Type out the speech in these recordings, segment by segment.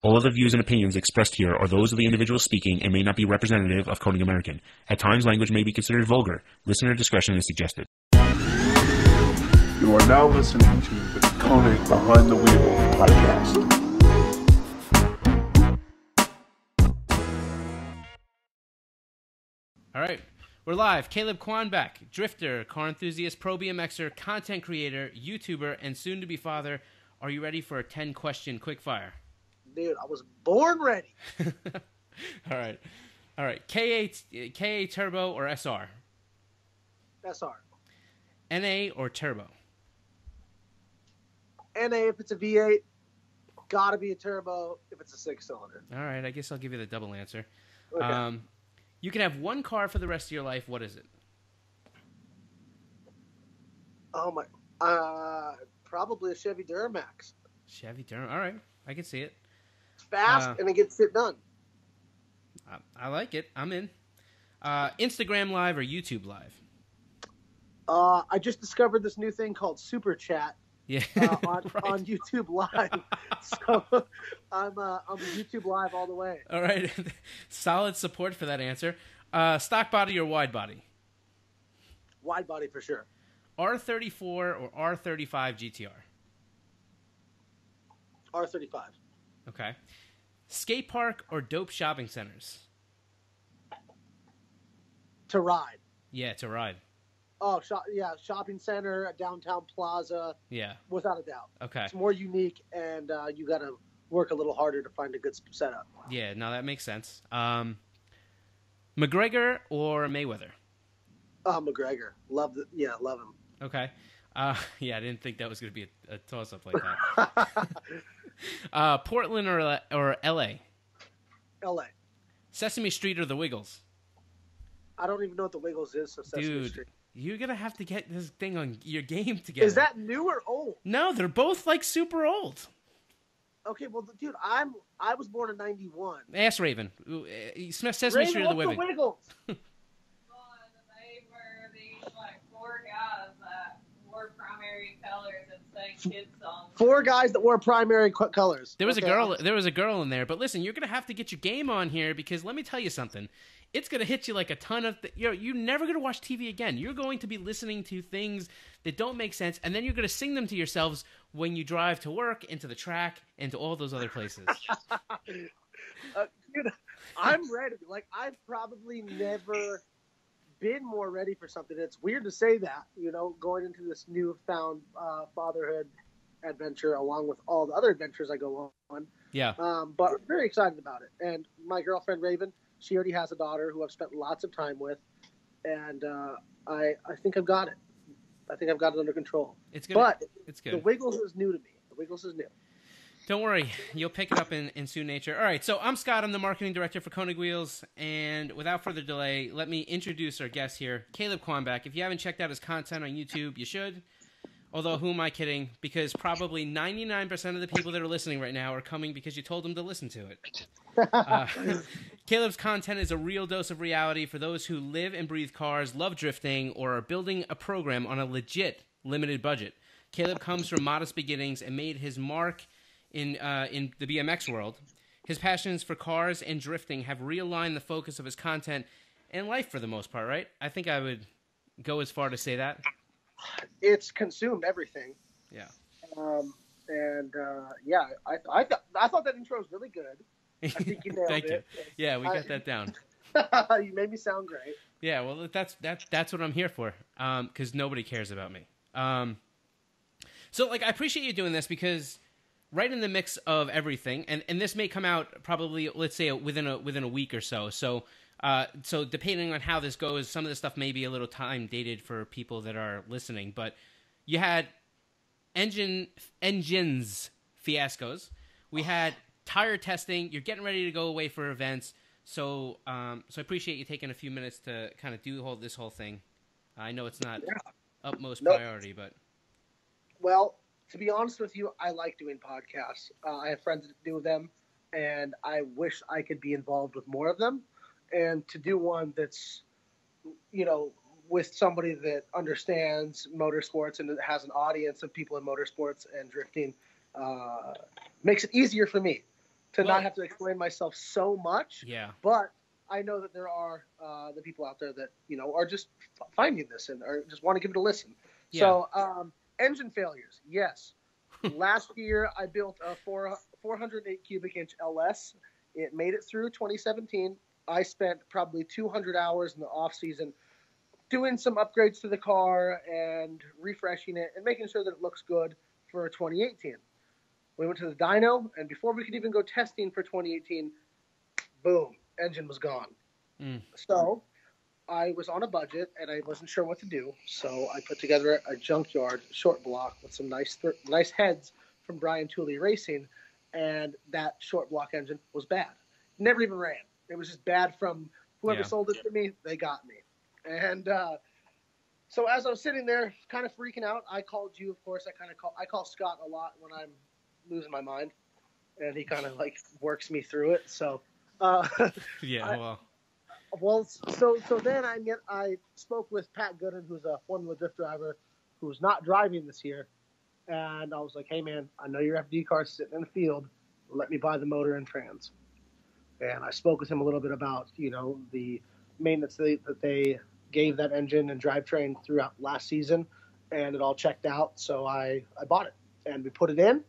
All of the views and opinions expressed here are those of the individual speaking and may not be representative of Konig American. At times, language may be considered vulgar. Listener discretion is suggested. You are now listening to the Konig Behind the Wheel podcast. All right, we're live. Caleb Quanbeck, drifter, car enthusiast, pro BMXer, content creator, YouTuber, and soon-to-be father. Are you ready for a 10-question quickfire? Dude, I was born ready. All right. KA turbo or SR? SR. NA or turbo? NA if it's a V8. Gotta be a turbo if it's a 6-cylinder. All right, I guess I'll give you the double answer. Okay. You can have one car for the rest of your life. What is it? Oh my. Probably a Chevy Duramax. Chevy Durham. All right, I can see it. It's fast and it gets shit done. I like it. I'm in. Instagram Live or YouTube Live? I just discovered this new thing called Super Chat. Yeah. On YouTube Live. So I'm YouTube Live all the way. All right. Solid support for that answer. Stock body or wide body? Wide body for sure. R34 or R35 GTR? R35. Okay. Skate park or dope shopping centers? To ride. Yeah, to ride. Oh, shopping center, a downtown plaza. Yeah. Without a doubt. Okay. It's more unique, and you got to work a little harder to find a good setup. Yeah, no, that makes sense. McGregor or Mayweather? McGregor. Love him. Okay. Yeah, I didn't think that was going to be a toss-up like that. Portland or L.A.? L.A. Sesame Street or The Wiggles? I don't even know what The Wiggles is, so Sesame Street. You're going to have to get this thing on your game together. Is that new or old? No, they're both, like, super old. Okay, well, dude, I was born in 91. Ask Raven. Sesame Street or The Wiggles? The Wiggles? They were these, like, four guys that wore primary colors and sang kids songs. 4 guys that wore primary colors. There was a girl in there, but listen, you're going to have to get your game on here because let me tell you something. It's going to hit you like a ton of... You're never going to watch TV again. You're going to be listening to things that don't make sense, and then you're going to sing them to yourselves when you drive to work, into the track, and to all those other places. Dude, I'm ready. Like, I've probably never been more ready for something. It's weird to say that, going into this newfound fatherhood adventure along with all the other adventures I go on. Yeah. But I'm very excited about it. And my girlfriend, Raven, she already has a daughter who I've spent lots of time with. And I think I've got it. I think I've got it under control. It's good. But it's good. The Wiggles is new to me. The Wiggles is new. Don't worry. You'll pick it up in soon nature. All right, so I'm Scott. I'm the marketing director for Konig Wheels. And without further delay, let me introduce our guest here, Caleb Quanbeck. If you haven't checked out his content on YouTube, you should. Although, who am I kidding? Because probably 99% of the people that are listening right now are coming because you told them to listen to it. Caleb's content is a real dose of reality for those who live and breathe cars, love drifting, or are building a program on a legit limited budget. Caleb comes from modest beginnings and made his mark in the BMX world. His passions for cars and drifting have realigned the focus of his content and life for the most part, right? I think I would go as far to say that. It's consumed everything. Yeah. I thought that intro was really good. I think you nailed Thank it. you. Yeah, we got that down. You made me sound great. Yeah, well, that's what I'm here for, because nobody cares about me. So, like, I appreciate you doing this because right in the mix of everything, and this may come out probably, let's say, within a week or so. So depending on how this goes, some of the stuff may be a little time dated for people that are listening. But you had engines fiascos. We had tire testing. You're getting ready to go away for events. So I appreciate you taking a few minutes to kind of do this whole thing. I know it's not utmost priority, but... Well, to be honest with you, I like doing podcasts. I have friends that do them, and I wish I could be involved with more of them. And to do one that's, with somebody that understands motorsports and that has an audience of people in motorsports and drifting makes it easier for me. to not have to explain myself so much. Yeah. But I know that there are the people out there that, are just finding this and or just want to give it a listen. Yeah. So engine failures, yes. Last year I built a 408 cubic inch LS. It made it through 2017. I spent probably 200 hours in the off season doing some upgrades to the car and refreshing it and making sure that it looks good for 2018. We went to the dyno, and before we could even go testing for 2018, boom, engine was gone. So I was on a budget, and I wasn't sure what to do. So I put together a junkyard short block with some nice heads from Brian Tooley Racing, and that short block engine was bad. Never even ran. It was just bad from whoever sold it to me. They got me. And so as I was sitting there kind of freaking out, I called you, of course. I call Scott a lot when I'm losing my mind, and he kind of like works me through it. So so then I spoke with Pat Gooden, who's a Formula Drift driver who's not driving this year, and I was like, hey man, I know your FD car's sitting in the field, let me buy the motor and trans. And I spoke with him a little bit about the maintenance that they gave that engine and drivetrain throughout last season, and it all checked out. So I bought it, and we put it in,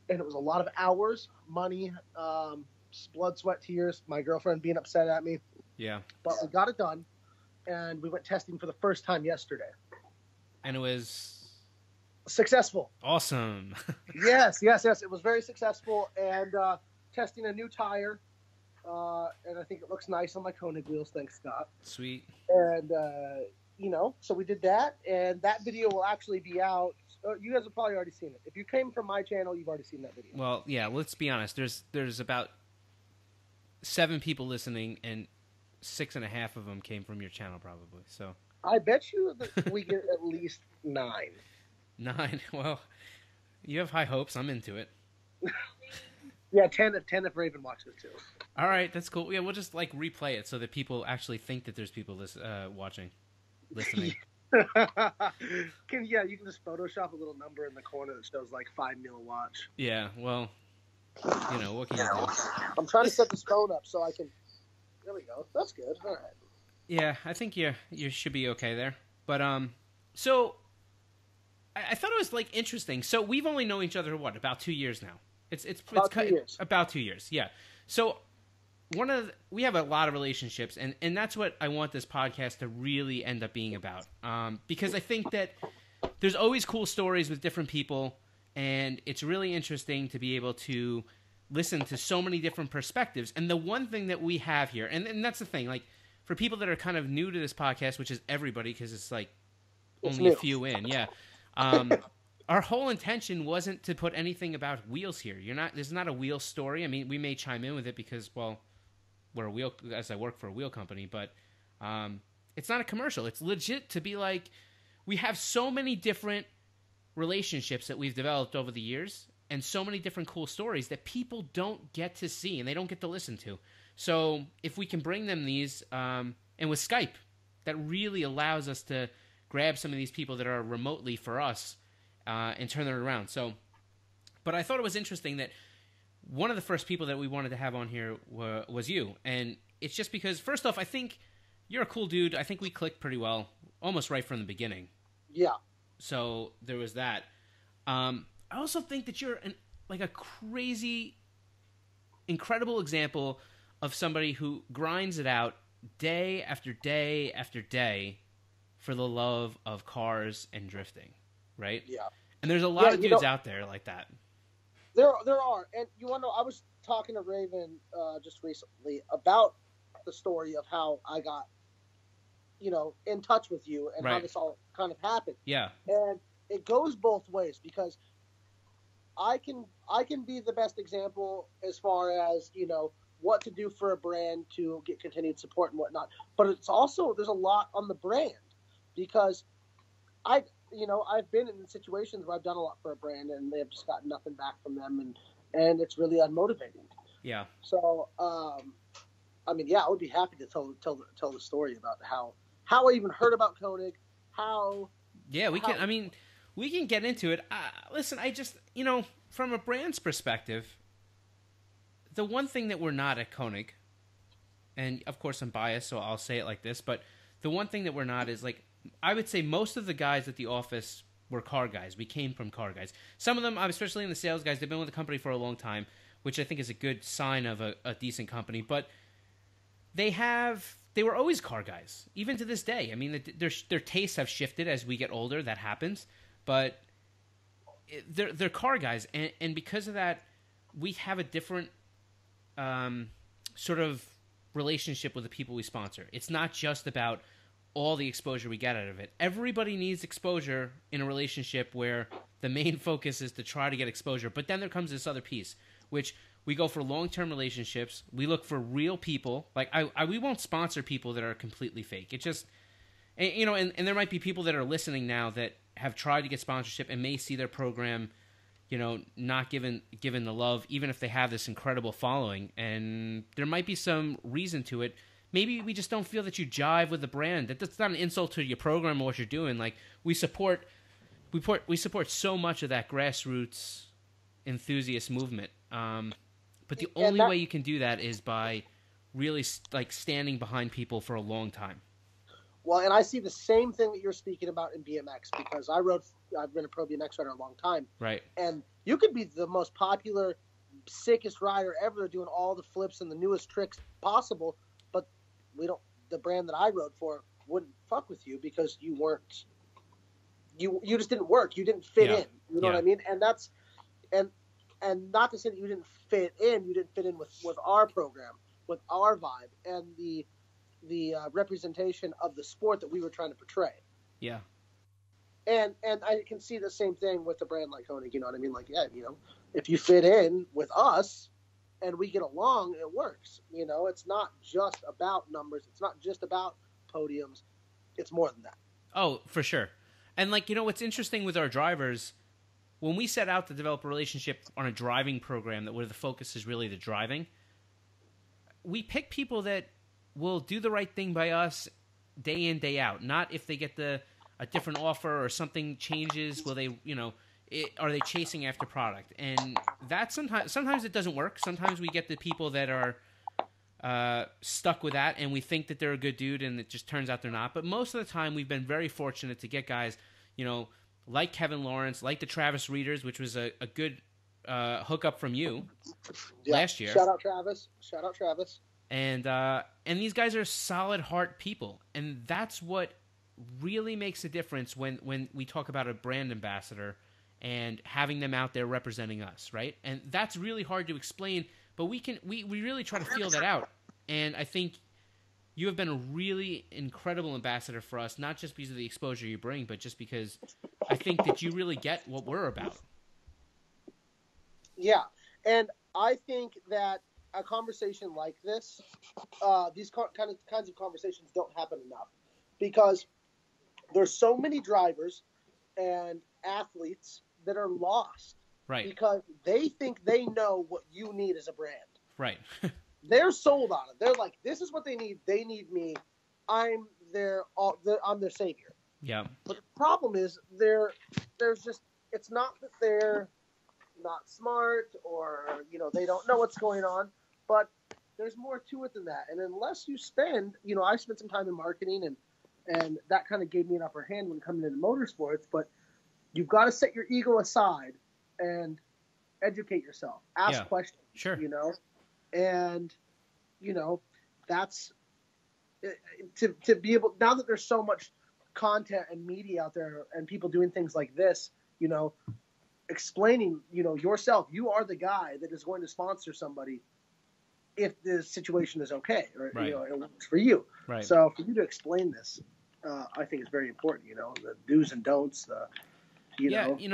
and it was a lot of hours, money, blood, sweat, tears, my girlfriend being upset at me. Yeah. But we got it done, and we went testing for the first time yesterday. And it was successful. Awesome. Yes. It was very successful, and testing a new tire. And I think it looks nice on my Konig wheels. Thanks, Scott. Sweet. And, so we did that, and that video will actually be out. You guys have probably already seen it. If you came from my channel, you've already seen that video. Well, yeah, let's be honest. There's about 7 people listening, and 6.5 of them came from your channel, probably. So I bet you that we get at least 9. 9? Well, you have high hopes. I'm into it. Yeah, 10 if Raven watches too. All right, that's cool. Yeah, we'll just replay it so that people actually think that there's people listening. You can just Photoshop a little number in the corner that shows 5 mil watch. Yeah, well, what can you do? I'm trying to set this phone up so I can. There we go. That's good. All right. Yeah, I think you should be okay there. But so I thought it was interesting. So we've only known each other about 2 years now. It's about 2 years. About 2 years, yeah. So we have a lot of relationships, and that's what I want this podcast to really end up being about. Because I think that there's always cool stories with different people, and it's really interesting to be able to listen to so many different perspectives. And the one thing that we have here, and that's the thing, for people that are kind of new to this podcast, which is everybody, because it's only a few in, yeah. Our whole intention wasn't to put anything about wheels here. There's not a wheel story. I mean, we may chime in with it because, well, we're a wheel, as I work for a wheel company, but it's not a commercial. It's legit to be we have so many different relationships that we've developed over the years, and so many different cool stories that people don't get to see and they don't get to listen to. So if we can bring them these, and with Skype, that really allows us to grab some of these people that are remotely for us. And turn it around. So, but I thought it was interesting that one of the first people that we wanted to have on here was you. And it's just because, first off, I think you're a cool dude. I think we clicked pretty well, almost right from the beginning. Yeah. So there was that. I also think that you're a crazy, incredible example of somebody who grinds it out day after day after day for the love of cars and drifting. Right? Yeah. And there's a lot of dudes out there like that. There are. And you want to know, I was talking to Raven just recently about the story of how I got, in touch with you and how this all kind of happened. Yeah. And it goes both ways because I can be the best example as far as, what to do for a brand to get continued support and whatnot. But it's also, there's a lot on the brand because I've been in situations where I've done a lot for a brand and they've just gotten nothing back from them, and it's really unmotivating. Yeah. So, I would be happy to tell the story about how I even heard about Konig, how. Yeah, we can. I mean, we can get into it. Listen, I just from a brand's perspective, the one thing that we're not at Konig, and of course I'm biased, so I'll say it like this, but the one thing that we're not is, like, I would say most of the guys at the office were car guys. We came from car guys. Some of them, especially in the sales guys, they've been with the company for a long time, which I think is a good sign of a decent company. But they were always car guys, even to this day. I mean, their tastes have shifted as we get older. That happens. But they're car guys. And because of that, we have a different sort of relationship with the people we sponsor. It's not just about all the exposure we get out of it. Everybody needs exposure in a relationship where the main focus is to try to get exposure. But then there comes this other piece, which we go for long-term relationships. We look for real people. Like, we won't sponsor people that are completely fake. It just, and there might be people that are listening now that have tried to get sponsorship and may see their program, not given the love, even if they have this incredible following. And there might be some reason to it. Maybe we just don't feel that you jive with the brand. That's not an insult to your program or what you're doing. Like, we support so much of that grassroots enthusiast movement. But the only way you can do that is by really standing behind people for a long time. Well, and I see the same thing that you're speaking about in BMX, because I've been a pro BMX rider a long time. Right. And you could be the most popular, sickest rider ever, doing all the flips and the newest tricks possible, but the brand that I rode for wouldn't fuck with you because you just didn't work. You didn't fit in. You know what I mean? And that's, and not to say that you didn't fit in with our program, with our vibe, and the representation of the sport that we were trying to portray. Yeah. And I can see the same thing with a brand like Konig, you know what I mean? Like, if you fit in with us and we get along, it works. It's not just about numbers. It's not just about podiums. It's more than that. Oh, for sure. And, what's interesting with our drivers, when we set out to develop a relationship on a driving program where the focus is really the driving, we pick people that will do the right thing by us day in, day out. Not if they get a different offer or something changes, will they, are they chasing after product? And that sometimes it doesn't work. Sometimes we get the people that are stuck with that, and we think that they're a good dude, and it just turns out they're not. But most of the time, we've been very fortunate to get guys, like Kevin Lawrence, like the Travis Readers, which was a good hookup from you last year. Shout out Travis. And these guys are solid heart people, and that's what really makes a difference when we talk about a brand ambassador and having them out there representing us, right? And that's really hard to explain, but we really try to feel that out. And I think you have been a really incredible ambassador for us, not just because of the exposure you bring, but just because I think that you really get what we're about. Yeah, and I think that a conversation like this, these kinds of conversations don't happen enough, because there's so many drivers and athletes that are lost, right? Because they think they know what you need as a brand, right? They're sold on it. They're like, this is what they need. They need me. I'm their savior. Yeah. But the problem is, it's not that they're not smart or they don't know what's going on, but there's more to it than that. And unless you spend, I spent some time in marketing, and that kind of gave me an upper hand when coming into motorsports. But you've got to set your ego aside and educate yourself. Ask questions. Sure. And that's to be able, now that there's so much content and media out there and people doing things like this, explaining, yourself, you are the guy that is going to sponsor somebody if the situation is okay, or right. It works for you. Right. So for you to explain this, I think it's very important. The do's and don'ts, the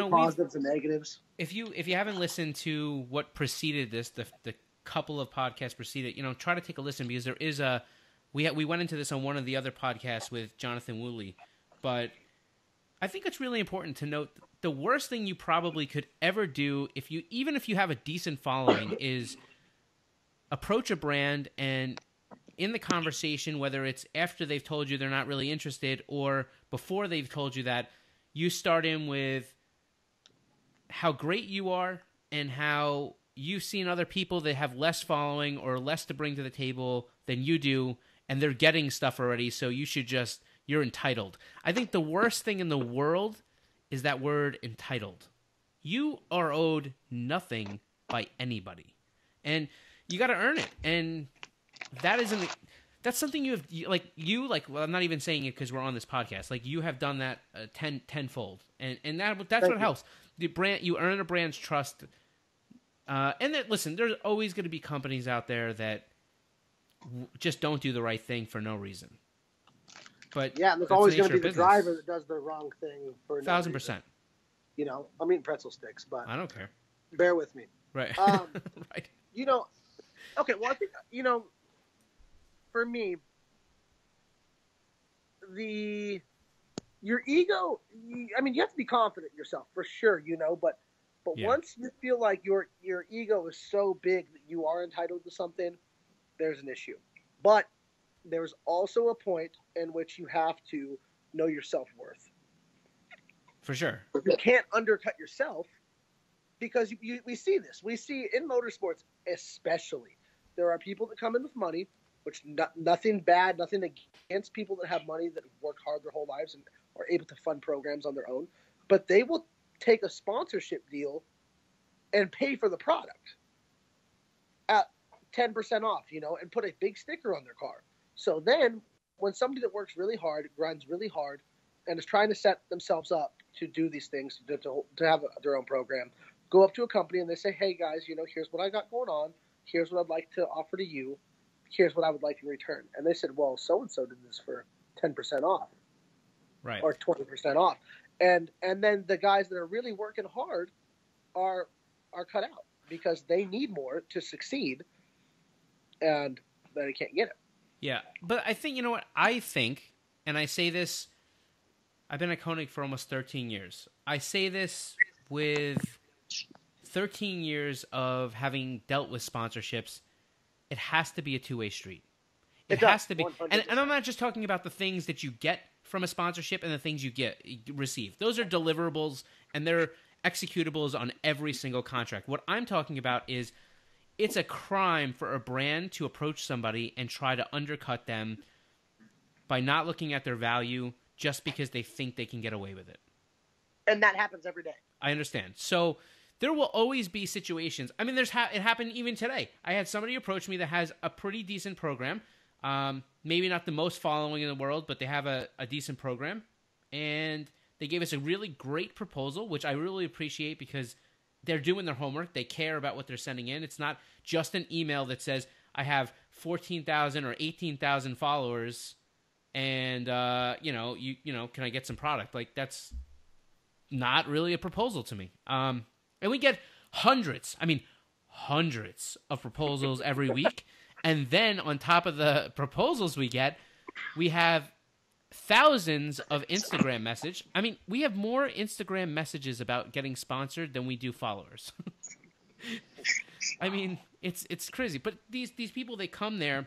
positives and negatives. If you haven't listened to what preceded this, the couple of podcasts preceded, try to take a listen, because there is we went into this on one of the other podcasts with Jonathan Woolley, but I think it's really important to note the worst thing you probably could ever do, even if you have a decent following, is approach a brand and in the conversation, whether it's after they've told you they're not really interested or before they've told you that, you start in with how great you are and how you've seen other people that have less following or less to bring to the table than you do, and they're getting stuff already, so you're entitled. I think the worst thing in the world is that word entitled. You are owed nothing by anybody, and you got to earn it. And that's something well, I'm not even saying it because we're on this podcast. Like, you have done that tenfold, and that's what helps. The brand, you earn a brand's trust. And that, listen, there's always going to be companies out there that just don't do the right thing for no reason. But yeah, and there's always going to be the driver that does the wrong thing for 1,000%. You know, I'm eating pretzel sticks, but I don't care. Bear with me. Right. Right. You know, okay, well, I think, you know, for me, your ego, I mean, you have to be confident in yourself, for sure, you know, but Yeah. once you feel like your ego is so big that you are entitled to something, there's an issue. But there's also a point in which you have to know your self-worth. For sure. You can't undercut yourself, because we see this. We see in motorsports especially. There are people that come in with money, which nothing bad, nothing against people that have money that have worked hard their whole lives and are able to fund programs on their own. But they will take a sponsorship deal and pay for the product at 10% off, you know, and put a big sticker on their car. So then when somebody that works really hard, grinds really hard, and is trying to set themselves up to do these things, to have their own program, go up to a company and they say, hey guys, you know, here's what I got going on. Here's what I'd like to offer to you. Here's what I would like in return. And they said, well, so-and-so did this for 10% off. Right. Or 20% off. And then the guys that are really working hard are cut out because they need more to succeed, and they can't get it. Yeah, but I think, you know what, I think, and I say this, I've been at Konig for almost 13 years. I say this with 13 years of having dealt with sponsorships. It has to be a two-way street. It has to be. And I'm not just talking about the things that you get from a sponsorship and the things you receive. Those are deliverables, and they're executables on every single contract. What I'm talking about is it's a crime for a brand to approach somebody and try to undercut them by not looking at their value just because they think they can get away with it. And that happens every day. I understand. So there will always be situations. I mean, it happened even today. I had somebody approach me that has a pretty decent program. Maybe not the most following in the world, but they have a decent program. And they gave us a really great proposal, which I really appreciate because they're doing their homework. They care about what they're sending in. It's not just an email that says, I have 14,000 or 18,000 followers and, can I get some product? Like, that's not really a proposal to me. And we get hundreds of proposals every week. And then on top of the proposals we have thousands of Instagram messages. I mean, we have more Instagram messages about getting sponsored than we do followers. I mean, it's crazy. But these people, they come there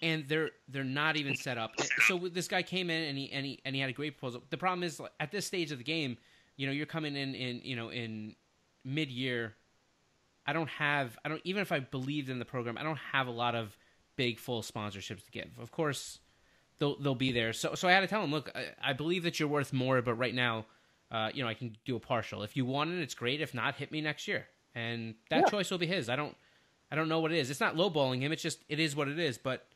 and they're not even set up. So this guy came in and he had a great proposal. The problem is, at this stage of the game, you know, you're coming in mid-year. I don't even if I believed in the program, I don't have a lot of big full sponsorships to give. Of course, they'll be there. So I had to tell him, look, I believe that you're worth more, but right now, I can do a partial. If you want it, it's great. If not, hit me next year. And that choice will be his. I don't know what it is. It's not lowballing him. It's just, it is what it is. But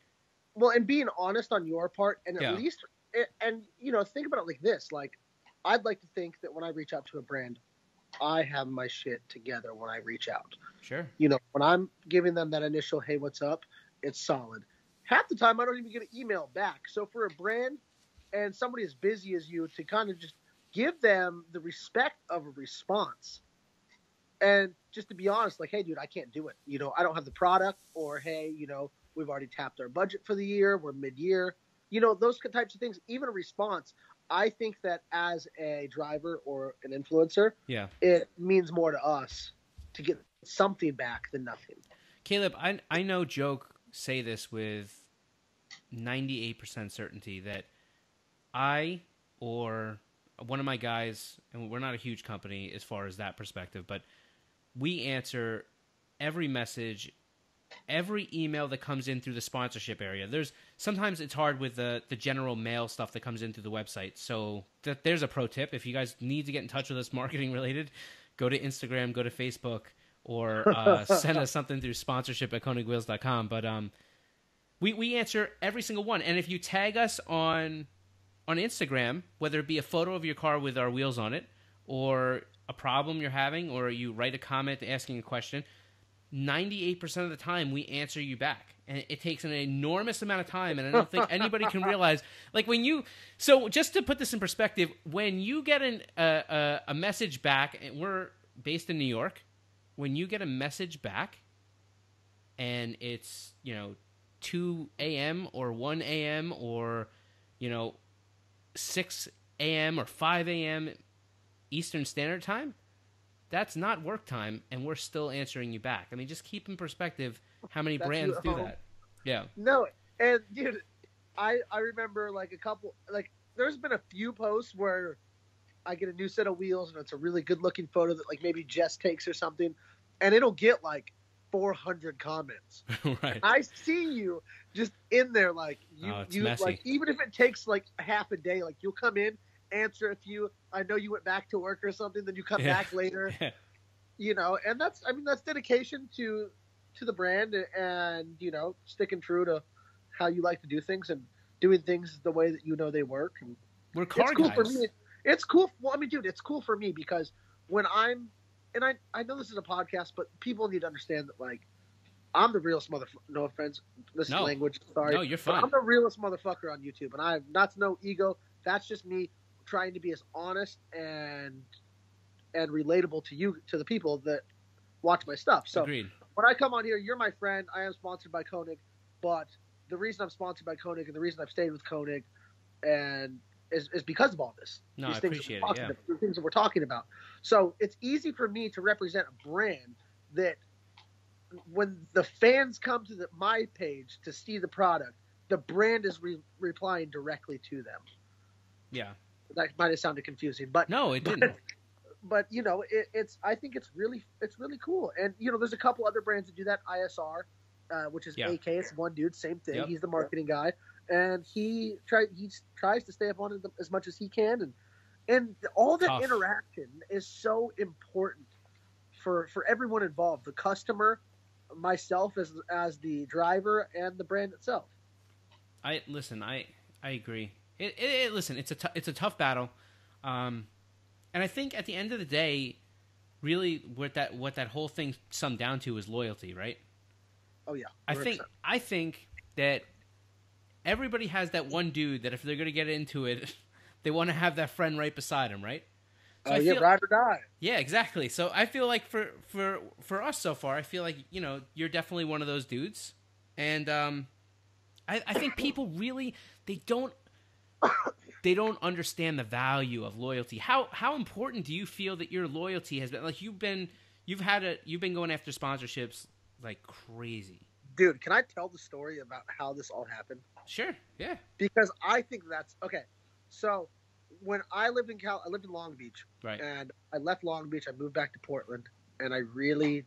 well, and being honest on your part, and at least, and think about it like this. Like, I'd like to think that when I reach out to a brand, I have my shit together when I reach out. Sure. You know, when I'm giving them that initial, hey, what's up? It's solid. Half the time, I don't even get an email back. So for a brand and somebody as busy as you, to kind of just give them the respect of a response. And just to be honest, like, hey, dude, I can't do it. You know, I don't have the product, or, hey, we've already tapped our budget for the year. We're mid-year. Those types of things, even a response. I think that as a driver or an influencer, it means more to us to get something back than nothing. Caleb, I know Joe say this with 98% certainty that I or one of my guys, and we're not a huge company as far as that perspective, but we answer every message, every email that comes in through the sponsorship area. Sometimes it's hard with the general mail stuff that comes in through the website. So there's a pro tip. If you guys need to get in touch with us marketing related, go to Instagram, go to Facebook, or send us something through sponsorship@konigwheels.com. But we answer every single one. And if you tag us on Instagram, whether it be a photo of your car with our wheels on it, or a problem you're having, or you write a comment asking a question, 98% of the time we answer you back. And it takes an enormous amount of time, and I don't think anybody can realize, like so just to put this in perspective, when you get a message back, and we're based in New York, when you get a message back and it's, 2 a.m. or 1 a.m. or, 6 a.m. or 5 a.m. Eastern Standard Time, that's not work time, and we're still answering you back. I mean, just keep in perspective how many brands do that. Yeah. No, and dude, I remember there's been a few posts where I get a new set of wheels and it's a really good looking photo that maybe Jess takes or something, and it'll get 400 comments. Right. I see you just in there it's messy. Even if it takes half a day, you'll come in, answer a few. I know you went back to work or something, then you come back later. And that's dedication to the brand and sticking true to how you like to do things and doing things the way that they work. And we're car it's cool guys. for me. It's cool. Well, dude, it's cool for me because when I know this is a podcast, but people need to understand that I'm the realest motherfucker. No offense, this is language. Sorry. No, you're fine. But I'm the realest motherfucker on YouTube, and that's no ego. That's just me trying to be as honest and relatable to the people that watch my stuff. So Agreed. When I come on here, you're my friend. I am sponsored by Konig, but the reason I'm sponsored by Konig and the reason I've stayed with Konig and is because of all this. No, These I things appreciate that it. Yeah. the things that we're talking about. So it's easy for me to represent a brand that when the fans come to my page to see the product, the brand is replying directly to them. Yeah. That might have sounded confusing, but no, it didn't. But it's I think it's really cool. And there's a couple other brands that do that. ISR, which is AK. It's one dude, same thing. Yep. He's the marketing guy, and he tries to stay up on it as much as he can, and all that interaction is so important for everyone involved, the customer, myself as the driver, and the brand itself. I agree. Listen, it's a tough battle, and I think at the end of the day, really what that whole thing summed down to is loyalty, right? Oh yeah, 100%. I think that everybody has that one dude that if they're going to get into it, they want to have that friend right beside him, right? So ride or die. Yeah, exactly. So I feel like for us so far, I feel like you're definitely one of those dudes, and I think people really they don't understand the value of loyalty. How important do you feel that your loyalty has been? You've been going after sponsorships like crazy. Dude, can I tell the story about how this all happened? Sure, yeah. Because I think that's okay. So when I lived in Long Beach, right, and I left Long Beach, I moved back to Portland, and I really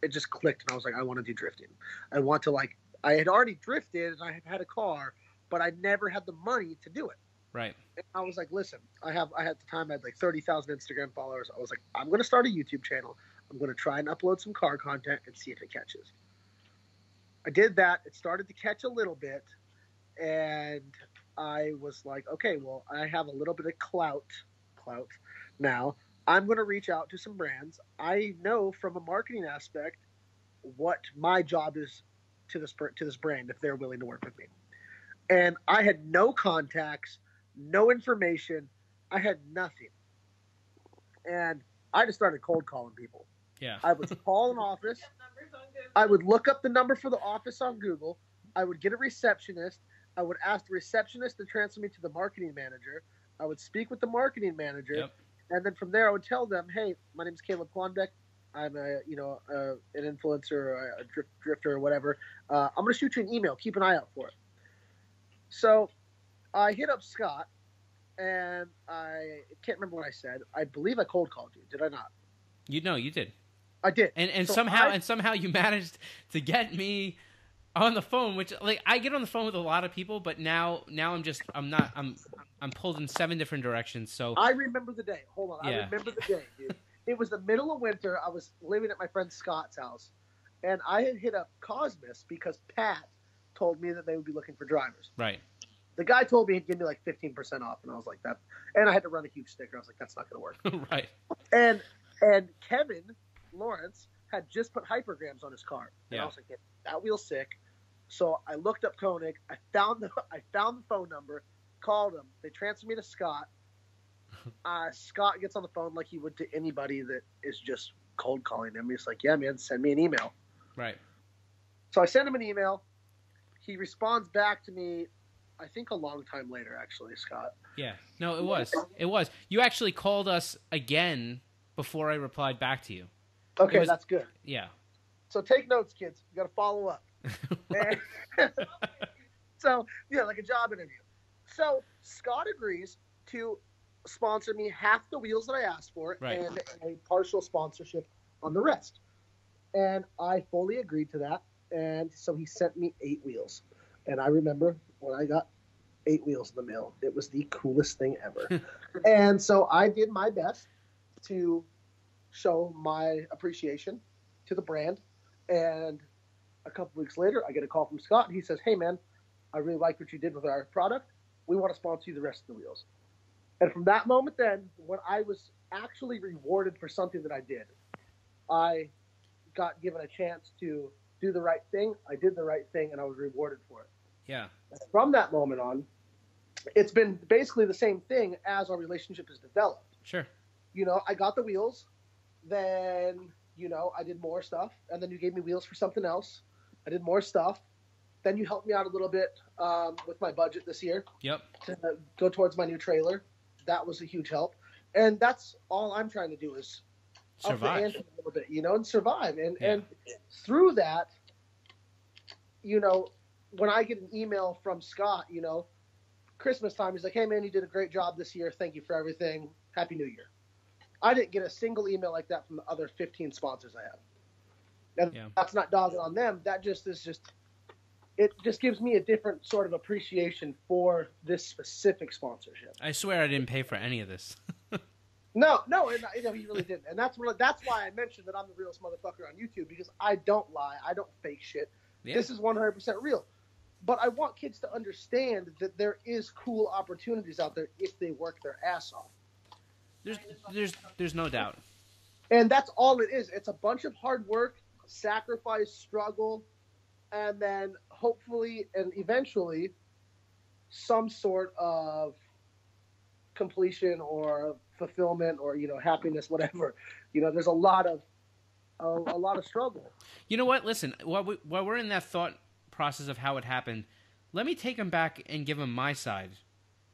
it just clicked, and I was like, I want to do drifting. I want to I had already drifted, and I had a car, but I never had the money to do it. Right. And I was like, listen, I had 30,000 Instagram followers. I was like, I'm going to start a YouTube channel. I'm going to try and upload some car content and see if it catches. I did that. It started to catch a little bit. And I was like, okay, well, I have a little bit of clout now. I'm going to reach out to some brands. I know from a marketing aspect what my job is to this brand if they're willing to work with me. And I had no contacts, no information. I had nothing. And I just started cold calling people. Yeah. I would call an office. I would look up the number for the office on Google. I would get a receptionist. I would ask the receptionist to transfer me to the marketing manager. I would speak with the marketing manager. Yep. And then from there, I would tell them, hey, my name is Caleb Quanbeck. I'm an influencer, or a drifter or whatever. I'm going to shoot you an email. Keep an eye out for it. So I hit up Scott, and I can't remember what I said. I believe I cold called you. Did I not? You did. I did. And So somehow you managed to get me on the phone, which like I get on the phone with a lot of people, but now I'm pulled in 7 different directions. So I remember the day. Hold on. Yeah. I remember the day, dude. It was the middle of winter. I was living at my friend Scott's house, and I had hit up Cosmos because Pat told me that they would be looking for drivers. right. The guy told me he'd give me like 15% off, and I was like, that. And I had to run a huge sticker. I was like, that's not going to work. Right. And Kevin Lawrence had just put hypergrams on his car, and Yeah. I was like, that wheel's sick. So I looked up Konig. I found the phone number, called him. They transferred me to Scott. Scott gets on the phone like he would to anybody that is just cold calling him. He's like, yeah, man, send me an email. Right. So I sent him an email. He responds back to me, I think a long time later, actually, Scott. Yeah. No, it was. You actually called us again before I replied back to you. Okay, was- that's good. Yeah. So take notes, kids. You got to follow up. And so, yeah, like a job interview. So Scott agrees to sponsor me half the wheels that I asked for Right. and a partial sponsorship on the rest. And I fully agreed to that. And so he sent me 8 wheels. And I remember when I got 8 wheels in the mail, it was the coolest thing ever. And so I did my best to show my appreciation to the brand. And a couple weeks later, I get a call from Scott. And he says, hey, man, I really like what you did with our product. We want to sponsor you the rest of the wheels. And from that moment then, when I was actually rewarded for something that I did, I got given a chance to do the right thing. I did the right thing, and I was rewarded for it. Yeah. And from that moment on, it's been basically the same thing as our relationship has developed. Sure. You know, I got the wheels, then, you know, I did more stuff, and then you gave me wheels for something else. I did more stuff. Then you helped me out a little bit with my budget this year Yep. to go towards my new trailer. That was a huge help. And that's all I'm trying to do is up the Survive. ante a little bit, you know, and survive. And Yeah. and through that, you know, when I get an email from Scott, you know, Christmas time, he's like, hey, man, you did a great job this year. Thank you for everything. Happy New Year. I didn't get a single email like that from the other 15 sponsors I have. And Yeah. that's not dogging on them. That just is just – it just gives me a different sort of appreciation for this specific sponsorship. I swear I didn't pay for any of this. No, and, you know, he really didn't. And that's why I mentioned that I'm the realest motherfucker on YouTube, because I don't lie. I don't fake shit. Yeah. This is 100% real. But I want kids to understand that there is cool opportunities out there if they work their ass off. There's no doubt. And that's all it is. It's a bunch of hard work, sacrifice, struggle, and then hopefully and eventually some sort of completion or fulfillment or, you know, happiness, whatever. You know, there's a lot of struggle. You know what? Listen, while we're in that thought process of how it happened, let me take him back and give him my side.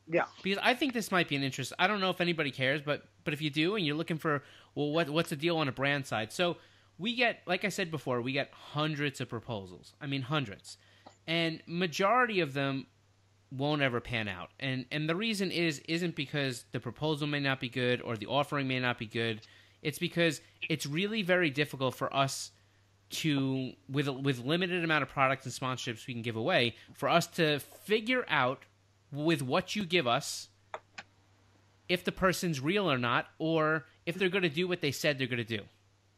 Yeah. Because I think this might be an interest. I don't know if anybody cares, but if you do and you're looking for, well, what's the deal on a brand side? So we get, like I said before, we get hundreds of proposals. I mean, hundreds. And majority of them won't ever pan out. And the reason isn't because the proposal may not be good or the offering may not be good. It's because it's really very difficult for us to, with limited amount of products and sponsorships we can give away, for us to figure out with what you give us if the person's real or not, or if they're going to do what they said they're going to do.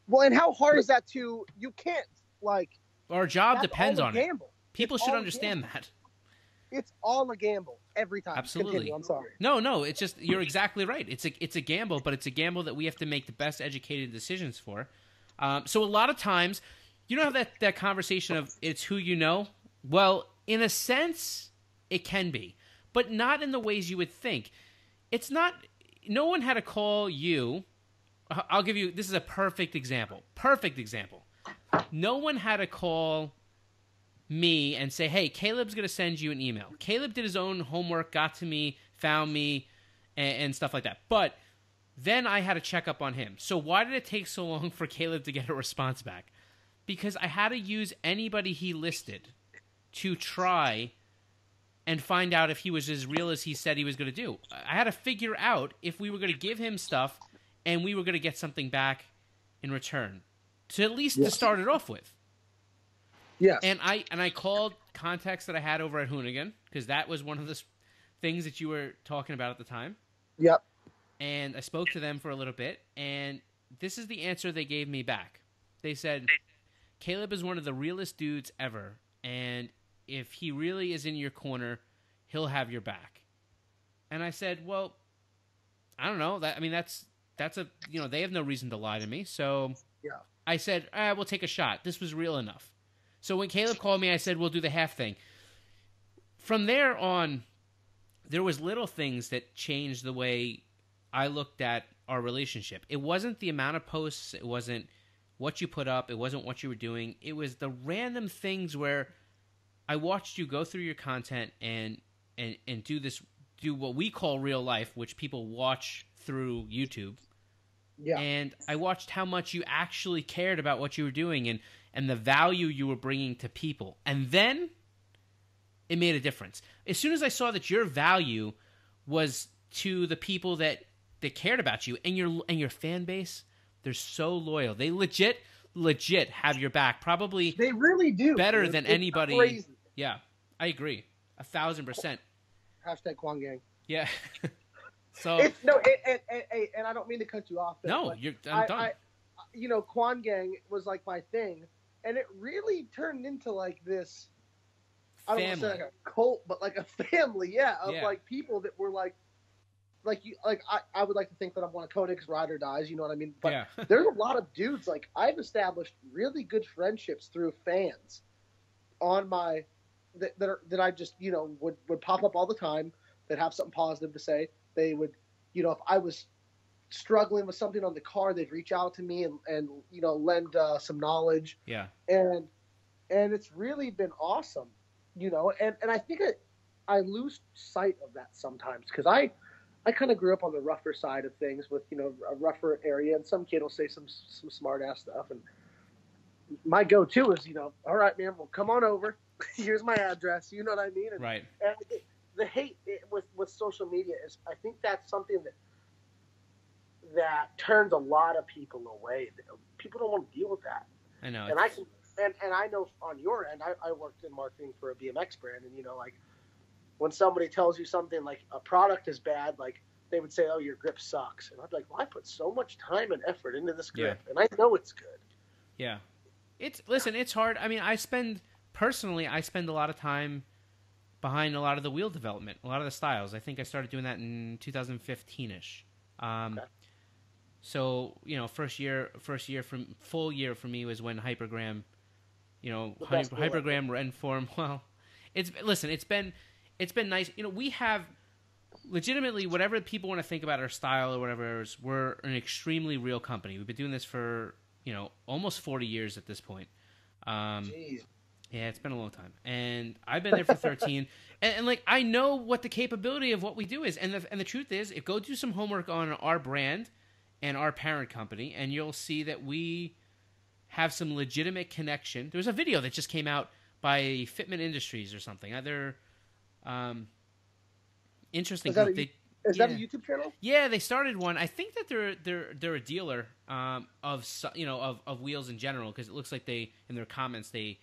Well, and how hard is that to, you can't, like... Our job that's depends all a on it. gamble. People It's should all a understand gamble. that. It's all a gamble every time. Absolutely. Continue, I'm sorry. No, it's just, you're exactly right. It's a gamble, but it's a gamble that we have to make the best educated decisions for. So a lot of times, you don't have that conversation of it's who you know. Well, in a sense, it can be, but not in the ways you would think. It's not, no one had to call you. I'll give you, this is a perfect example. No one had to call me and say, hey, Caleb's going to send you an email. Caleb did his own homework, got to me, found me, and stuff like that. But then I had to check up on him. So why did it take so long for Caleb to get a response back? Because I had to use anybody he listed to try and find out if he was as real as he said he was going to do. I had to figure out if we were going to give him stuff and we were going to get something back in return. to at least Yes. to start it off with. Yes. And I called contacts that I had over at Hoonigan, because that was one of the things that you were talking about at the time. Yep. And I spoke to them for a little bit, and this is the answer they gave me back. They said, Caleb is one of the realest dudes ever, and if he really is in your corner, he'll have your back. And I said, well, I don't know. That's a, they have no reason to lie to me. So Yeah. I said, we'll take a shot. This was real enough. So when Caleb called me, I said, we'll do the half thing. From there on, there was little things that changed the way I looked at our relationship. It wasn't the amount of posts. It wasn't what you put up. It wasn't what you were doing. It was the random things where I watched you go through your content and do what we call real life, which people watch through YouTube. Yeah. And I watched how much you actually cared about what you were doing and the value you were bringing to people. And then it made a difference. As soon as I saw that your value was to the people that cared about you and your fan base, they're so loyal. They legit have your back. Probably They really do. better It's than anybody. Crazy. Yeah, I agree. 1,000%. Hashtag Quan Gang. Yeah. So It's and I don't mean to cut you off. There, no, but I'm done. Quan Gang was like my thing, and it really turned into like this. I don't want to say Family. like a cult, but like a family, yeah, of Yeah. like people that were like you, like I would like to think that I'm one of Konig's ride or dies, you know what I mean? But Yeah. there's a lot of dudes like I've established really good friendships through fans on my that I just would pop up all the time that have something positive to say. They would, if I was struggling with something on the car, they'd reach out to me and lend some knowledge. Yeah. And it's really been awesome, and I think I lose sight of that sometimes because I kind of grew up on the rougher side of things with, a rougher area, and some kid will say some smart ass stuff. And my go-to is, all right, man, well, come on over. Here's my address. You know what I mean? And, Right. And the hate with social media is, I think that's something that turns a lot of people away. People don't want to deal with that. I know. And I can, and I know on your end, I worked in marketing for a BMX brand, and like when somebody tells you something like a product is bad, like they would say, "Oh, your grip sucks," and I'd be like, "Well, I put so much time and effort into this grip, and I know it's good." Yeah. It's hard. I mean, I spend a lot of time behind a lot of the wheel development, a lot of the styles. I think I started doing that in 2015-ish. Okay. So, full year for me was when Hypergram, Hypergram ran form. Well, it's been nice. We have legitimately whatever people want to think about our style or whatever, we're an extremely real company. We've been doing this for, almost 40 years at this point. Jeez. Yeah, it's been a long time. And I've been there for 13. and like, I know what the capability of what we do is. And the truth is, go do some homework on our brand and our parent company, and you'll see that we have some legitimate connection. There was a video that just came out by Fitment Industries or something. They're interesting. Is that a YouTube channel? Yeah, they started one. I think that they're a dealer of wheels in general, because it looks like they, in their comments, they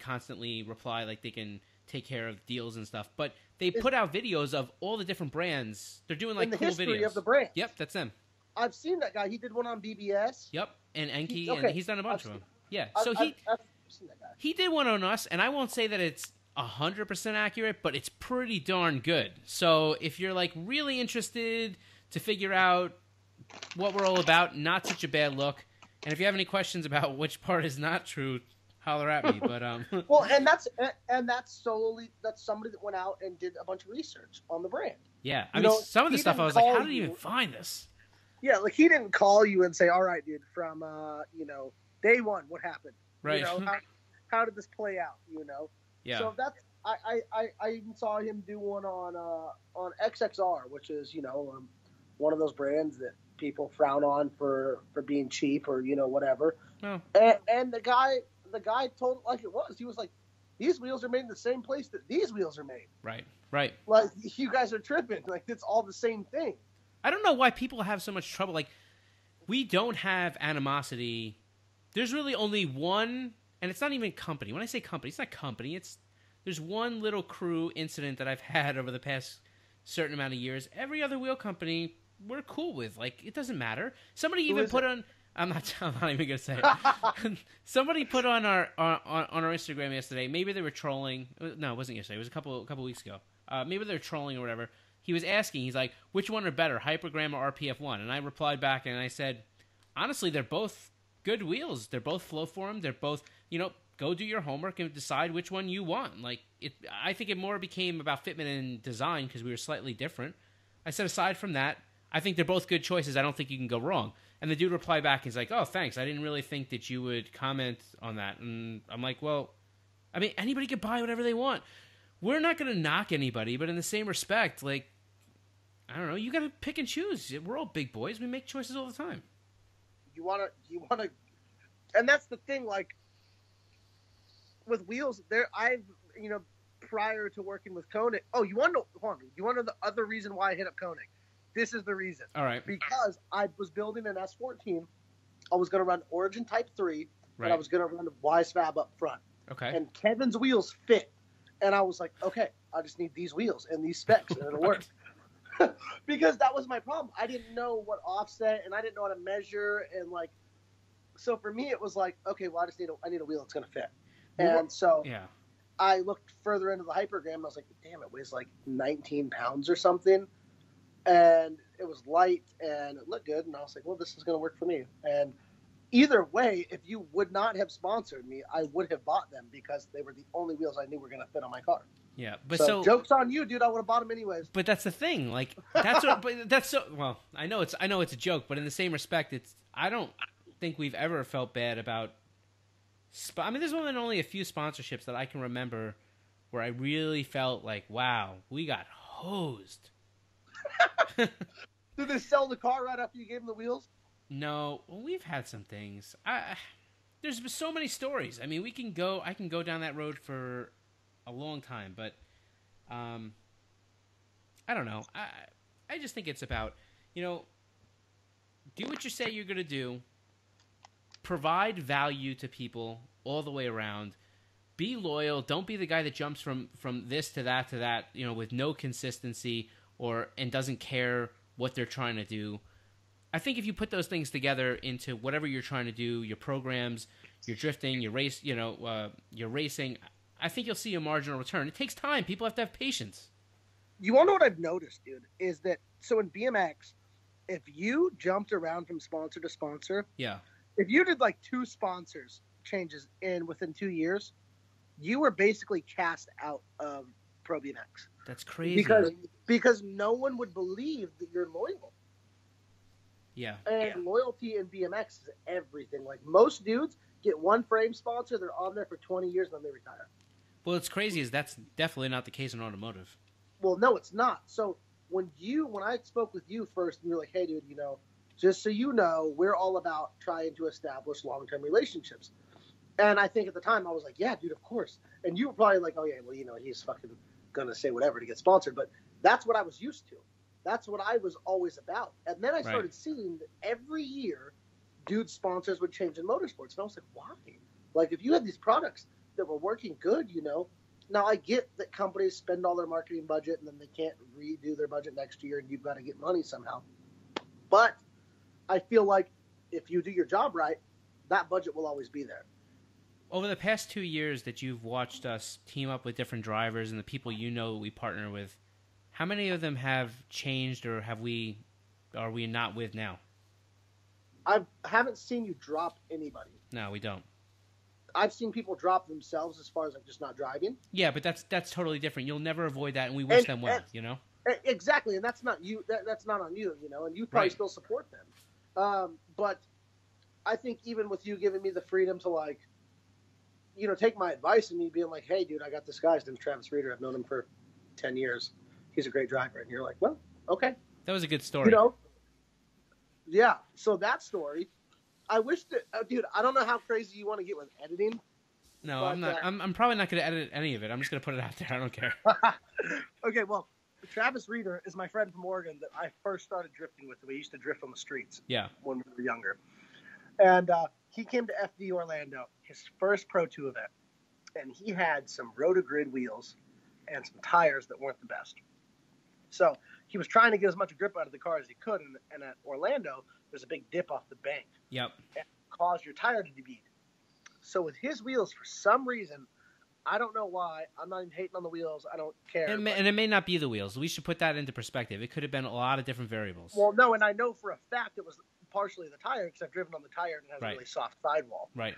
constantly reply like they can take care of deals and stuff. But they put out videos of all the different brands. They're doing like cool videos. The history of the brand. Yep, that's them. I've seen that guy. He did one on BBS. Yep, and Enki, and he's done a bunch of them. Yeah, so I've seen that guy. He did one on us, and I won't say that it's 100% accurate, but it's pretty darn good. So if you're like really interested to figure out what we're all about, not such a bad look. And if you have any questions about which part is not true, holler at me. But well, and that's somebody that went out and did a bunch of research on the brand. Yeah, I mean, some of the stuff I was like, how did you even find this? Yeah, like he didn't call you and say, "All right, dude, from day one, what happened? Right? How did this play out? Yeah. So that's I even saw him do one on XXR, which is one of those brands that people frown on for being cheap or whatever. Oh. And the guy told it like it was. He was like, "These wheels are made in the same place that these wheels are made." Right. Like, you guys are tripping. Like, it's all the same thing. I don't know why people have so much trouble. Like, we don't have animosity there's really only one, and it's not even company. When I say company, it's not company. There's one little crew incident that I've had over the past certain amount of years. Every other wheel company we're cool with. Like, it doesn't matter. Somebody even put on. I'm not even gonna say it. Somebody put on our Instagram yesterday. Maybe they were trolling. No, it wasn't yesterday. It was a couple weeks ago. Maybe they were trolling or whatever. He was asking. He's like, which one are better, Hypergram or RPF1? And I replied back and I said, honestly, they're both good wheels. They're both Flowform. They're both, go do your homework and decide which one you want. Like, I think it more became about fitment and design because we were slightly different. I said, aside from that, I think they're both good choices. I don't think you can go wrong. And the dude replied back, he's like, oh, thanks. I didn't really think that you would comment on that. And I'm like, well, I mean, anybody can buy whatever they want. We're not going to knock anybody, but in the same respect, like, I don't know, you got to pick and choose. We're all big boys. We make choices all the time. You want to, and that's the thing, like, with wheels, prior to working with Konig, you want to know the other reason why I hit up Konig? This is the reason. All right. Because I was building an S14. I was going to run Origin Type 3, right. and I was going to run YSFAB up front. Okay. And Kevin's wheels fit. And I was like, okay, I just need these wheels and these specs, and it'll work. Because that was my problem. I didn't know what offset, and I didn't know how to measure. And, like, so for me, it was like, okay, well, I need a wheel that's going to fit. And so yeah. I looked further into the Hypergram. I was like, damn, it weighs like 19 pounds or something. And it was light and it looked good. And I was like, well, this is going to work for me. And either way, if you would not have sponsored me, I would have bought them because they were the only wheels I knew were going to fit on my car. Yeah. But so joke's on you, dude. I would have bought them anyways. But that's the thing. Like, well, I know it's a joke, but in the same respect, I don't think we've ever felt bad about, I mean, there's only a few sponsorships that I can remember where I really felt like, wow, we got hosed. Did they sell the car right after you gave them the wheels? No, well, we've had some things. There's been so many stories. I mean, I can go down that road for a long time, but I don't know. I just think it's about, do what you say you're going to do, provide value to people all the way around, be loyal, don't be the guy that jumps from this to that, with no consistency and doesn't care what they're trying to do. I think if you put those things together into whatever you're trying to do, your programs, your drifting, your race, your racing, I think you'll see a marginal return. It takes time. People have to have patience. You want to know what I've noticed, dude, is that, so in BMX, if you jumped around from sponsor to sponsor, yeah, if you did like 2 sponsors changes within 2 years, you were basically cast out of Pro BMX. That's crazy. Because no one would believe that you're loyal. Yeah. And loyalty in BMX is everything. Like, most dudes get one frame sponsor, they're on there for 20 years, and then they retire. Well, what's crazy is that's definitely not the case in automotive. Well, no, it's not. So when I spoke with you first, and you're like, hey, dude, just so you know, we're all about trying to establish long-term relationships. And I think at the time I was like, yeah, dude, of course. And you were probably like, oh, yeah, well, he's fucking going to say whatever to get sponsored. But that's what I was used to. That's what I was always about. And then I started seeing that every year, dude sponsors would change in motorsports. And I was like, why? Like, if you had these products that were working good, Now, I get that companies spend all their marketing budget and then they can't redo their budget next year and you've got to get money somehow. But I feel like if you do your job right, that budget will always be there. Over the past 2 years that you've watched us team up with different drivers and the people we partner with, how many of them have changed or are we not with now? I haven't seen you drop anybody. No, we don't. I've seen people drop themselves as far as like just not driving. Yeah, but that's totally different. You'll never avoid that, and we wish them well, Exactly, and that's not you. That's not on you, and you probably still support them. But I think even with you giving me the freedom to like, take my advice and me being like, hey, dude, I got this guy. His name's Travis Reeder. I've known him for 10 years. He's a great driver. And you're like, well, okay. That was a good story. Yeah. So that story, I wish that, dude, I don't know how crazy you want to get with editing. No, but I'm not. I'm probably not going to edit any of it. I'm just going to put it out there. I don't care. Okay, well, Travis Reeder is my friend from Oregon that I first started drifting with. We used to drift on the streets. Yeah. When we were younger. And he came to FD Orlando, his first Pro 2 event, and he had some Rotogrid wheels and some tires that weren't the best. So he was trying to get as much grip out of the car as he could, and at Orlando, there's a big dip off the bank. Yep. And caused your tire to debead. So with his wheels, for some reason, I don't know why. I'm not even hating on the wheels. I don't care. And it may not be the wheels. We should put that into perspective. It could have been a lot of different variables. Well, no, and I know for a fact it was partially the tire because I've driven on the tire and it has Right. a really soft sidewall. Right.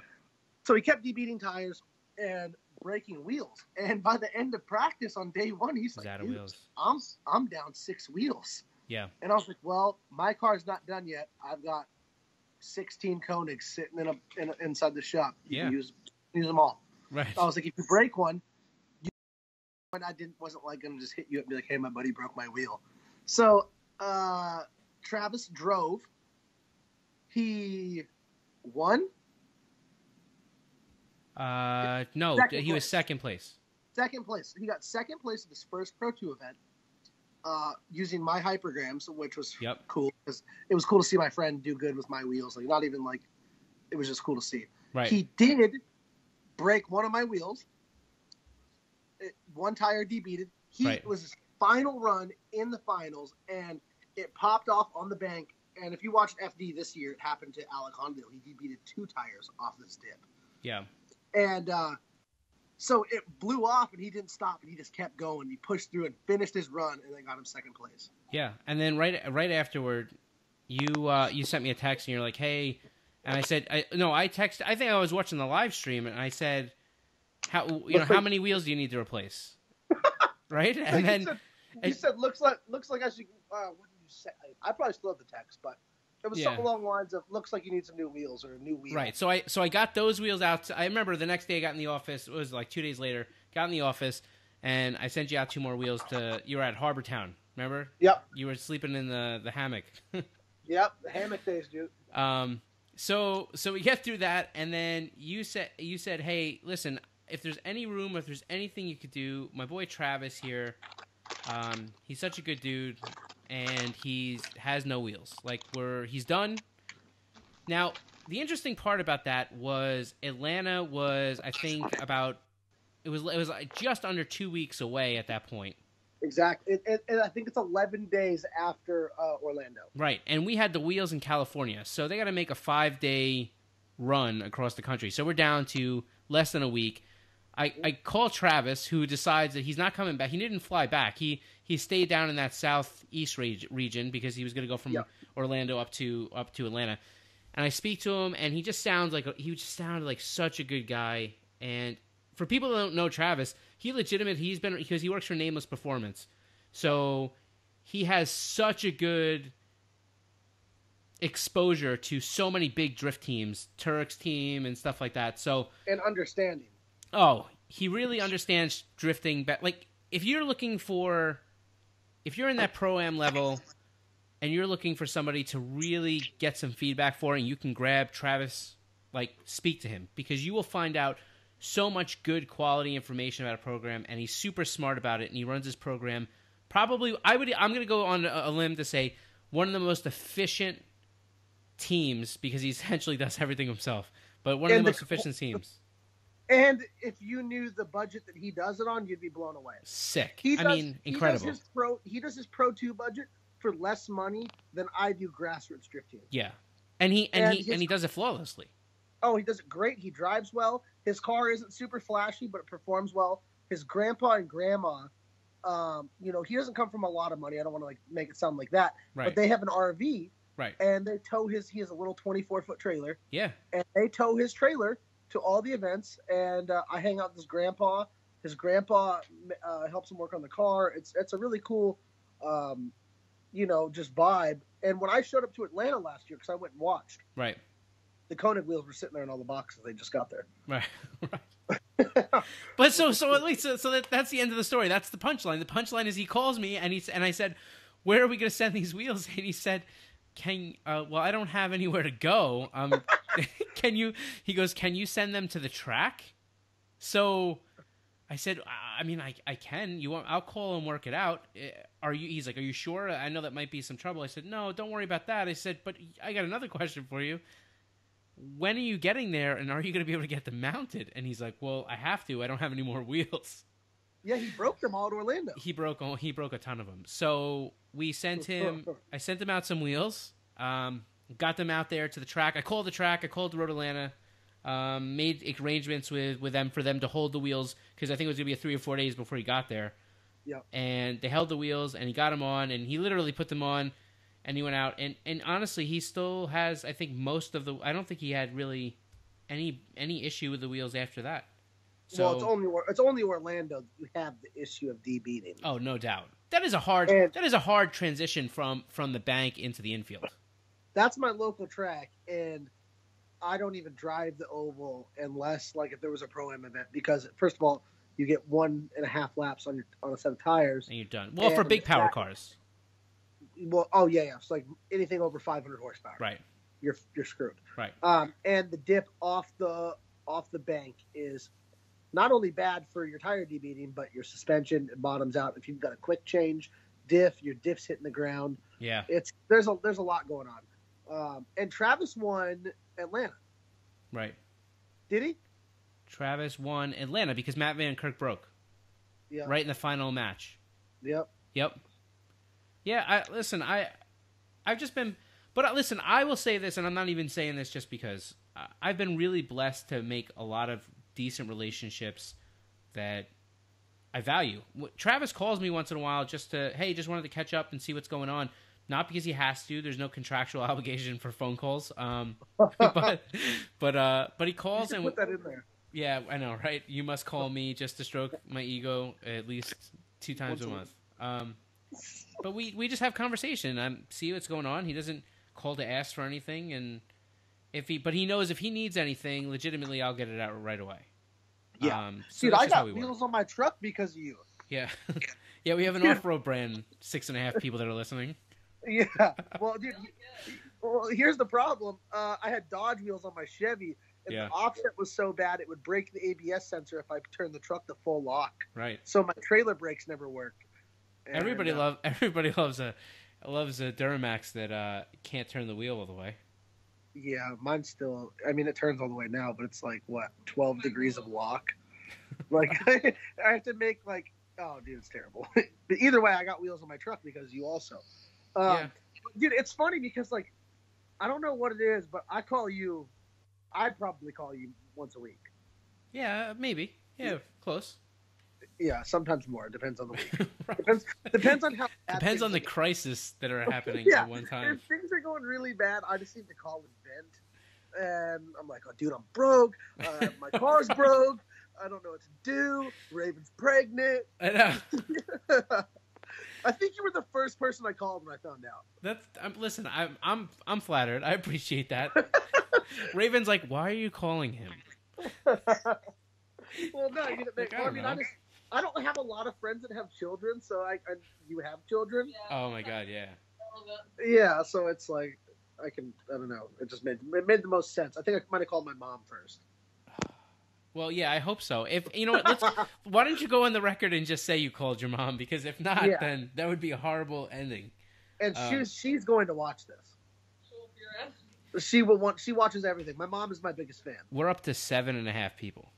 So he kept debeating tires and breaking wheels. And by the end of practice on day one, he's like, out of "Dude, wheels. I'm down 6 wheels." Yeah. And I was like, "Well, my car's not done yet. I've got 16 Konigs sitting inside the shop. You can use them all." Right. I was like, "If you break one," wasn't like gonna just hit you up and be like, "Hey, my buddy broke my wheel." So Travis drove. He won. No, he was second place. Second place. He got second place at his first Pro 2 event using my hypergrams, which was cool because it was cool to see my friend do good with my wheels. Like, not even like, it was just cool to see. Right. He did break one of my wheels. One tire debeaded. It was his final run in the finals, and it popped off on the bank. And if you watched FD this year, it happened to Alec Honville. He debeaded 2 tires off this dip. Yeah. And so it blew off, and he didn't stop, and he just kept going. He pushed through and finished his run, and then got him second place. Yeah, and then right afterward, you sent me a text, and you're like, "Hey," and I said, I texted. I think I was watching the live stream, and I said, "How many wheels do you need to replace?" Right, and then you said, "Looks like I should." What did you say? I probably still have the text, but it was something along the lines of, "Looks like you need some new wheels or a new wheel." Right. So I got those wheels out. I remember the next day I got in the office. It was like 2 days later. Got in the office, and I sent you out 2 more wheels you were at Harbor Town. Remember? Yep. You were sleeping in the hammock. Yep. The hammock days, dude. So we get through that, and then you said, "Hey, listen, if there's any room, if there's anything you could do, my boy Travis here, he's such a good dude, and he has no wheels. Like, he's done." Now, the interesting part about that was Atlanta was, I think, it was just under 2 weeks away at that point. Exactly. I think it's 11 days after Orlando. Right, and we had the wheels in California, so they got to make a 5-day run across the country. So we're down to less than a week. I call Travis, who decides that he's not coming back. He didn't fly back. He stayed down in that southeast region because he was going to go from Orlando up to Atlanta. And I speak to him, and he just sounded like such a good guy. And for people that don't know Travis, because he works for Nameless Performance, so he has such a good exposure to so many big drift teams, Turk's team and stuff like that. So, and understanding. Oh, he really understands drifting. Like, if you're in that Pro-Am level and you're looking for somebody to really get some feedback for, and you can grab Travis, like, speak to him, because you will find out so much good quality information about a program, and he's super smart about it, and he runs his program probably, I'm going to go on a limb to say, one of the most efficient teams, because he essentially does everything himself, but one of the most efficient teams. And if you knew the budget that he does it on, you'd be blown away. Sick. Incredible. He does his Pro 2 budget for less money than I do grassroots drifting. Yeah. And he does it flawlessly. Oh, he does it great. He drives well. His car isn't super flashy, but it performs well. His grandpa and grandma, he doesn't come from a lot of money. I don't want to make it sound like that. Right. But they have an RV. Right. And they tow he has a little 24-foot trailer. Yeah. And they tow his trailer to all the events, and I hang out with his grandpa. His grandpa helps him work on the car. It's a really cool, just vibe. And when I showed up to Atlanta last year, because I went and watched, right, the Konig wheels were sitting there in all the boxes. They just got there. Right. But so that's the end of the story. That's the punchline. The punchline is he calls me and I said, "Where are we going to send these wheels?" And he said, well, I don't have anywhere to go. He goes, "Can you send them to the track?" So I said, I can. I'll call and work it out. He's like, "Are you sure? I know that might be some trouble." I said, "No, don't worry about that." I said, "But I got another question for you. when are you getting there, and are you going to be able to get them mounted? And he's like, well, I have to. I don't have any more wheels. Yeah, he broke them all to Orlando. He broke a ton of them. So we sent him. I sent him out some wheels. Got them out there to the track. I called the track. I called the Road Atlanta. Made arrangements with them for them to hold the wheels because I think it was going to be 3 or 4 days before he got there. Yeah. And they held the wheels, and he got them on, and he literally put them on, and he went out. And honestly, he still has, I think, most of the. I don't think he had really any issue with the wheels after that. So, well, it's only Orlando that you have the issue of debeating. Oh, no doubt. That is a hard transition from the bank into the infield. That's my local track, and I don't even drive the oval unless, like, if there was a Pro-Am event, because first of all, you get 1.5 laps on a set of tires, and you're done. Well, for big power cars. Well, yeah. It's like anything over 500 horsepower. Right. You're screwed. Right. And the dip off the bank is not only bad for your tire debeating, but your suspension, it bottoms out. If you've got a quick change diff, your diff's hitting the ground. Yeah. There's a lot going on. And Travis won Atlanta. Right. Did he? Travis won Atlanta because Matt Van Kirk broke. Yeah. Right in the final match. Yep. Yeah, I've just been... But listen, I will say this, and I'm not even saying this just because. I've been really blessed to make a lot of decent relationships that I value. Travis calls me once in a while just wanted to catch up and see what's going on. Not because he has to. There's no contractual obligation for phone calls. But he calls and put that in there. Yeah, I know, right? You must call me just to stroke my ego at least 2 times a month. But we just have conversation and see what's going on. He doesn't call to ask for anything, and but he knows if he needs anything, legitimately, I'll get it out right away. Yeah, so dude, I got wheels on my truck because of you. Yeah, yeah, we have an off-road brand. 6.5 people that are listening. Yeah, well, dude, here's the problem. I had Dodge wheels on my Chevy, and the offset was so bad it would break the ABS sensor if I turned the truck to full lock. Right. So my trailer brakes never work. And, everybody loves a Duramax that can't turn the wheel all the way. Yeah, mine's still. I mean, it turns all the way now, but it's like 12 degrees of lock. Like I have to make oh, dude, it's terrible. But either way, I got wheels on my truck because you also. Dude, it's funny because I don't know what it is, but I probably call you once a week. Yeah, maybe. Yeah, close. Yeah, sometimes more. Depends on the week. Right. Depends on how. Depends on the crisis that are happening at one time. If things are going really bad, I just need to call and vent, and I'm like, "Oh, dude, I'm broke. My car's broke. I don't know what to do. Raven's pregnant." I know. I think you were the first person I called when I found out. Listen, I'm flattered. I appreciate that. Raven's like, "Why are you calling him?" Well, no, I don't have a lot of friends that have children, so you have children. Yeah. Oh my god, yeah. Yeah, so it's like I don't know. It made the most sense. I think I might have called my mom first. Well, yeah, I hope so. If you know what, why don't you go on the record and just say you called your mom? Because if not, then that would be a horrible ending. And she's going to watch this. She'll be around. She watches everything. My mom is my biggest fan. We're up to 7.5 people.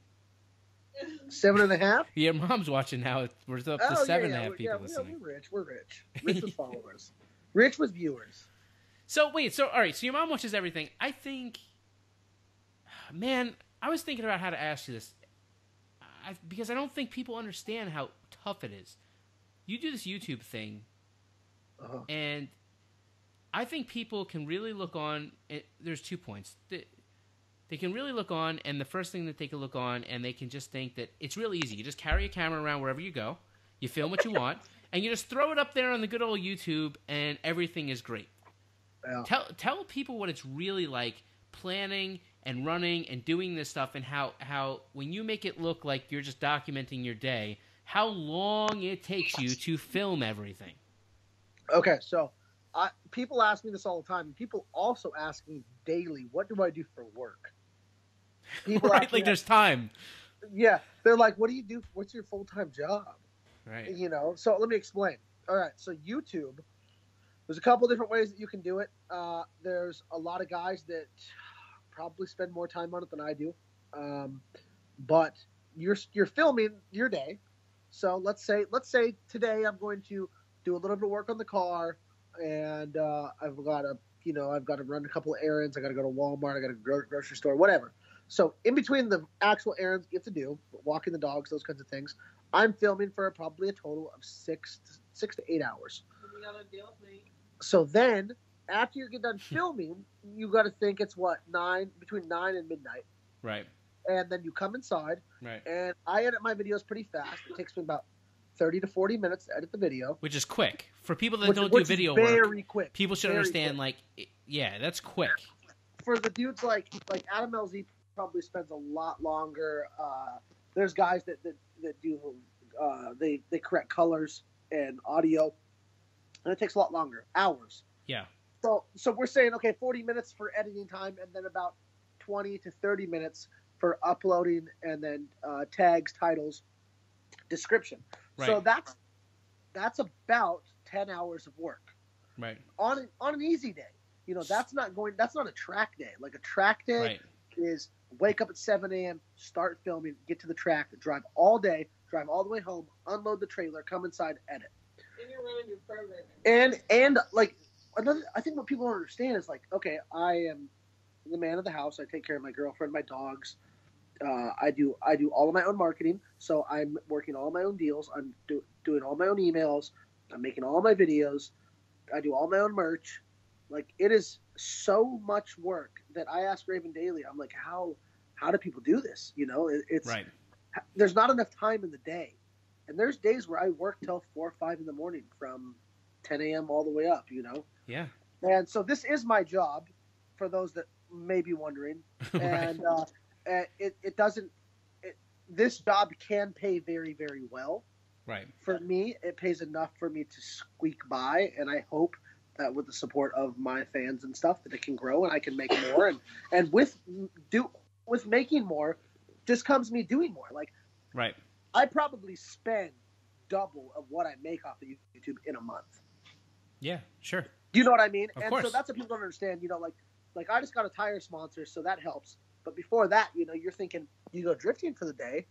7.5? Yeah, mom's watching now. We're up to 7.5 people listening. We're rich. Rich with followers. Rich with viewers. So wait, all right. So your mom watches everything. I think, man, I was thinking about how to ask you this, because I don't think people understand how tough it is. You do this YouTube thing, and I think people can really look on. There's 2 points. They can really look on, and the first thing that they can look on, and they can just think that it's real easy. You just carry a camera around wherever you go, you film what you want, and you just throw it up there on the good old YouTube, and everything is great. Yeah. Tell people what it's really like planning and running and doing this stuff, and how when you make it look like you're just documenting your day, how long it takes you to film everything. Okay, so people ask me this all the time, and people also ask me daily, what do I do for work? People right, like there's time. Yeah, they're like, what do you do? What's your full-time job? Right. So let me explain. All right, so YouTube, there's a couple different ways that you can do it. There's a lot of guys that probably spend more time on it than I do. But you're filming your day. So let's say today I'm going to do a little bit of work on the car, and I've got to run a couple of errands. I got to go to Walmart. I got to go to the grocery store, whatever. So in between the actual errands you have to do, walking the dogs, those kinds of things, I'm filming for probably a total of 6 to 8 hours. You gotta deal with me. So then, after you get done filming, you got to think it's between 9 and midnight. Right. And then you come inside. Right. And I edit my videos pretty fast. It takes me about 30 to 40 minutes to edit the video. Which is quick. For people that don't do video work, very quick. People should understand, that's quick. For the dudes like Adam LZ probably spends a lot longer. There's guys that do, they correct colors and audio, and it takes a lot longer, hours. Yeah. So we're saying, okay, 40 minutes for editing time, and then about 20 to 30 minutes for uploading, and then tags, titles, description. Right. So that's about 10 hours of work. Right. On an easy day. That's not a track day. Like a track day is wake up at 7 a.m., start filming, get to the track, drive all day, drive all the way home, unload the trailer, come inside, edit. And you're running your program. And like I think what people don't understand is like, okay, I am the man of the house. I take care of my girlfriend, my dogs. I do all of my own marketing. So I'm working all my own deals. I'm doing all my own emails. I'm making all my videos. I do all my own merch. Like, it is so much work that I ask Raven daily. I'm like, how do people do this? It's right. There's not enough time in the day. And there's days where I work till 4 or 5 in the morning from 10 a.m. all the way up, Yeah. And so this is my job, for those that may be wondering. And this job can pay very, very well. Right. For me, it pays enough for me to squeak by, and I hope that with the support of my fans and stuff that it can grow and I can make more. And with making more, just comes me doing more. Like, right. I probably spend double of what I make off of YouTube in a month. Yeah, sure. Do you know what I mean? Of and course. so that's what people don't understand. Like I just got a tire sponsor, so that helps. But before that, you're thinking you go drifting for the day,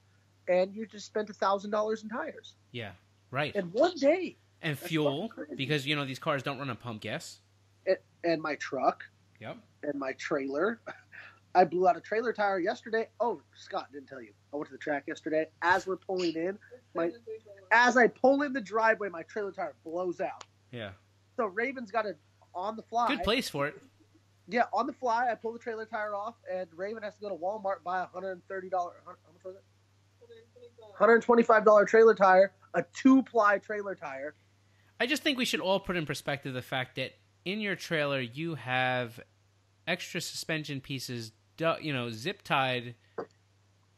and you just spent $1,000 in tires. Yeah, right. In one day. And That's fuel, fucking crazy. because these cars don't run on pump gas. And my truck. Yep. And my trailer. I blew out a trailer tire yesterday. Oh, Scott didn't tell you. I went to the track yesterday. As we're pulling in, as I pull in the driveway, my trailer tire blows out. Yeah. So Raven's got it on the fly. Good place for it. Yeah, on the fly, I pull the trailer tire off, and Raven has to go to Walmart, buy a $130. How much was it? $125 trailer tire, a 2-ply trailer tire. I just think we should all put in perspective the fact that in your trailer you have extra suspension pieces, zip tied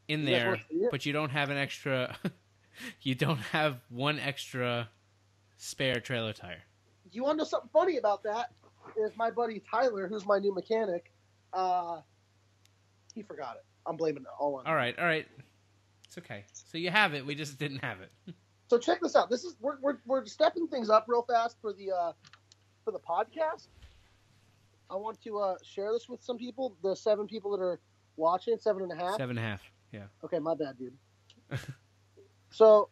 in there, but you don't have an extra. You don't have one extra spare trailer tire. You want to know something funny about that? Is my buddy Tyler, who's my new mechanic, he forgot it. I'm blaming it all on him. All right. It's okay. So you have it. We just didn't have it. So check this out. We're stepping things up real fast for the podcast. I want to share this with some people. The 7 people that are watching, 7.5. 7.5. Yeah. Okay, my bad, dude. So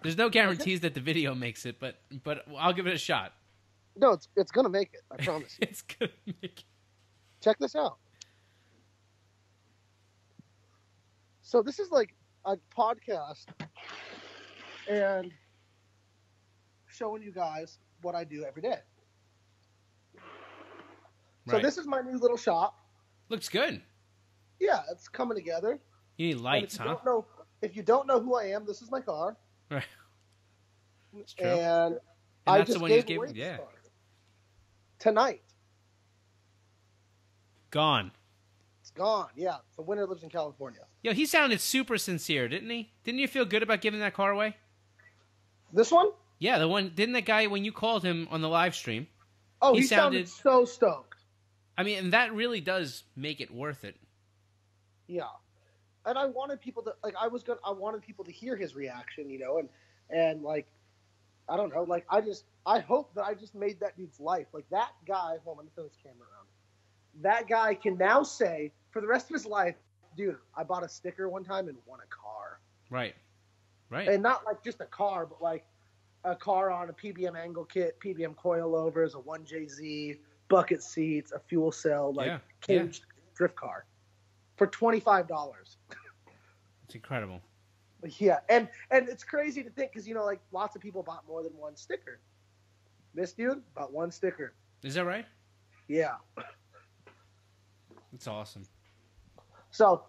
there's no guarantees that the video makes it, but I'll give it a shot. No, it's gonna make it. I promise you. It's gonna make it. Check this out. So this is like a podcast and showing you guys what I do every day. So this is my new little shop. Looks good. Yeah, it's coming together. You need lights, huh? If you don't know who I am, this is my car. Right. It's true. And I I that's just the one you gave gave. away this Yeah. car. Tonight. Gone. It's gone. Yeah, the winner lives in California. Yo, he sounded super sincere, didn't he? Didn't you feel good about giving that car away? This one? Yeah, the one. Didn't that guy, when you called him on the live stream? Oh, he sounded so stoked. I mean, and that really does make it worth it. Yeah, and I wanted people to I wanted people to hear his reaction, and like, I don't know, like I hope that I just made that dude's life. Like that guy. Hold on, let me turn this camera around. that guy can now say for the rest of his life, dude, I bought a sticker one time and won a car. Right. And not like just a car, but like a car on a PBM angle kit, PBM coilovers, a 1JZ, bucket seats, a fuel cell, like caged drift car for $25. It's incredible. Yeah, and it's crazy to think because, you know, like lots of people bought more than one sticker. This dude bought one sticker. Is that right? Yeah. That's awesome. So,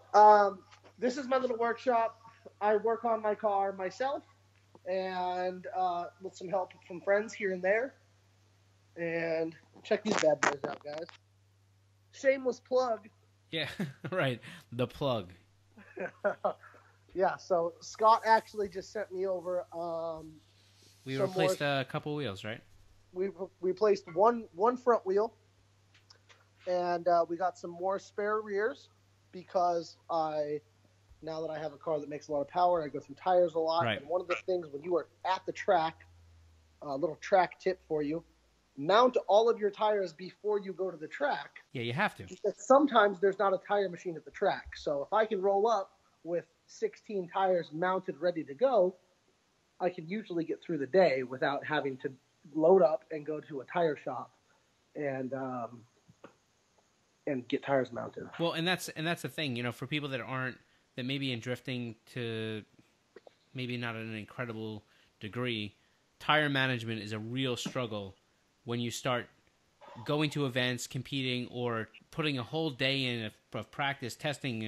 this is my little workshop. I work on my car myself and with some help from friends here and there. And check these bad boys out, guys. Shameless plug. Yeah, right. The plug. Yeah, so Scott actually just sent me over. We replaced a couple wheels, right? We replaced one front wheel, and we got some more spare rears because now that I have a car that makes a lot of power, I go through tires a lot. Right. And one of the things when you are at the track, a little track tip for you, mount all of your tires before you go to the track. Yeah, you have to. Because sometimes there's not a tire machine at the track. So if I can roll up with 16 tires mounted, ready to go, I can usually get through the day without having to load up and go to a tire shop and get tires mounted. Well, and that's the thing, you know, for people that may be in drifting to maybe not at an incredible degree, tire management is a real struggle when you start going to events, competing, or putting a whole day in of practice, testing,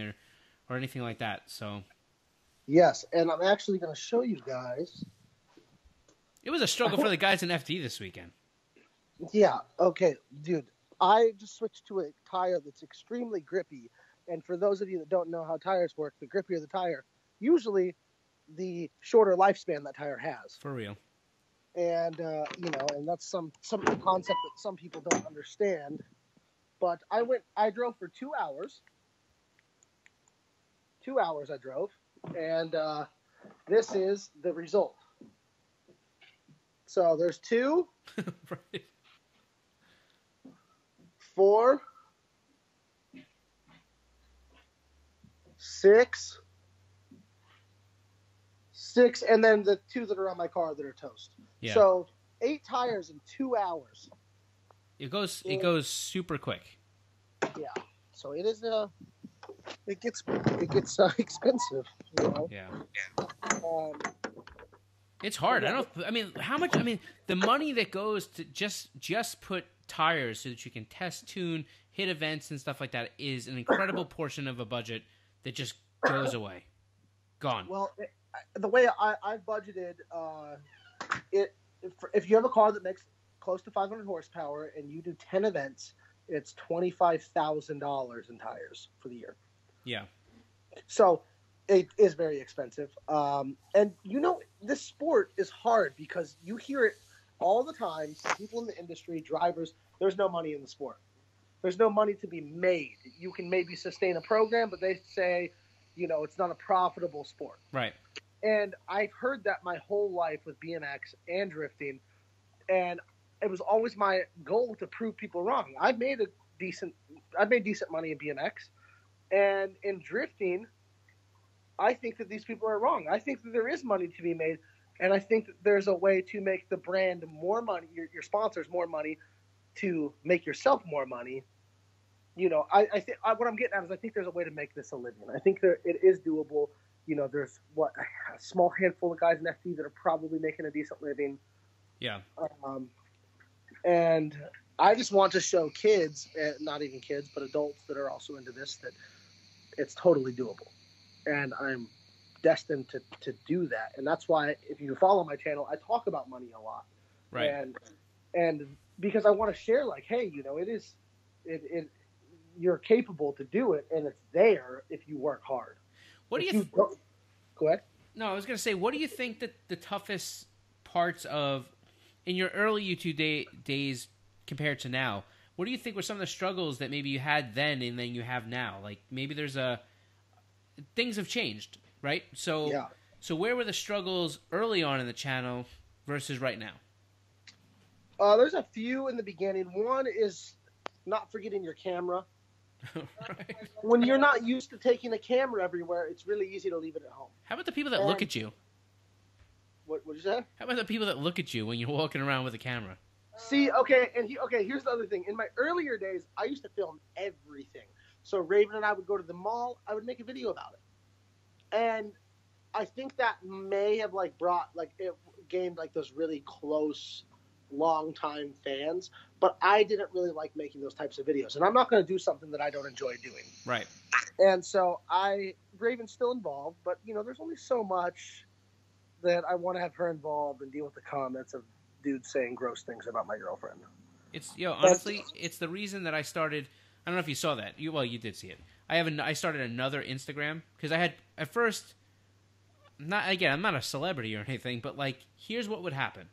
or anything like that. So, yes, and I'm actually going to show you guys. It was a struggle for the guys in FD this weekend. Yeah, okay, dude. I just switched to a tire that's extremely grippy. And for those of you that don't know how tires work, the grippier the tire, usually the shorter lifespan that tire has. For real. And, you know, and that's some concept that some people don't understand. But I drove for 2 hours. 2 hours I drove. And this is the result. So there's 2, Right. 4, 6, and then the 2 that are on my car that are toast. Yeah. So 8 tires in 2 hours. It goes super quick. Yeah. So it is it gets expensive, you know. Yeah. Um, It's hard. How much? The money that goes to just put tires so that you can test, tune, hit events and stuff like that is an incredible portion of a budget that just goes away, gone. Well, the way I've budgeted if you have a car that makes close to 500 horsepower and you do 10 events, it's $25,000 in tires for the year. Yeah. So it is very expensive. And, you know, this sport is hard because you hear it all the time. People in the industry, drivers, there's no money in the sport. There's no money to be made. You can maybe sustain a program, but they say, you know, it's not a profitable sport. Right. And I've heard that my whole life with BMX and drifting. And it was always my goal to prove people wrong. I've made decent money in BMX. And in drifting, I think that these people are wrong. I think that there is money to be made, and I think that there's a way to make the brand more money, your sponsors more money, to make yourself more money. You know, I think what I'm getting at is I think there's a way to make this a living. I think it is doable. You know, there's a small handful of guys in FD that are probably making a decent living. Yeah. And I just want to show kids, not even kids, but adults that are also into this, that it's totally doable. And I'm destined to do that. And that's why, if you follow my channel, I talk about money a lot. Right. And because I want to share, like, hey, you know, you're capable to do it, and it's there if you work hard. What do you go ahead? No, I was going to say, what do you think that the toughest parts of, in your early YouTube days compared to now, what do you think were some of the struggles that maybe you had then and then you have now? Like, maybe things have changed, right? So, yeah. So where were the struggles early on in the channel versus right now? There's a few in the beginning. One is not forgetting your camera. Right. When you're not used to taking a camera everywhere, it's really easy to leave it at home. How about the people that look at you? What did you say? How about the people that look at you when you're walking around with a camera? See, okay, here's the other thing. In my earlier days, I used to film everything. So Raven and I would go to the mall. I would make a video about it, and I think that may have it gained like those really close, long-time fans. But I didn't really like making those types of videos, and I'm not going to do something that I don't enjoy doing. Right. And so Raven's still involved, but there's only so much that I want to have her involved and deal with the comments of dudes saying gross things about my girlfriend. It's honestly, it's the reason that I started. I don't know if you saw that. You did see it. I started another Instagram because I had at first. I'm not a celebrity or anything, but like, here's what would happen.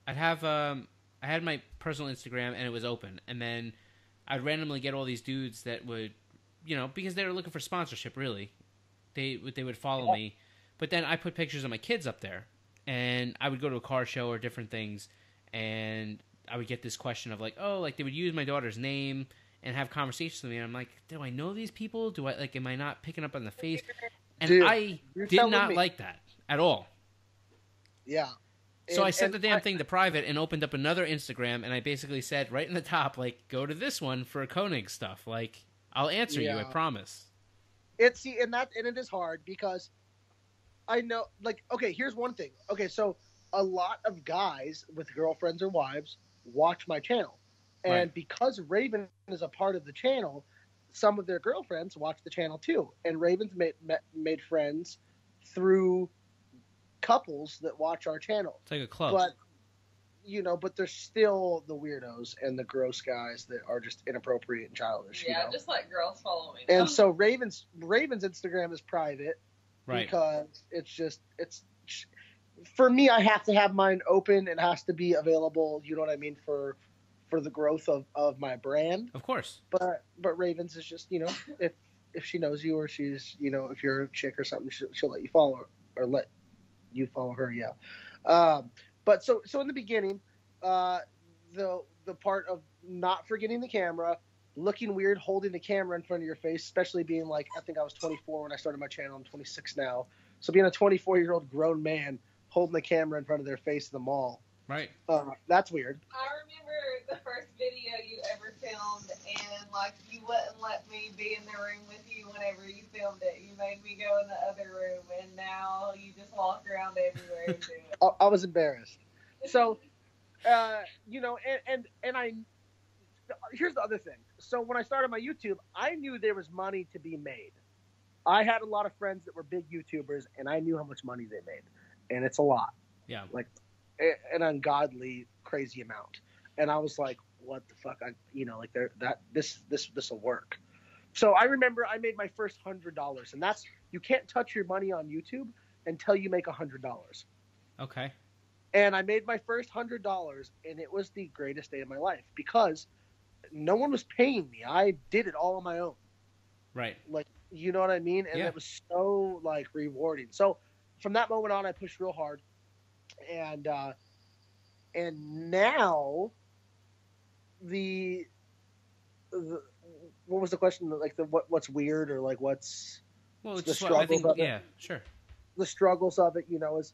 I had my personal Instagram and it was open, and then I'd randomly get all these dudes that would, because they were looking for sponsorship. Really, they would follow me, but then I put pictures of my kids up there. And I would go to a car show or different things, and I would get this question of like, oh, like they would use my daughter's name and have conversations with me. And I'm like, do I know these people? Am I not picking up on the face? And Dude, I did not like that at all. Yeah. So I set the damn thing to private and opened up another Instagram, and I basically said right in the top, like, go to this one for Konig stuff. Like, I'll answer you, I promise. And it is hard because I know, like, okay, here's one thing. Okay, so a lot of guys with girlfriends or wives watch my channel. And Right. because Raven is a part of the channel, some of their girlfriends watch the channel too. And Raven's made friends through couples that watch our channel. It's like a club. But there's still the weirdos and the gross guys that are just inappropriate and childish. Yeah, just let girls follow me. And so Raven's Instagram is private. Right. Because it's for me, I have to have mine open. It has to be available. You know what I mean? For the growth of my brand. Of course. But Ravens is just, if she knows you or she's, if you're a chick or something, she'll let you follow her or let you follow her. Yeah. But so in the beginning, the part of not forgetting the camera, looking weird, holding the camera in front of your face, especially being like, I think I was 24 when I started my channel. I'm 26 now. So being a 24-year-old grown man holding the camera in front of their face in the mall. Right. That's weird. I remember the first video you ever filmed, and like you wouldn't let me be in the room with you whenever you filmed it. You made me go in the other room, and now you just walk around everywhere and do it. I was embarrassed. So, here's the other thing. So when I started my YouTube, I knew there was money to be made. I had a lot of friends that were big YouTubers, and I knew how much money they made, and it's a lot. Yeah. Like an ungodly, crazy amount. And I was like, what the fuck? This will work. So I remember I made my first $100, and that's, you can't touch your money on YouTube until you make $100. Okay. And I made my first $100, and it was the greatest day of my life because no one was paying me. I did it all on my own. Right. Like, you know what I mean? And Yeah. it was so, like, rewarding. So from that moment on, I pushed real hard. And now what was the question? Like what's weird or like what's Well, it's the just what I think. struggles of it? Yeah, sure. The struggles of it, is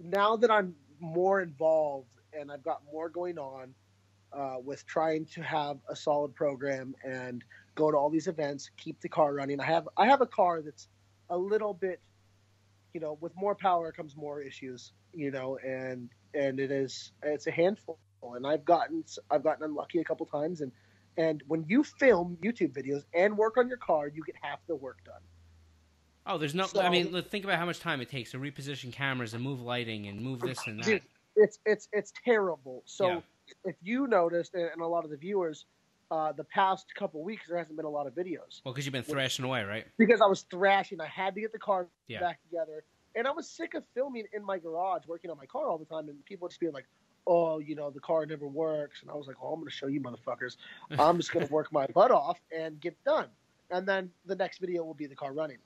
now that I'm more involved and I've got more going on with trying to have a solid program and go to all these events, keep the car running. I have a car that's a little bit, with more power comes more issues, and it's a handful. And I've gotten unlucky a couple times. And when you film YouTube videos and work on your car, you get half the work done. Oh, there's no. I mean, think about how much time it takes to reposition cameras and move lighting and move this and that. Dude, it's terrible. So if you noticed, and a lot of the viewers, the past couple weeks there hasn't been a lot of videos. Well, because you've been thrashing away, right? Because I was thrashing. I had to get the car Yeah. back together, and I was sick of filming in my garage, working on my car all the time, and people just being like, "Oh, the car never works," and I was like, "Oh, I'm going to show you, motherfuckers. I'm just going to work my butt off and get it done, and then the next video will be the car running."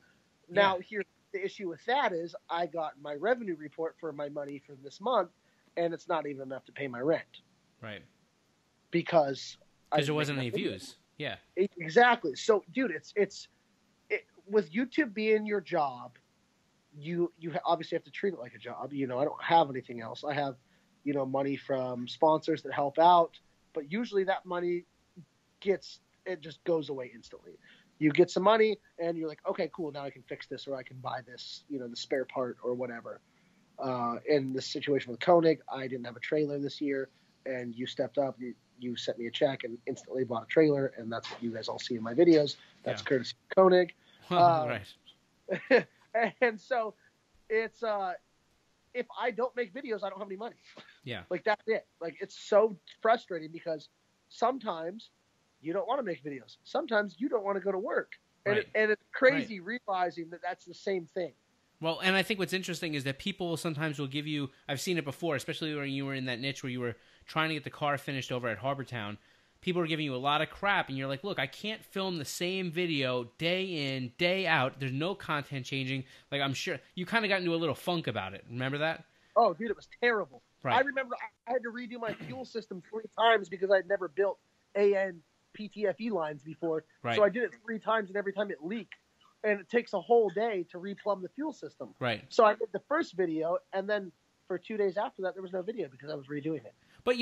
Now, here's the issue with that is I got my revenue report for my money for this month, and it's not even enough to pay my rent. Right. because there wasn't any views. Yeah. Exactly. So, dude, it's with YouTube being your job, you obviously have to treat it like a job. I don't have anything else. I have, money from sponsors that help out, but usually that money just goes away instantly. You get some money and you're like, okay, cool. Now I can fix this, or I can buy this, the spare part or whatever. In this situation with Konig, I didn't have a trailer this year, and you stepped up. You sent me a check and instantly bought a trailer, and that's what you guys all see in my videos. That's courtesy of Konig. Right. And so it's if I don't make videos, I don't have any money. Yeah. Like, that's it. Like, it's so frustrating because sometimes you don't want to make videos. Sometimes you don't want to go to work. And, and it's crazy realizing that that's the same thing. Well, and I think what's interesting is that people sometimes will give you, I've seen it before, especially when you were in that niche where you were trying to get the car finished over at Harbortown. People are giving you a lot of crap, and you're like, look, I can't film the same video day in, day out. There's no content changing. Like, I'm sure you kind of got into a little funk about it. Remember that? Oh, dude, it was terrible. Right. I remember I had to redo my fuel system 3 times because I'd never built AN PTFE lines before. Right. So I did it 3 times, and every time it leaked. And it takes a whole day to replumb the fuel system. Right. So I did the first video, and then for 2 days after that, there was no video because I was redoing it. But,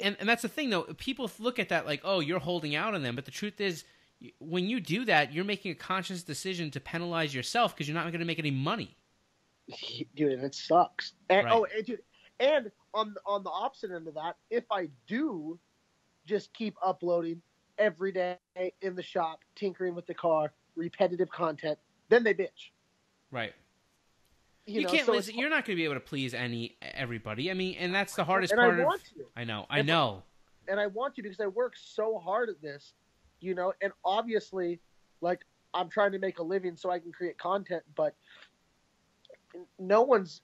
and that's the thing, though. People look at that like, oh, you're holding out on them. But the truth is, when you do that, you're making a conscious decision to penalize yourself because you're not going to make any money. Dude, and it sucks. And, dude, and on the opposite end of that, if I do just keep uploading every day in the shop, tinkering with the car, repetitive content, then they bitch. Right. You can't listen. You're not going to be able to please everybody. I mean, and that's the hardest part. I want to. I know. And I want to because I work so hard at this, and obviously, like, I'm trying to make a living so I can create content, but no one's,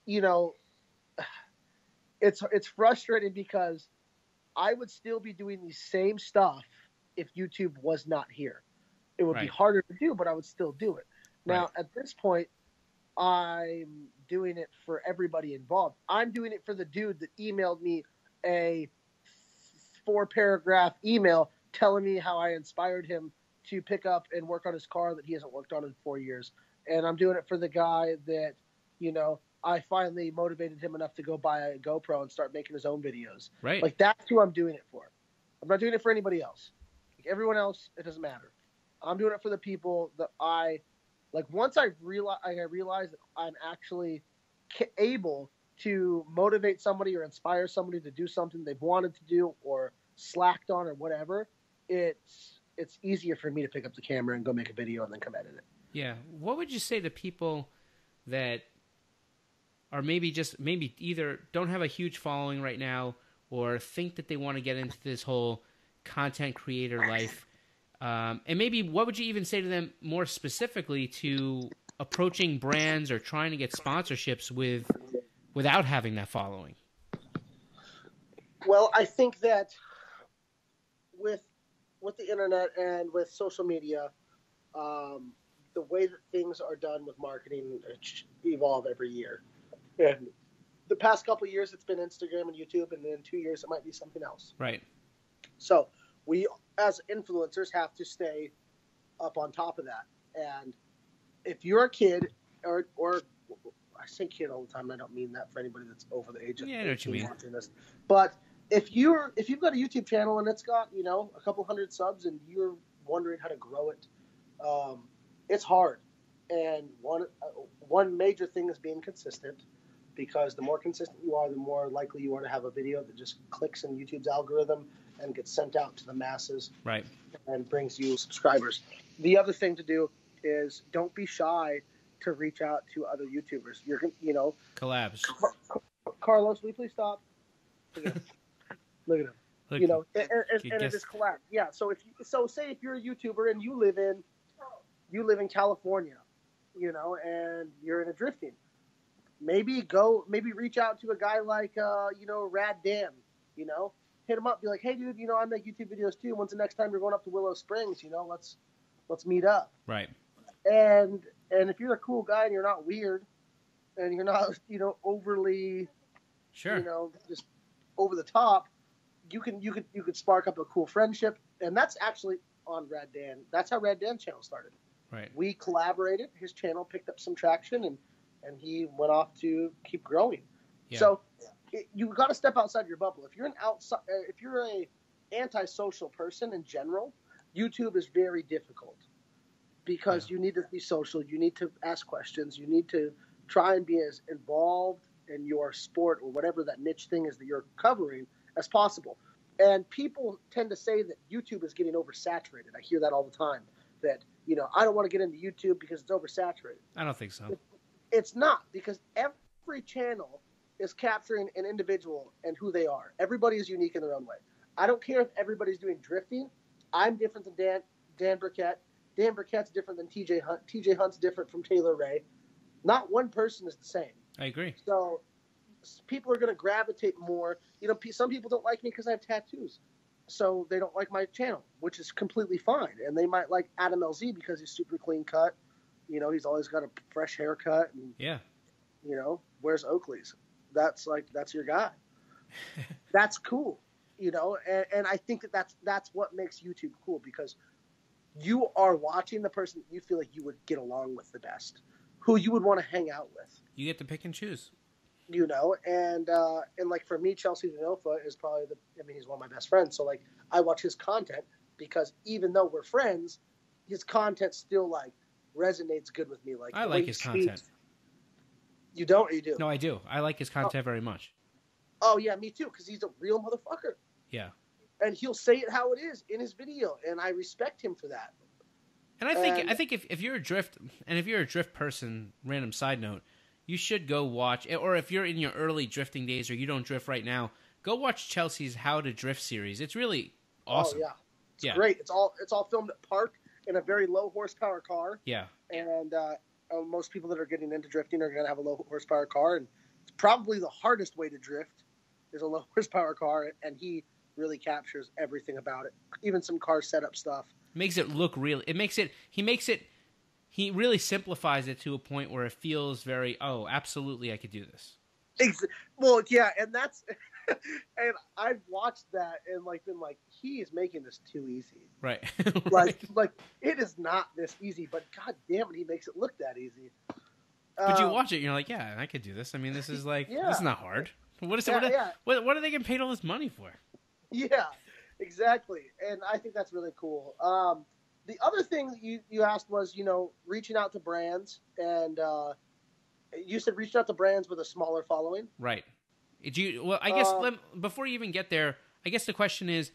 it's frustrating because I would still be doing the same stuff if YouTube was not here. It would be harder to do, but I would still do it. Now, at this point, I'm doing it for everybody involved. I'm doing it for the dude that emailed me a 4-paragraph email telling me how I inspired him to pick up and work on his car that he hasn't worked on in 4 years. And I'm doing it for the guy that, I finally motivated him enough to go buy a GoPro and start making his own videos. Right. Like, that's who I'm doing it for. I'm not doing it for anybody else. Like, everyone else, it doesn't matter. I'm doing it for the people that once I realize that I'm actually able to motivate somebody or inspire somebody to do something they've wanted to do or slacked on or whatever, it's easier for me to pick up the camera and go make a video and then come edit it. Yeah. What would you say to people that are maybe either don't have a huge following right now or think that they want to get into this whole content creator life? And maybe what would you even say to them more specifically to approaching brands or trying to get sponsorships without having that following? Well, I think that with the internet and with social media, the way that things are done with marketing evolve every year. And the past couple of years, it's been Instagram and YouTube, and in 2 years, it might be something else. Right. So we, as influencers, have to stay up on top of that. And if you're a kid, or I say kid all the time, I don't mean that for anybody that's over the age of 18 I know what you mean. watching this. But if you've got a YouTube channel and it's got, a couple hundred subs and you're wondering how to grow it, it's hard. And one major thing is being consistent, because the more consistent you are, the more likely you are to have a video that just clicks in YouTube's algorithm and gets sent out to the masses. Right. And brings you subscribers. The other thing to do is don't be shy to reach out to other YouTubers. You're going collabs. Carlos, will you please stop? Look at him. Look at him. Look, and it is collab. Yeah. So say if you're a YouTuber and you live in California, and you're into drifting, maybe reach out to a guy like Rad Dan, hit him up, be like, hey dude, I make YouTube videos too. When's the next time you're going up to Willow Springs? Let's meet up. Right. And if you're a cool guy and you're not weird and you're not, overly, sure, just over the top, you could spark up a cool friendship, and that's actually on Rad Dan. That's how Rad Dan's channel started. Right. We collaborated. His channel picked up some traction, and he went off to keep growing. Yeah. So you got to step outside your bubble. If you're a antisocial person in general, YouTube is very difficult because you need to be social. You need to ask questions. You need to try and be as involved in your sport or whatever that niche thing is that you're covering as possible. And people tend to say that YouTube is getting oversaturated. I hear that all the time, that, I don't want to get into YouTube because it's oversaturated. I don't think so. It's not, because every channel is capturing an individual and who they are. Everybody is unique in their own way. I don't care if everybody's doing drifting. I'm different than Dan Burkett. Dan Burkett's different than TJ Hunt. TJ Hunt's different from Taylor Ray. Not one person is the same. I agree. So people are going to gravitate more. Some people don't like me because I have tattoos. So they don't like my channel, which is completely fine. And they might like Adam LZ because he's super clean cut. He's always got a fresh haircut. And, yeah. Wears Oakley's. That's your guy. That's cool. And I think that's what makes YouTube cool, because you are watching the person that you feel like you would get along with the best, who you would want to hang out with. You get to pick and choose. And like for me, Chelsea Denofa is probably he's one of my best friends. So like I watch his content because even though we're friends, his content still like resonates good with me. Like I like his content. You don't, or you do? No, I do. I like his content very much. Oh yeah, me too. Because he's a real motherfucker. Yeah. And he'll say it how it is in his video, and I respect him for that. And I think if you're a drift person, random side note, you should go watch, or if you're in your early drifting days or you don't drift right now, go watch Chelsea's How to Drift series. It's really awesome. Oh yeah, it's great. It's all filmed at park in a very low horsepower car. Yeah. And most people that are getting into drifting are going to have a low horsepower car, and it's probably the hardest way to drift is a low horsepower car, and he really captures everything about it, even some car setup stuff. Makes it look real. He really simplifies it to a point where it feels very, absolutely, I could do this. Well, yeah, and that's, and I've watched that and been like, he is making this too easy. Right. like it is not this easy, but god damn it, he makes it look that easy. But you watch it, and you're like, yeah, I could do this. I mean, this is like, this is not hard. What is it? What are they getting paid all this money for? Yeah, exactly. And I think that's really cool. The other thing that you asked was, reaching out to brands, and you said reaching out to brands with a smaller following. Right. I guess before you even get there, I guess the question is,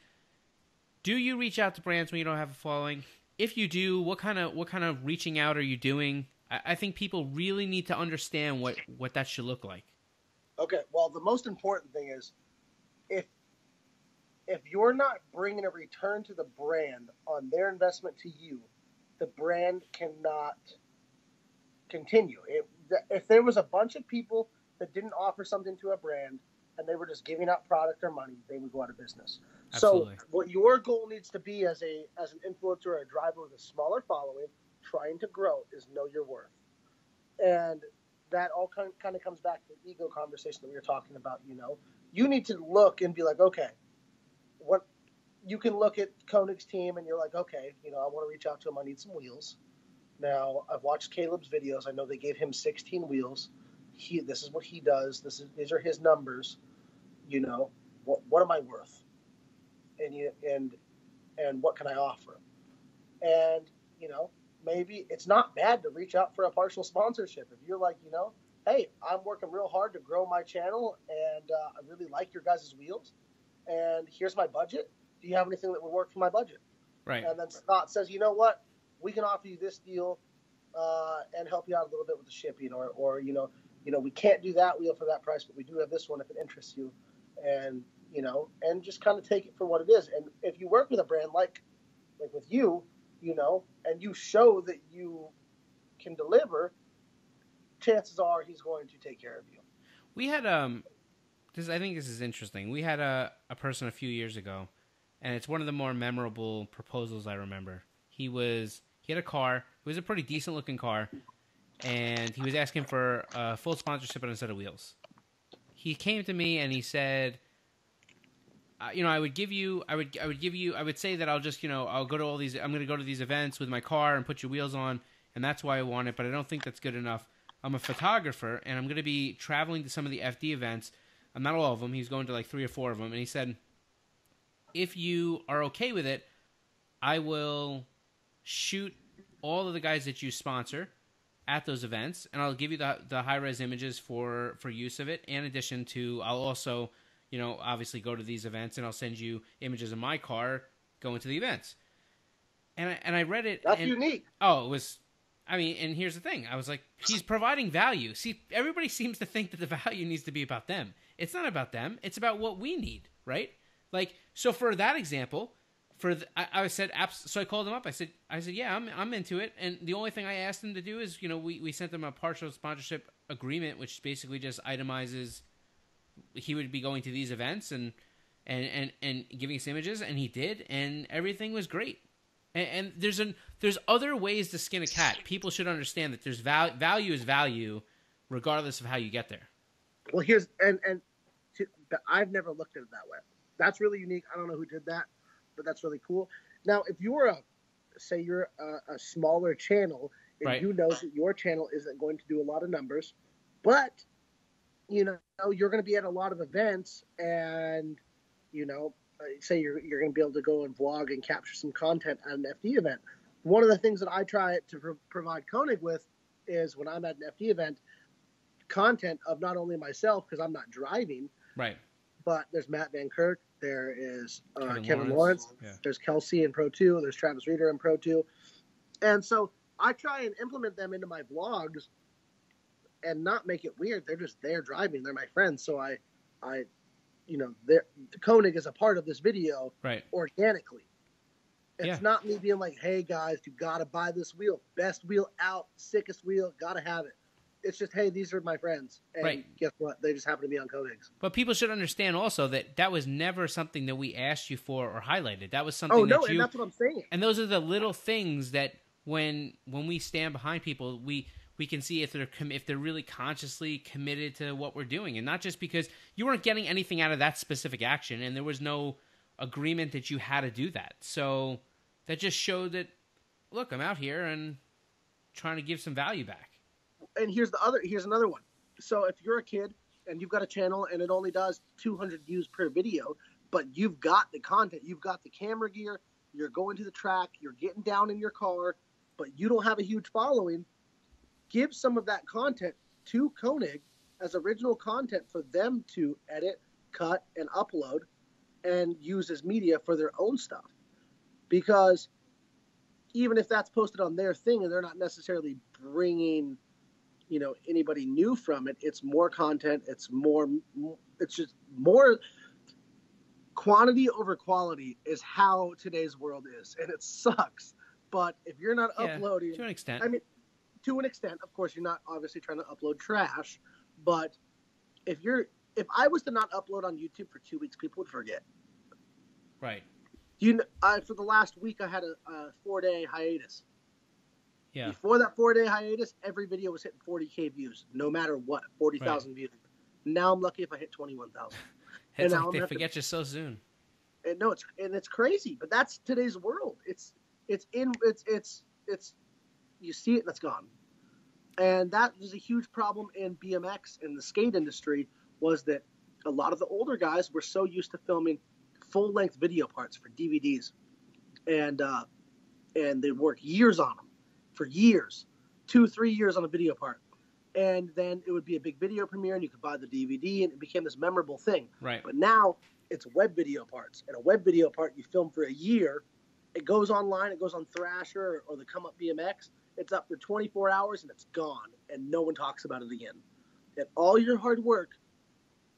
do you reach out to brands when you don't have a following? If you do, what kind of reaching out are you doing? I think people really need to understand what that should look like. Okay. Well, the most important thing is if you're not bringing a return to the brand on their investment to you, the brand cannot continue. If there was a bunch of people that didn't offer something to a brand and they were just giving out product or money, they would go out of business. Absolutely. So what your goal needs to be as an influencer or a driver with a smaller following, trying to grow, is know your worth. And that all kind of comes back to the ego conversation that we were talking about. You need to look and be like, okay, what you can look at Konig's team and you're like, okay, I want to reach out to him. I need some wheels. Now I've watched Caleb's videos. I know they gave him 16 wheels. This is what he does. These are his numbers. What am I worth? And what can I offer? And maybe it's not bad to reach out for a partial sponsorship. If you're like, hey, I'm working real hard to grow my channel, and I really like your guys' wheels, and here's my budget. Do you have anything that would work for my budget? Right. And then Scott says, you know what? We can offer you this deal and help you out a little bit with the shipping, or we can't do that wheel for that price, but we do have this one if it interests you, and just kind of take it for what it is. And if you work with a brand like with you, and you show that you can deliver, chances are he's going to take care of you. We had I think this is interesting. We had a person a few years ago, and it's one of the more memorable proposals I remember. He had a car. It was a pretty decent looking car, and he was asking for a full sponsorship on a set of wheels. He came to me and he said, I would say that I'll just, I'll go to all these, I'm going to go to these events with my car and put your wheels on, and that's why I want it, but I don't think that's good enough. I'm a photographer, and I'm going to be traveling to some of the FD events. Not all of them. He's going to like 3 or 4 of them, and he said, if you are okay with it, I will shoot all of the guys that you sponsor at those events, and I'll give you the high-res images for use of it. In addition to, I'll also, obviously go to these events, and I'll send you images of my car going to the events. And I read it. That's unique. Oh, it was. I mean, and here's the thing. I was like, he's providing value. See, everybody seems to think that the value needs to be about them. It's not about them. It's about what we need, right? Like, so for that example, I said, so I called him up. I said, yeah, I'm into it. And the only thing I asked him to do is, we sent him a partial sponsorship agreement, which basically just itemizes he would be going to these events and giving us images, and he did, and everything was great. And there's other ways to skin a cat. People should understand that there's value is value, regardless of how you get there. Well, I've never looked at it that way. That's really unique. I don't know who did that, but that's really cool. Now, if you're a smaller channel, and right. You know that your channel isn't going to do a lot of numbers, but you're going to be at a lot of events, and say you're going to be able to go and vlog and capture some content at an FD event. One of the things that I try to provide Konig with is, when I'm at an FD event, content of not only myself, because I'm not driving, right? But there's Matt Van Kirk, there is Kevin Lawrence. Yeah. There's Kelsey in Pro 2, there's Travis Reeder in Pro 2. And so I try and implement them into my vlogs and not make it weird. They're just there driving. They're my friends. So Konig is a part of this video, right, organically. It's not me being like, hey guys, you gotta buy this wheel. Best wheel out, sickest wheel, gotta have it. It's just, hey, these are my friends. And right. Guess what? They just happen to be on Konig's. But people should understand also that was never something that we asked you for or highlighted. That was something and that's what I'm saying. And those are the little things that when we stand behind people, we can see if they're really consciously committed to what we're doing, and not just because you weren't getting anything out of that specific action, and there was no agreement that you had to do that. So that just showed that, look, I'm out here and trying to give some value back. And here's another one. So if you're a kid and you've got a channel and it only does 200 views per video, but you've got the content, you've got the camera gear, you're going to the track, you're getting down in your car, but you don't have a huge following, give some of that content to Konig as original content for them to edit, cut, and upload and use as media for their own stuff. Because even if that's posted on their thing and they're not necessarily bringing anybody new from it, it's more content, it's just more quantity over quality is how today's world is, and it sucks. But if you're not uploading, to an extent, of course, you're not obviously trying to upload trash, but if I was to not upload on YouTube for 2 weeks, people would forget. Right. For the last week, I had a 4-day hiatus. Yeah. Before that 4-day hiatus, every video was hitting 40K views, no matter what, 40,000 views. Now I'm lucky if I hit 21,000. It's like they forget you so soon. And it's crazy, but that's today's world. It's you see it and it's gone. And that was a huge problem in BMX and the skate industry, was that a lot of the older guys were so used to filming full-length video parts for DVDs, and they'd work years on them. For years, 2-3 years on a video part. And then it would be a big video premiere and you could buy the DVD and it became this memorable thing. Right. But now it's web video parts. And a web video part you film for a year, it goes online, it goes on Thrasher or the Come Up BMX. It's up for 24 hours and it's gone and no one talks about it again. And all your hard work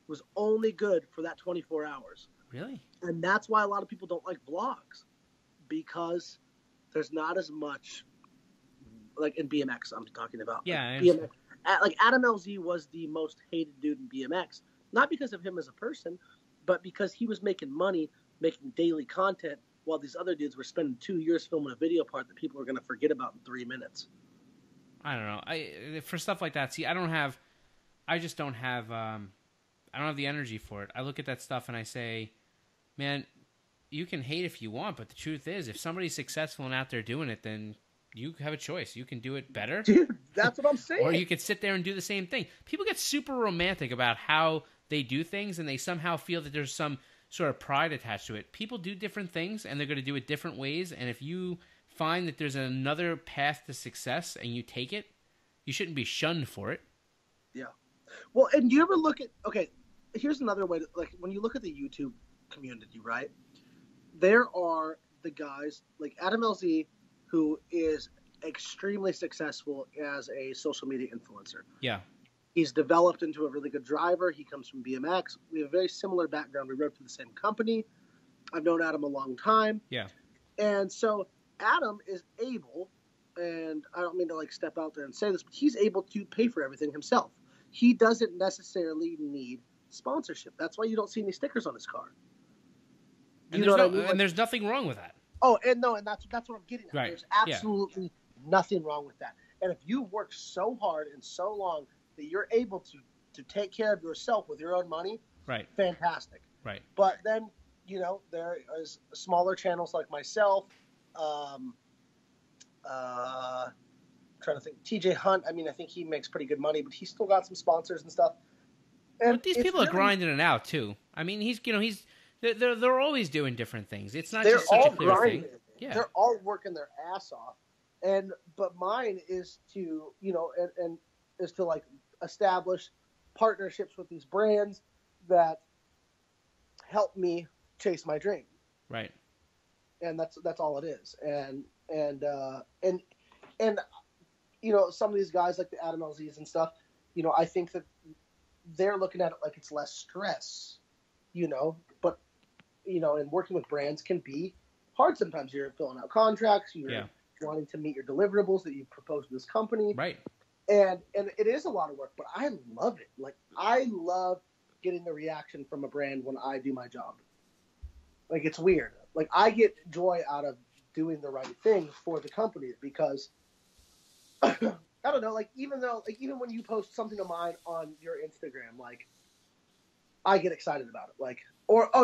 was only good for that 24 hours. Really? And that's why a lot of people don't like vlogs, because there's not as much. Like in BMX, I'm talking about. Yeah, like BMX. Like Adam LZ was the most hated dude in BMX, not because of him as a person, but because he was making money, making daily content, while these other dudes were spending 2 years filming a video part that people are going to forget about in 3 minutes. I don't know. For stuff like that, see, I don't have the energy for it. I look at that stuff and I say, man, you can hate if you want, but the truth is, if somebody's successful and out there doing it, then you have a choice. You can do it better. Dude, that's what I'm saying. Or you could sit there and do the same thing. People get super romantic about how they do things, and they somehow feel that there's some sort of pride attached to it. People do different things, and they're going to do it different ways, and if you find that there's another path to success and you take it, you shouldn't be shunned for it. Yeah. Well, and you ever look at, okay, here's another way to, like, when you look at the YouTube community, right? There are the guys like Adam LZ, who is extremely successful as a social media influencer. Yeah. He's developed into a really good driver. He comes from BMX. We have a very similar background. We rode for the same company. I've known Adam a long time. Yeah. And so Adam is able, and I don't mean to like step out there and say this, but he's able to pay for everything himself. He doesn't necessarily need sponsorship. That's why you don't see any stickers on his car. And, there's nothing wrong with that. Oh, and that's what I'm getting at. Right. There's absolutely nothing wrong with that. And if you work so hard and so long that you're able to take care of yourself with your own money, right, fantastic. Right. But then, there is smaller channels like myself, trying to think, TJ Hunt, I mean, I think he makes pretty good money, but he's still got some sponsors and stuff. And but these people are grinding it out too. I mean, they're always doing different things. It's not just such a clear thing. Yeah. They're all working their ass off. But mine is to, and is to like establish partnerships with these brands that help me chase my dream. Right. And that's all it is. And some of these guys like the Adam LZs and stuff, I think that they're looking at it like it's less stress, but and working with brands can be hard sometimes. You're filling out contracts, you're wanting to meet your deliverables that you propose to this company. Right. And it is a lot of work, but I love it. Like, I love getting the reaction from a brand when I do my job. Like, it's weird. Like, I get joy out of doing the right thing for the company because I don't know, like, even when you post something of mine on your Instagram, like, I get excited about it. Like,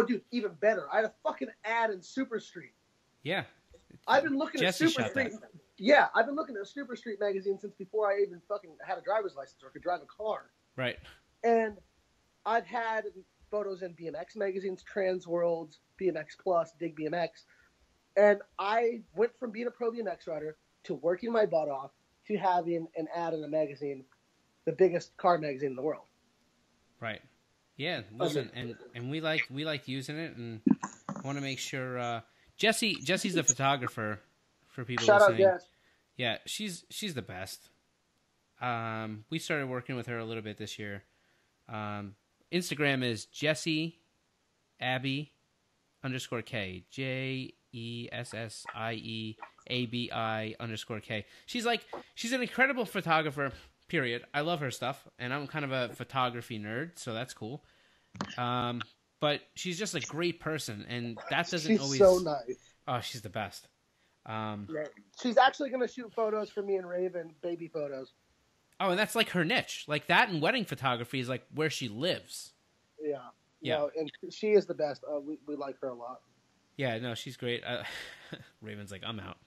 dude, even better, I had a fucking ad in Super Street. Yeah. I've been looking Jesse at Super Street. Yeah, I've been looking at Super Street magazine since before I even fucking had a driver's license or could drive a car. Right. And I've had photos in BMX magazines, Trans Worlds, BMX Plus, Dig BMX. And I went from being a pro BMX rider to working my butt off to having an ad in a magazine, the biggest car magazine in the world. Right. Yeah. Listen, and we like using it, and want to make sure. Jesse's the photographer for people listening. Shout out, Jess. Yeah, she's the best. We started working with her a little bit this year. Instagram is Jessie Abby _K. JESSIEABI_K. She's an incredible photographer, period. I love her stuff, and I'm kind of a photography nerd, so that's cool. But she's just a great person, and that doesn't she's always... so nice. Oh, she's the best. She's actually going to shoot photos for me and Raven, baby photos. Oh, and that's like her niche. Like that and wedding photography is like where she lives. Yeah. Yeah. And she is the best. We like her a lot. Yeah, no, she's great. Raven's like, I'm out.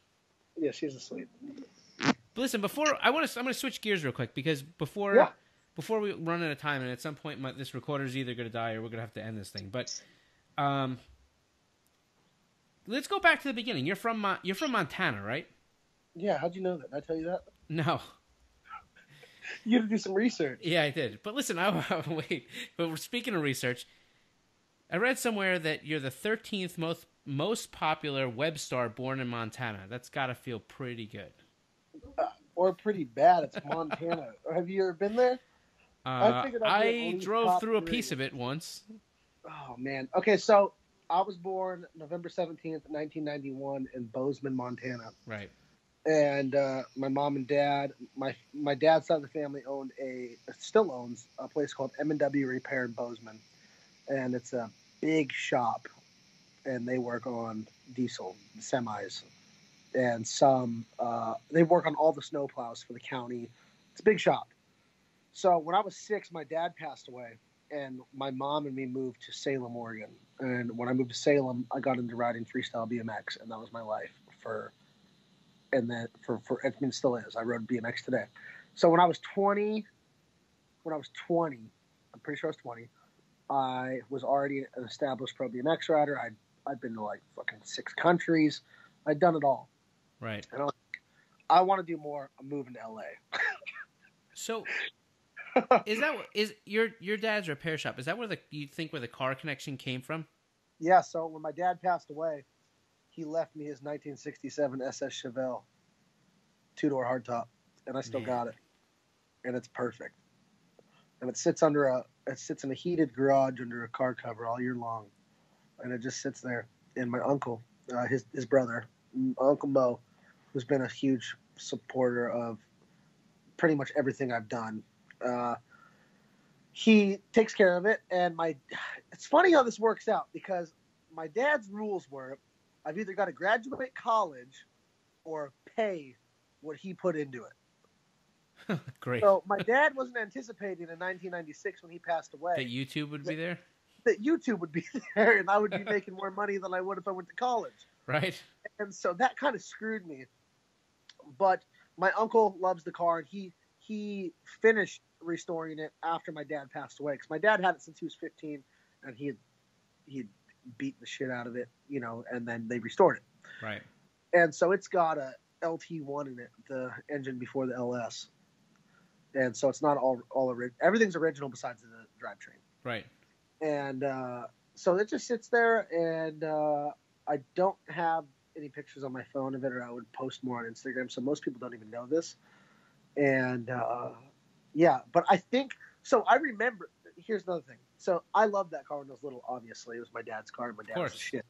Yeah, she's asleep. But listen, I'm going to switch gears real quick because before we run out of time, and at some point this recorder is either going to die or we're going to have to end this thing. But let's go back to the beginning. You're from Montana, right? Yeah. How'd you know that? Did I tell you that? No. You had to do some research. Yeah, I did. But listen, wait. But speaking of research, I read somewhere that you're the 13th most popular web star born in Montana. That's got to feel pretty good. Or pretty bad. It's Montana. Have you ever been there? I drove through a piece of it once. Oh, man. Okay, so I was born November 17th, 1991 in Bozeman, Montana. Right. And my mom and dad, my dad's side of the family still owns a place called M&W Repair in Bozeman. And it's a big shop. And they work on diesel semis. And they work on all the snowplows for the county. It's a big shop. So when I was 6, my dad passed away. and my mom and me moved to Salem, Oregon. And when I moved to Salem, I got into riding freestyle BMX, and that was my life I mean, it still is. I rode BMX today. So when I was 20, I'm pretty sure I was 20, I was already an established pro BMX rider. I'd been to like fucking 6 countries. I'd done it all. Right. And I want to do more. I'm moving to LA. So is your dad's repair shop? Is that where you think where the car connection came from? Yeah. So when my dad passed away, he left me his 1967 SS Chevelle 2-door hardtop, and I still got it, and it's perfect. And it sits in a heated garage under a car cover all year long, and it just sits there. And my uncle, his brother, Uncle Mo, who's been a huge supporter of pretty much everything I've done, he takes care of it. And it's funny how this works out, because my dad's rules were, I've either got to graduate college or pay what he put into it. Great. So my dad wasn't anticipating in 1996 when he passed away that YouTube would be there? That YouTube would be there, and I would be making more money than I would if I went to college. Right. And so that kind of screwed me. But my uncle loves the car, and he finished restoring it after my dad passed away. Because my dad had it since he was 15, and he had beaten the shit out of it, and then they restored it. Right. And so it's got a LT1 in it, the engine before the LS. And so it's not all everything's original besides the drivetrain. Right. And so it just sits there, and I don't have any pictures on my phone of it, or I would post more on Instagram. So most people don't even know this. And but I think so. I remember. Here's another thing. So I loved that car when I was little. Obviously, it was my dad's car. And my dad was shit.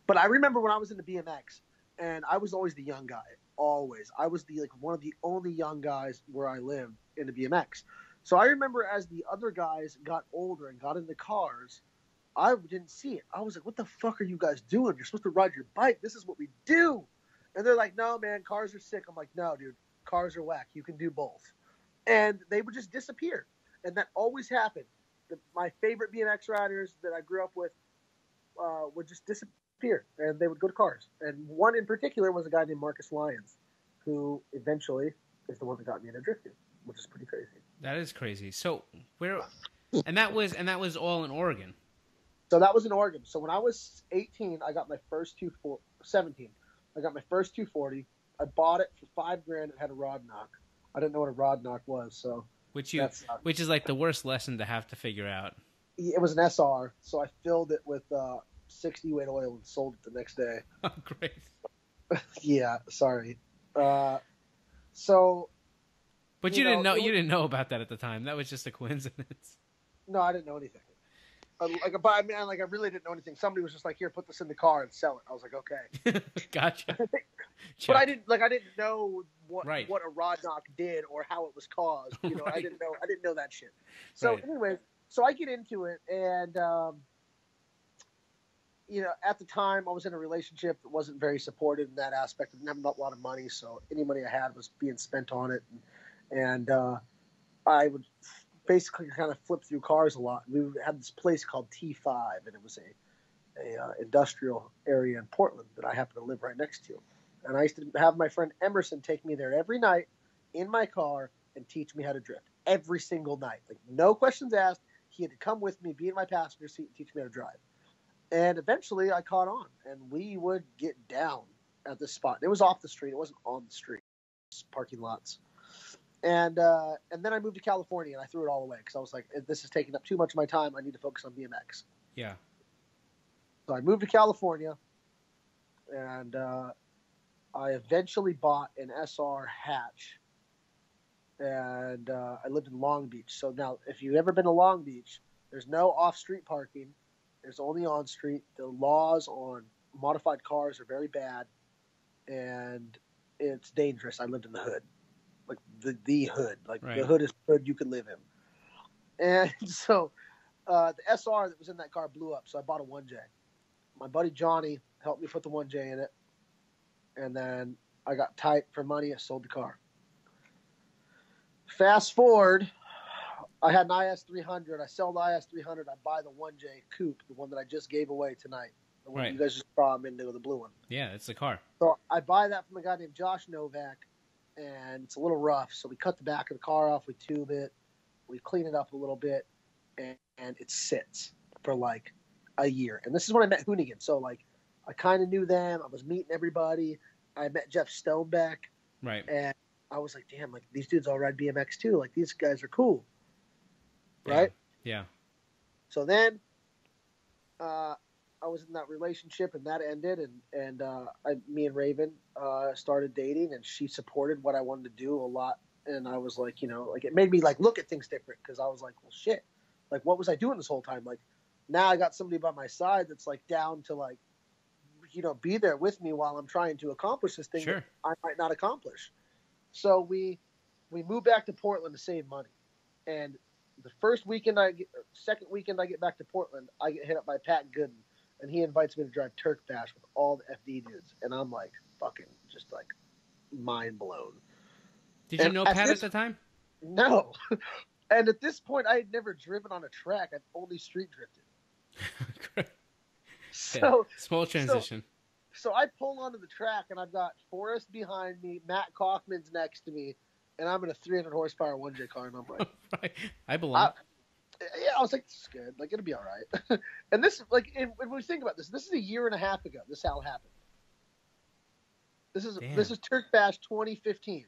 But I remember when I was into BMX, and I was always the young guy. Always, I was one of the only young guys where I lived into BMX. So I remember as the other guys got older and got into cars, I didn't see it. I was like, "What the fuck are you guys doing? You're supposed to ride your bike. This is what we do." And they're like, "No, man, cars are sick." I'm like, "No, dude, cars are whack. You can do both." And they would just disappear. And that always happened. My favorite BMX riders that I grew up with would just disappear, and they would go to cars. And one in particular was a guy named Marcus Lyons, who eventually is the one that got me into drifting, which is pretty crazy. That is crazy. So and that was all in Oregon. So that was in Oregon. So when I was 18, I got my first 17. I got my first 240. I bought it for $5,000. It had a rod knock. I didn't know what a rod knock was, so. Which is like the worst lesson to have to figure out. It was an SR, so I filled it with 60 weight oil and sold it the next day. Oh, great. Yeah, sorry. So. But you didn't know about that at the time. That was just a coincidence. No, I didn't know anything. I really didn't know anything. Somebody was just like, "Here, put this in the car and sell it." I was like, "Okay." Gotcha. But I didn't know what a rod knock did or how it was caused. I didn't know that shit. So anyway, so I get into it, and at the time I was in a relationship that wasn't very supportive in that aspect. I didn't have a lot of money, so any money I had was being spent on it, and I would basically kind of flip through cars a lot. We had this place called T5, and it was a industrial area in Portland that I happened to live right next to. And I used to have my friend Emerson take me there every night in my car and teach me how to drift every single night. Like, no questions asked. He had to come with me, be in my passenger seat, and teach me how to drive. And eventually I caught on, and we would get down at this spot. It was off the street. It wasn't on the street. It was parking lots. And then I moved to California, and I threw it all away because I was like, this is taking up too much of my time. I need to focus on BMX. Yeah. So I moved to California, and I eventually bought an SR hatch, and I lived in Long Beach. So now, if you've ever been to Long Beach, there's no off-street parking. There's only on-street. The laws on modified cars are very bad, and it's dangerous. I lived in the hood. Like the hood, The hood is the hood you can live in. And so the SR that was in that car blew up, so I bought a 1J. My buddy Johnny helped me put the 1J in it, and then I got tight for money. I sold the car. Fast forward, I had an IS 300. I sell the IS 300. I buy the 1J coupe, the one that I just gave away tonight. The one Right. you guys just saw him into, the blue one. Yeah, it's the car. So I buy that from a guy named Josh Novak, and it's a little rough. So we cut the back of the car off, we tube it, we clean it up a little bit, and it sits for like a year. And this is when I met Hoonigan. So like I kind of knew them. I was meeting everybody. I met Jeff Stonebeck, Right. and I was like, damn, like these dudes all ride BMX too. Like these guys are cool, right? Yeah. So then I was in that relationship, and that ended, and me and Raven started dating, and she supported what I wanted to do a lot. And I was like, like it made me like look at things different, because I was like, well, shit, like what was I doing this whole time? Like now I got somebody by my side that's like down to like, be there with me while I'm trying to accomplish this thing Sure. that I might not accomplish. So we moved back to Portland to save money, and the second weekend I get back to Portland, I get hit up by Pat Gooden, and he invites me to drive Turk Bash with all the FD dudes, and I'm like fucking just like mind blown. Did you know Pat at the time? No. And at this point, I had never driven on a track. I'd only street drifted. So small transition. So I pull onto the track, and I've got Forrest behind me, Matt Kaufman's next to me, and I'm in a 300 horsepower 1J car, and I'm like, Right. I belong. I was like, this is good. Like, it'll be all right. And this, like, when we think about this is a year and a half ago. This all happened. This is Turk Bash 2015.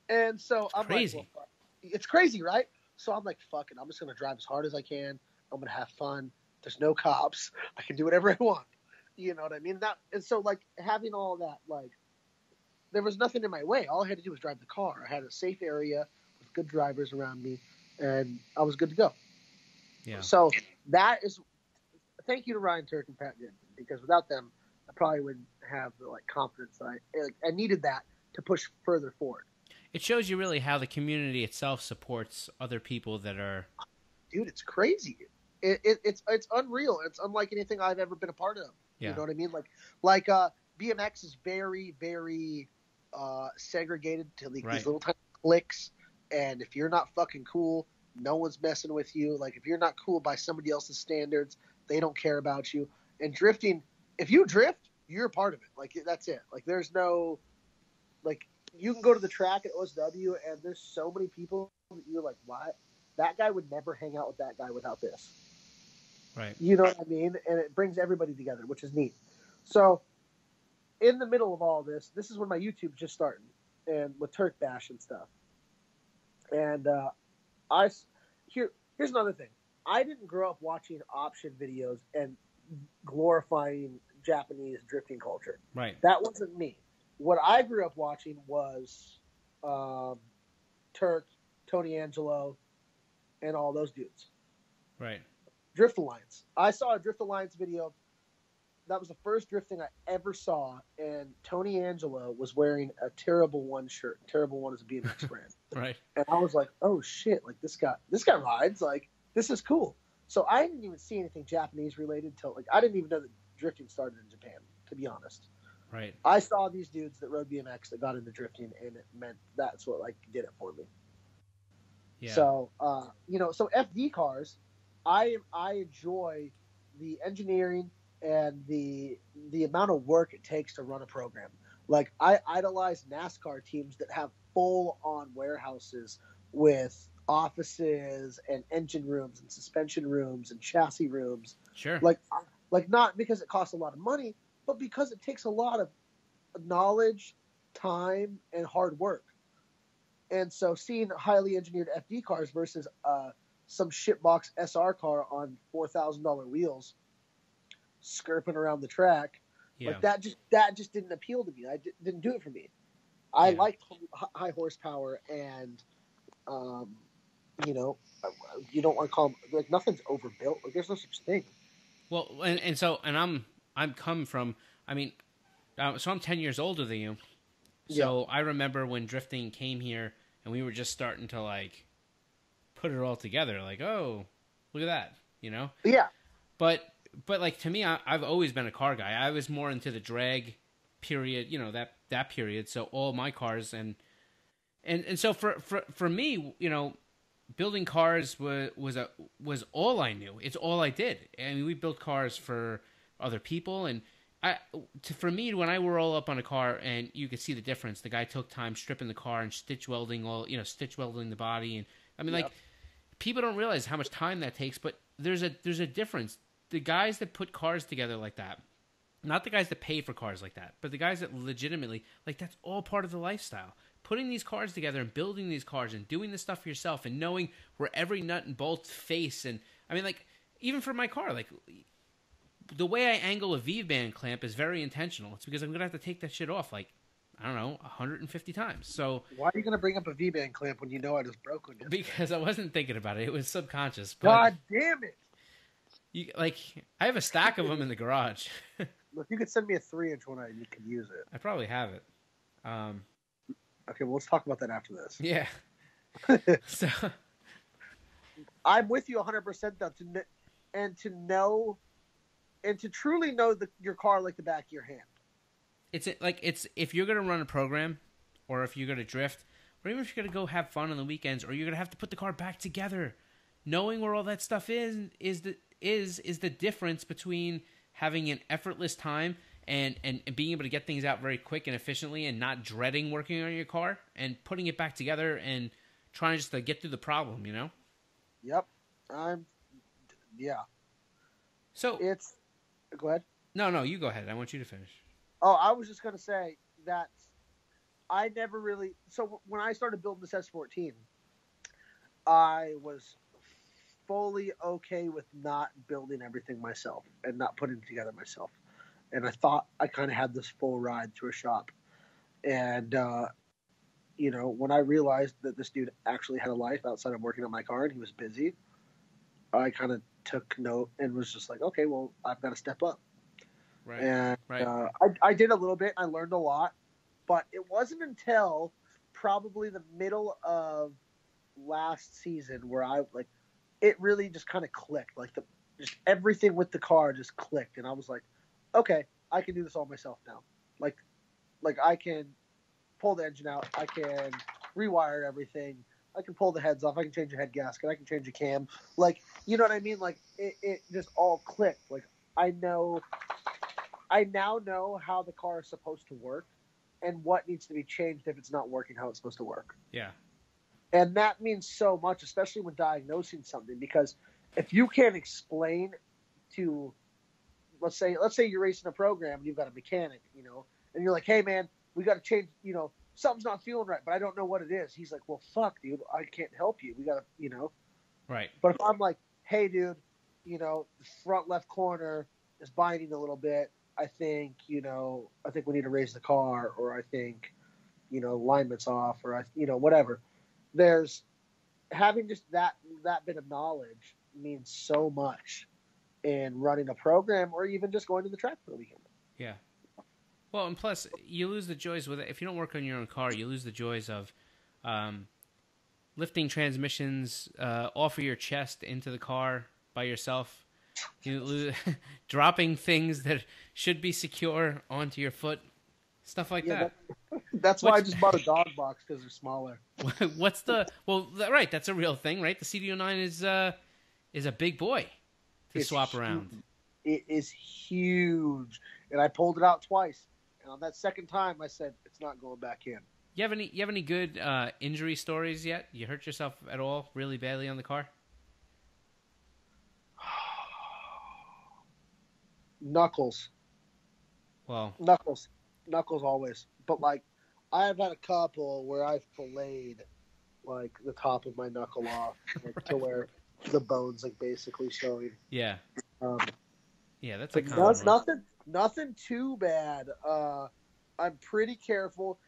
And so I'm crazy. like, well, fuck. It's crazy, right? So I'm like, fuck it. I'm just going to drive as hard as I can. I'm going to have fun. There's no cops. I can do whatever I want. You know what I mean? And so, like, having all that, like, there was nothing in my way. All I had to do was drive the car. I had a safe area with good drivers around me, and I was good to go. Yeah. So that is, thank you to Ryan Turk and Pat Goodman, because without them, I probably wouldn't have the like confidence that I needed that to push further forward. It shows you really how the community itself supports other people that are. Dude, it's crazy. It's unreal. It's unlike anything I've ever been a part of. Yeah. You know what I mean? Like BMX is very, very segregated to these little tiny cliques. And if you're not fucking cool, no one's messing with you. Like, if you're not cool by somebody else's standards, they don't care about you. And drifting, if you drift, you're a part of it. Like, that's it. Like, there's no, like, you can go to the track at OSW, and there's so many people that you're like, why? That guy would never hang out with that guy without this. Right. You know what I mean? And it brings everybody together, which is neat. So, in the middle of all this is when my YouTube's just starting, and with Turk Bash and stuff. And here's another thing. I didn't grow up watching option videos and glorifying Japanese drifting culture. Right. That wasn't me. What I grew up watching was Turk, Tony Angelo, and all those dudes. Right. Drift Alliance. I saw a Drift Alliance video. That was the first drifting I ever saw, and Tony Angelo was wearing a Terrible One shirt. Terrible One is a BMX brand. Right. And I was like, oh shit, like this guy rides, like this is cool. So I didn't even see anything Japanese related till like I didn't even know that drifting started in Japan, to be honest. Right. I saw these dudes that rode BMX that got into drifting, and it meant that's what like did it for me. Yeah. So so FD cars, I enjoy the engineering and the amount of work it takes to run a program. Like, I idolize NASCAR teams that have full-on warehouses with offices and engine rooms and suspension rooms and chassis rooms. Sure. Like not because it costs a lot of money, but because it takes a lot of knowledge, time, and hard work. And so seeing highly engineered FD cars versus some shitbox SR car on $4,000 wheels skirping around the track, like that just didn't appeal to me. Didn't do it for me. I liked high horsepower, and you don't want to call them, like, nothing's overbuilt. Like, there's no such thing. Well, and I'm come from, I mean, so I'm 10 years older than you. So I remember when drifting came here, and we were just starting to like put it all together. Like, oh, look at that, Yeah. But like, to me, I've always been a car guy. I was more into the drag period, that period. So all my cars and so for me, building cars was all I knew. It's all I did. I mean, we built cars for other people, and for me, when I roll up on a car and you could see the difference, the guy took time stripping the car and stitch welding the body, and I mean, like, people don't realize how much time that takes, but there's a difference. The guys that put cars together like that, not the guys that pay for cars like that, but the guys that legitimately, like, that's all part of the lifestyle. Putting these cars together and building these cars and doing this stuff for yourself and knowing where every nut and bolt face, and I mean, like, even for my car, like, the way I angle a V-band clamp is very intentional. It's because I'm going to have to take that shit off, like, I don't know, 150 times. So why are you going to bring up a V-band clamp when you know I just broke one? Because I wasn't thinking about it. It was subconscious. But God damn it. I have a stack of them in the garage. Look, you could send me a 3-inch one and you could use it. I probably have it. Okay, well, let's talk about that after this. Yeah. So I'm with you 100% though, to truly know your car like the back of your hand. It's if you're going to run a program, or if you're going to drift, or even if you're going to go have fun on the weekends, or you're going to have to put the car back together, knowing where all that stuff is the difference between having an effortless time and being able to get things out very quick and efficiently and not dreading working on your car and putting it back together and trying just to get through the problem, you know? Yep. So go ahead. No, you go ahead. I want you to finish. Oh, I was just going to say that I never really... So when I started building this S14, I was fully okay with not building everything myself and not putting it together myself. And I thought I kind of had this full ride through a shop. And, when I realized that this dude actually had a life outside of working on my car and he was busy, I kind of took note and was just like, okay, well, I've got to step up. Right. And right. I did a little bit. I learned a lot. But it wasn't until probably the middle of last season where it really just kind of clicked. Like just everything with the car just clicked. And I was like, okay, I can do this all myself now. Like I can pull the engine out. I can rewire everything. I can pull the heads off. I can change a head gasket. I can change a cam. Like, you know what I mean? Like it just all clicked. Like I now know how the car is supposed to work and what needs to be changed if it's not working how it's supposed to work. Yeah. And that means so much, especially when diagnosing something, because if you can't explain to, let's say you're racing a program and you've got a mechanic, and you're like, hey man, we got to change, something's not feeling right, but I don't know what it is. He's like, well, fuck dude, I can't help you. We got to, Right. But if I'm like, hey dude, the front left corner is binding a little bit. I think we need to raise the car, or I think, alignment's off, or whatever. There's having just that bit of knowledge means so much in running a program or even just going to the track for the weekend. Yeah. Well, and plus you lose the joys with it. If you don't work on your own car, you lose the joys of lifting transmissions off of your chest into the car by yourself. You lose dropping things that should be secure onto your foot, stuff like that. That's why I just bought a dog box, because they're smaller. Right, that's a real thing, right? The CD09 is a big boy to swap around. It is huge, and I pulled it out twice. And on that second time, I said it's not going back in. You have any good injury stories yet? You hurt yourself at all really badly on the car? Knuckles. Well, Knuckles always. But I've had a couple where I've filleted the top of my knuckle off, to where the bone's basically showing. Yeah. Yeah, that's nothing too bad. I'm pretty careful.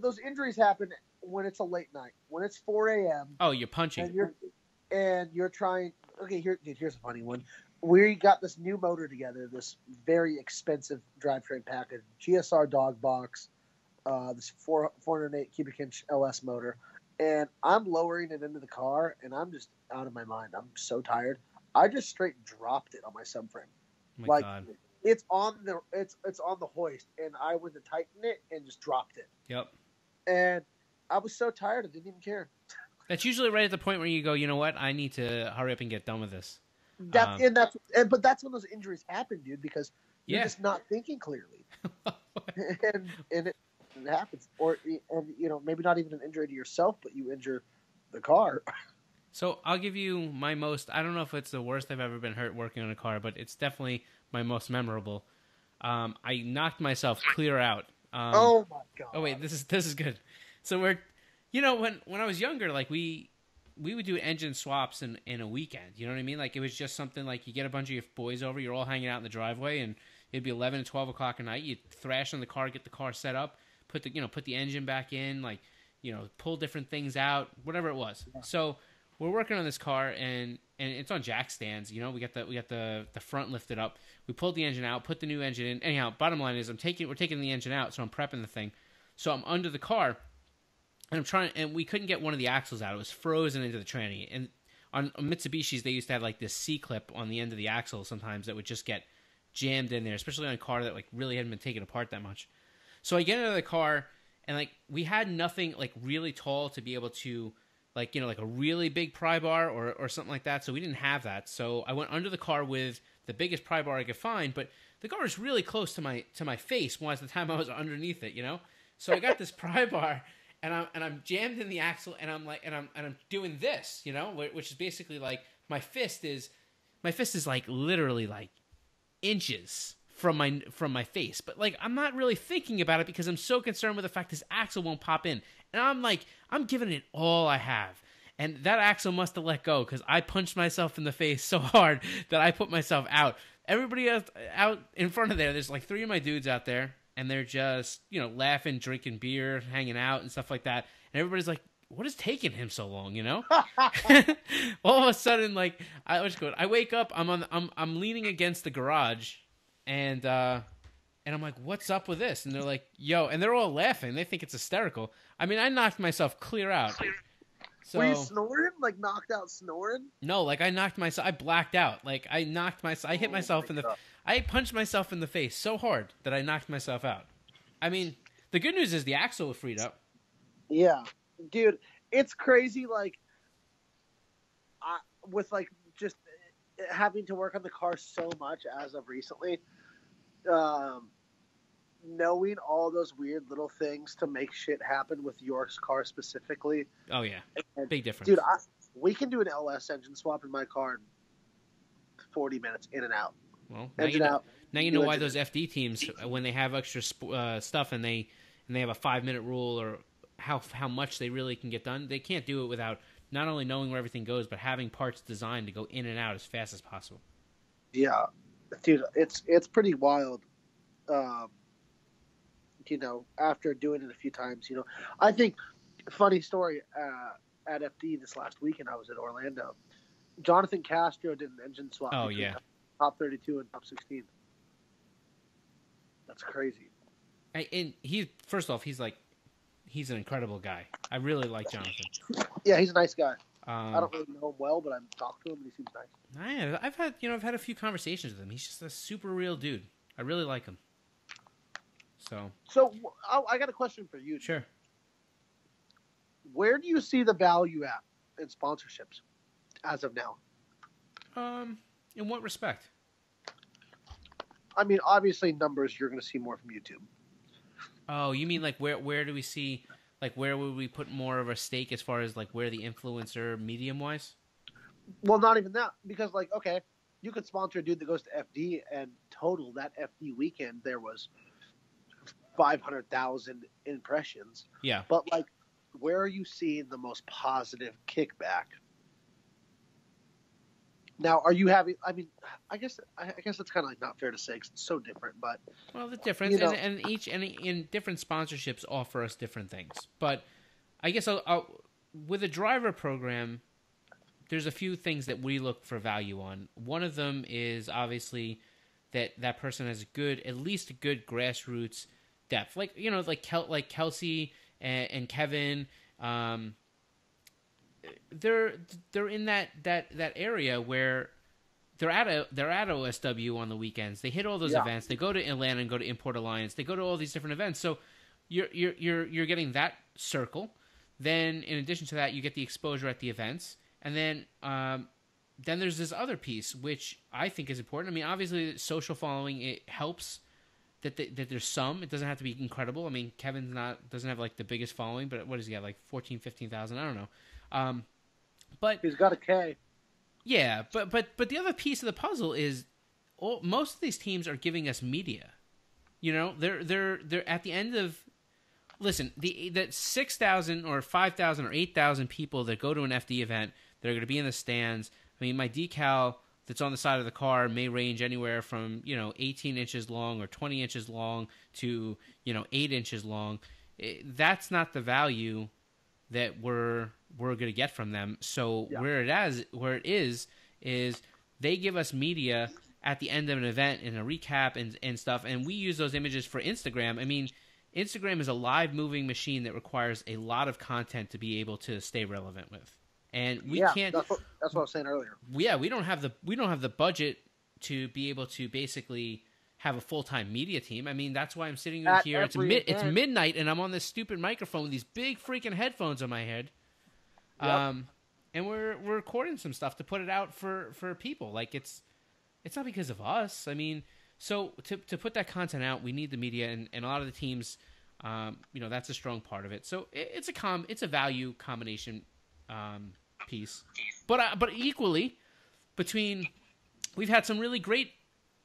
Those injuries happen when it's a late night, when it's 4 a.m. Oh, you're punching. And you're trying. Okay, here's a funny one. We got this new motor together, this very expensive drivetrain package, GSR dog box, this 408 cubic inch LS motor, and I'm lowering it into the car, and I'm just out of my mind. I'm so tired. I just straight dropped it on my subframe. Oh my God. It's on the hoist, and I went to tighten it and just dropped it. Yep. And I was so tired, I didn't even care. That's usually right at the point where you go, you know what, I need to hurry up and get done with this. But that's when those injuries happen, dude, because you're just not thinking clearly, and it happens. Maybe not even an injury to yourself, but you injure the car. So I'll give you my most. I don't know if it's the worst I've ever been hurt working on a car, but it's definitely my most memorable. I knocked myself clear out. Oh my god! Oh wait, this is good. So we're, when I was younger, like we would do engine swaps in a weekend. You know what I mean? Like it was just something like you get a bunch of your boys over, you're all hanging out in the driveway, and it'd be 11 and 12 o'clock at night. You'd thrash on the car, get the car set up, put the engine back in, like pull different things out, whatever it was. Yeah. So we're working on this car, and it's on jack stands. We got the front lifted up. We pulled the engine out, put the new engine in. Anyhow, bottom line is we're taking the engine out, so I'm prepping the thing. So I'm under the car, and we couldn't get one of the axles out. It was frozen into the tranny. And on Mitsubishis, they used to have like this C-clip on the end of the axle sometimes that would just get jammed in there, especially on a car that like really hadn't been taken apart that much. So I get into the car, and like we had nothing like really tall to be able to like a really big pry bar or something like that. So we didn't have that. So I went under the car with the biggest pry bar I could find, but the car was really close to my face was the time I was underneath it, So I got this pry bar, and I'm jammed in the axle, and I'm doing this, which is basically like my fist is like literally like inches from my face, but like I'm not really thinking about it because I'm so concerned with the fact this axle won't pop in, and I'm giving it all I have, and that axle must have let go because I punched myself in the face so hard that I put myself out. Everybody else out in front of there's like 3 of my dudes out there, and they're just laughing, drinking beer, hanging out, and stuff like that, and everybody's like, what is taking him so long, All of a sudden, like I wake up, I'm leaning against the garage, and I'm like, what's up with this? And they're like, yo, and they're all laughing. They think it's hysterical. I mean, I knocked myself clear out. So, were you snoring? Like knocked out snoring? No, like I blacked out. Like I hit myself I punched myself in the face so hard that I knocked myself out. I mean, the good news is the axle was freed up. Yeah, dude, it's crazy. Like, with like just having to work on the car so much as of recently, knowing all those weird little things to make shit happen with your car specifically. Oh yeah, big difference, dude. We can do an LS engine swap in my car in 40 minutes in and out. Well, now you know why those FD teams, when they have extra stuff and they have a 5-minute rule or how much they really can get done, they can't do it without not only knowing where everything goes, but having parts designed to go in and out as fast as possible. Yeah, dude, it's pretty wild. After doing it a few times, I think funny story at FD this last weekend, I was in Orlando. Jonathan Castro did an engine swap. Oh yeah, top 32 and top 16. That's crazy. And first off, he's an incredible guy. I really like Jonathan. Yeah, he's a nice guy. I don't really know him well, but I've talked to him and he seems nice. I've had a few conversations with him. He's just a super real dude. I really like him. So I got a question for you. Sure. Where do you see the value at in sponsorships as of now? In what respect? I mean, obviously numbers, you're going to see more from YouTube. Oh, you mean like where do we see, like where would we put more of a stake as far as like where the influencer medium wise? Well, not even that, because like, okay, you could sponsor a dude that goes to FD, and total that FD weekend there was 500,000 impressions. Yeah. But like, where are you seeing the most positive kickback? Now, are you having? I mean, I guess it's kind of like not fair to say because it's so different. But the difference, and different sponsorships offer us different things. But I guess with a driver program, there's a few things that we look for value on. One of them is obviously that person has at least a good grassroots depth, like like Kelsey and Kevin. They're in that area where they're at OSW on the weekends. They hit all those events. They go to Atlanta and go to Import Alliance. They go to all these different events. So you're getting that circle. then in addition to that, you get the exposure at the events, and then there's this other piece which I think is important. I mean, obviously, social following, it helps that there's some. It doesn't have to be incredible. I mean, Kevin's doesn't have like the biggest following, but what does he got? Like 14,000, 15,000? I don't know. But He's got a K. Yeah, but the other piece of the puzzle is most of these teams are giving us media. You know, they're at the end of. Listen, that 6,000 or 5,000 or 8,000 people that go to an FD event, they're going to be in the stands. I mean, my decal that's on the side of the car may range anywhere from 18 inches long or 20 inches long to 8 inches long. That's not the value that we're going to get from them. So where it is they give us media at the end of an event and a recap and stuff, and we use those images for Instagram. I mean, Instagram is a live moving machine that requires a lot of content to be able to stay relevant with. And we can't. That's what I was saying earlier. Yeah, we don't have the budget to be able to basically have a full-time media team. I mean, that's why I'm sitting here. It's midnight, and I'm on this stupid microphone with these big freaking headphones on my head. Yep. And we're recording some stuff to put it out for people. Like it's not because of us. I mean, so to put that content out, we need the media, and a lot of the teams, that's a strong part of it. So it's a value combination piece. But equally, we've had some really great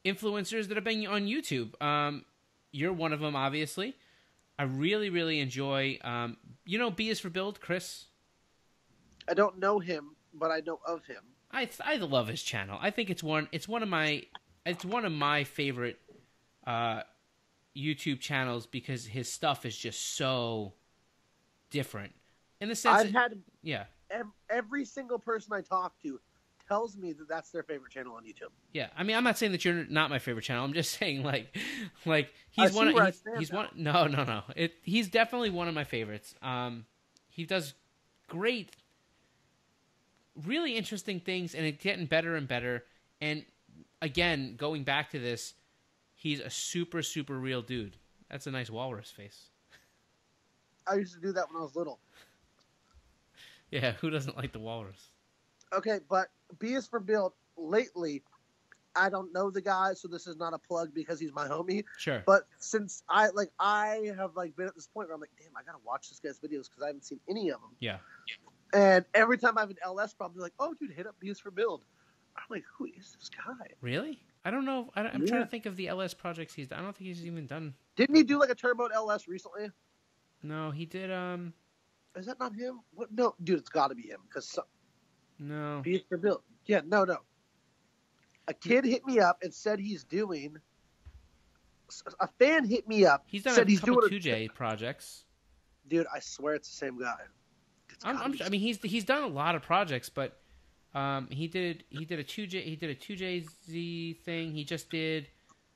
influencers that have been on YouTube. You're one of them, obviously. I really, really enjoy. B is for Build, Chris. I don't know him, but I know of him. I love his channel. I think it's one of my favorite YouTube channels because his stuff is just so different. In the sense, every single person I talk to tells me that that's their favorite channel on YouTube. Yeah, I mean, I'm not saying that you're not my favorite channel. I'm just saying he's one. He's one. No. He's definitely one of my favorites. He does great, really interesting things, and it's getting better and better. And again, going back to this, he's a super, super real dude. That's a nice walrus face. I used to do that when I was little. Yeah, who doesn't like the walrus? Okay, but B is for Build. Lately, I don't know the guy, so this is not a plug because he's my homie. Sure. But since I have been at this point where I'm like, damn, I gotta watch this guy's videos because I haven't seen any of them. Yeah. And every time I have an LS problem, they're like, oh, dude, hit up B is for Build. I'm like, who is this guy? Really? I don't know. I'm trying to think of the LS projects he's done. I don't think he's even done. Didn't he do like a turbo LS recently? No, he did. Is that not him? What? No, dude, it's got to be him because no. B is for Build. Yeah, no. A kid hit me up and said he's doing. A fan hit me up. He's done a couple 2J projects. Dude, I swear it's the same guy. I mean, he's done a lot of projects, but he did a 2JZ thing. He just did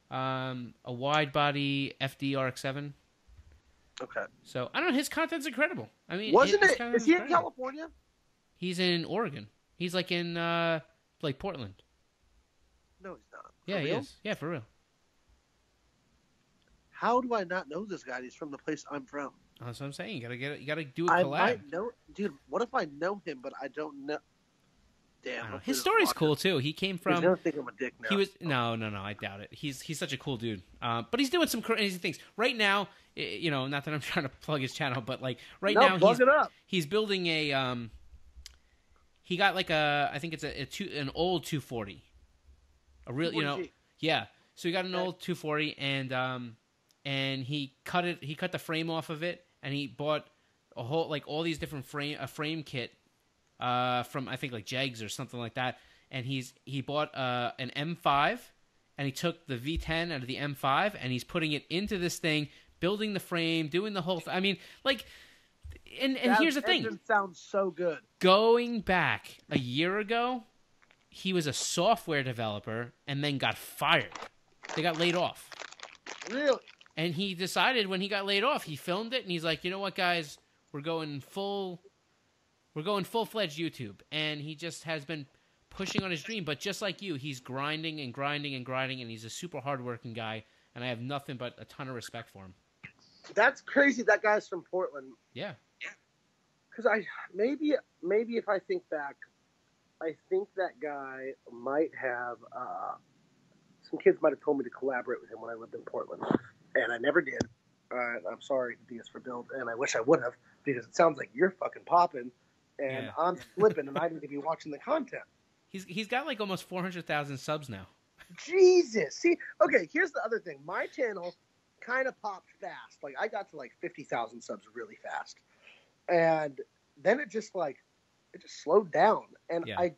a wide body FD RX-7. Okay. So I don't know. His content's incredible. I mean, Is he in California? He's in Oregon. He's like in Portland. No, he's not. Yeah, he is. Yeah, for real. How do I not know this guy? He's from the place I'm from. That's what I'm saying. You gotta do a collab. I might know, dude. What if I know him, but I don't know? Damn. His story's cool too. He came from. He's gonna think I'm a dick now. He was no. I doubt it. He's such a cool dude. But he's doing some crazy things right now. Not that I'm trying to plug his channel, but like now he's building a. He got like I think it's an old 240. A real, yeah. So he got an old 240 and he cut it. He cut the frame off of it, and he bought a whole all these different frame kit from I think like Jegs or something like that. And he bought an M5, and he took the V10 out of the M5, and he's putting it into this thing, building the frame, doing the whole. I mean, like, and here's the thing. It sounds so good. Going back a year ago, he was a software developer and then got fired. They got laid off. Really? And he decided when he got laid off, he filmed it, and he's like, you know what, guys, we're going full-fledged YouTube. And he just has been pushing on his dream. But just like you, he's grinding, and he's a super hardworking guy, and I have nothing but a ton of respect for him. That's crazy. That guy's from Portland. Yeah. Because maybe if I think back, I think that guy might have some kids might have told me to collaborate with him when I lived in Portland, and I never did. I'm sorry, DS for Build, and I wish I would have, because it sounds like you're fucking popping, and I'm slipping, and I need to be watching the content. He's got like almost 400,000 subs now. Jesus. See, okay, here's the other thing. My channel kind of popped fast. Like, I got to like 50,000 subs really fast. And then it just slowed down. And I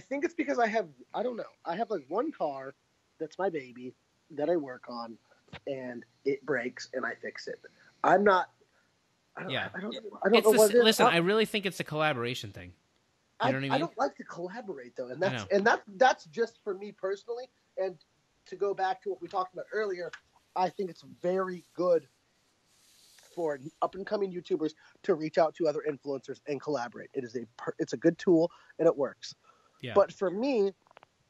think it's because I have like one car that's my baby that I work on, and it breaks and I fix it. I don't know what it is. Listen, I really think it's a collaboration thing. You know what I mean? I don't like to collaborate though, and that's just for me personally. And to go back to what we talked about earlier, I think it's very good for up and coming YouTubers to reach out to other influencers and collaborate. It's a good tool and it works. Yeah. But for me,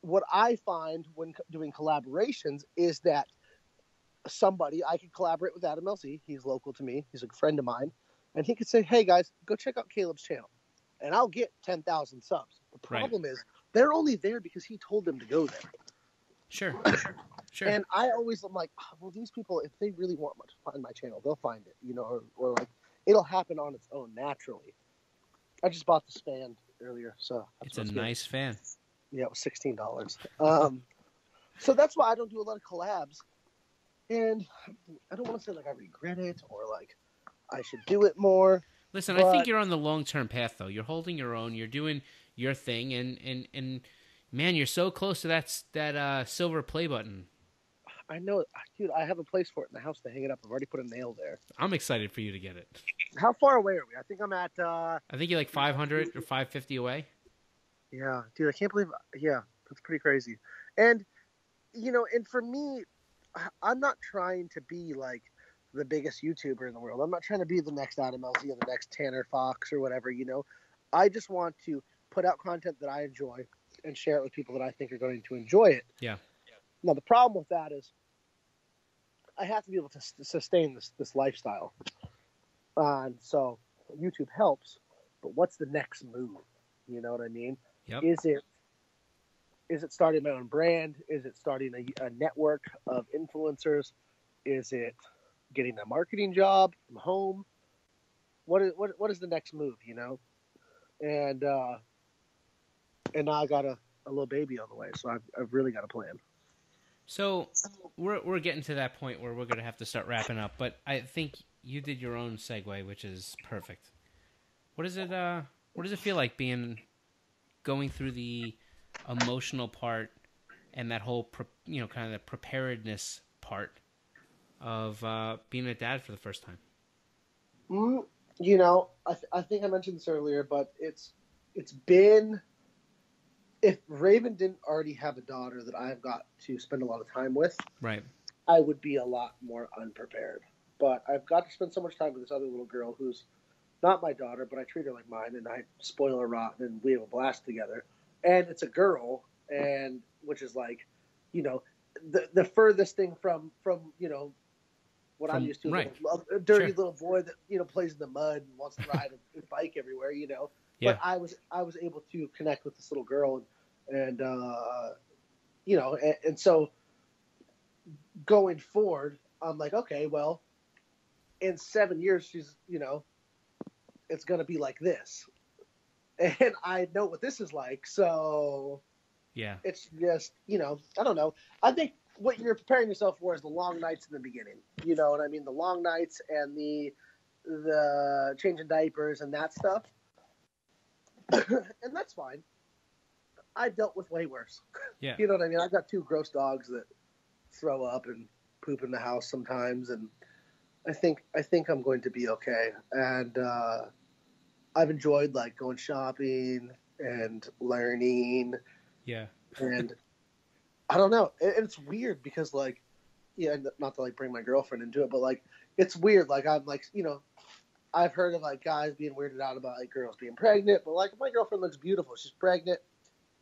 what I find when doing collaborations is that I could collaborate with Adam LC. He's local to me. He's a friend of mine, and he could say, "Hey guys, go check out Caleb's channel." And I'll get 10,000 subs. The problem is they're only there because he told them to go there. Sure. And I always am like, well, these people, if they really want to find my channel, they'll find it, or like it'll happen on its own naturally. I just bought this fan earlier, so it's a nice fan. Yeah, it was $16. So that's why I don't do a lot of collabs, and I don't want to say like I regret it or like I should do it more. Listen, I think you're on the long-term path, though. You're holding your own. You're doing your thing, and man, you're so close to that silver play button. I know, dude. I have a place for it in the house to hang it up. I've already put a nail there. I'm excited for you to get it. How far away are we? I think I'm at... I think you're like 500 or 550 away. Yeah, dude, I can't believe... Yeah, that's pretty crazy. And, and for me, I'm not trying to be like the biggest YouTuber in the world. I'm not trying to be the next Adam LZ or the next Tanner Fox or whatever, I just want to put out content that I enjoy and share it with people that I think are going to enjoy it. Yeah. Now, the problem with that is I have to be able to sustain this lifestyle. And so YouTube helps, but what's the next move? You know what I mean? Yep. Is it starting my own brand? Is it starting a network of influencers? Is it getting a marketing job from home? What is the next move, And now I got a little baby on the way, so I've really got a plan. So we're getting to that point where we're going to have to start wrapping up, but I think you did your own segue, which is perfect. What does it feel like going through the emotional part and that whole kind of the preparedness part of being a dad for the first time? I think I mentioned this earlier, but it's been, if Raven didn't already have a daughter that I've got to spend a lot of time with, right, I would be a lot more unprepared. But I've got to spend so much time with this other little girl who's not my daughter, but I treat her like mine, and I spoil her rotten, and we have a blast together. And it's a girl, and which is like, the furthest thing from what I'm used to, right. A dirty little boy that plays in the mud and wants to ride a bike everywhere, Yeah. But I was able to connect with this little girl, and so going forward, I'm like, okay, well, in 7 years, she's it's gonna be like this, and I know what this is like, so yeah, it's just I don't know. I think what you're preparing yourself for is the long nights in the beginning. You know what I mean? The long nights and the changing diapers and that stuff. And that's fine. I dealt with way worse. Yeah. You know what I mean? I've got 2 gross dogs that throw up and poop in the house sometimes, and I think I'm going to be okay. And I've enjoyed like going shopping and learning. Yeah. And I don't know. It's weird because like, not to like bring my girlfriend into it, but like it's weird. Like I'm like, I've heard of like guys being weirded out about like girls being pregnant, but like my girlfriend looks beautiful. She's pregnant.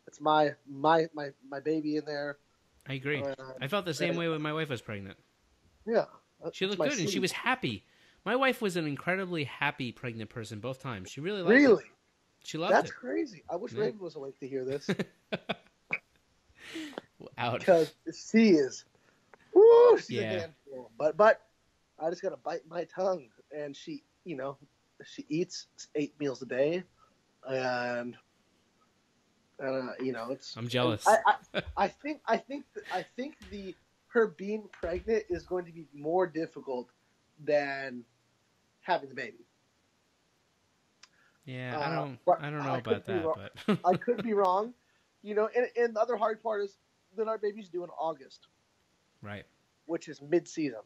It's my baby in there. I agree. I felt the same way when my wife was pregnant. Yeah. She looked good and she was happy. My wife was an incredibly happy pregnant person both times. She really liked Really? it. She loved That's it. crazy. I wish Raven was awake to hear this. Out. Because she is, woo, she's a Yeah. handful. But I just got to bite my tongue. And she, she eats 8 meals a day. And, it's. I'm jealous. I think her being pregnant is going to be more difficult than having the baby. Yeah, I don't know about that, but I could be wrong. And the other hard part is that our baby's due in August, right. which is mid-season.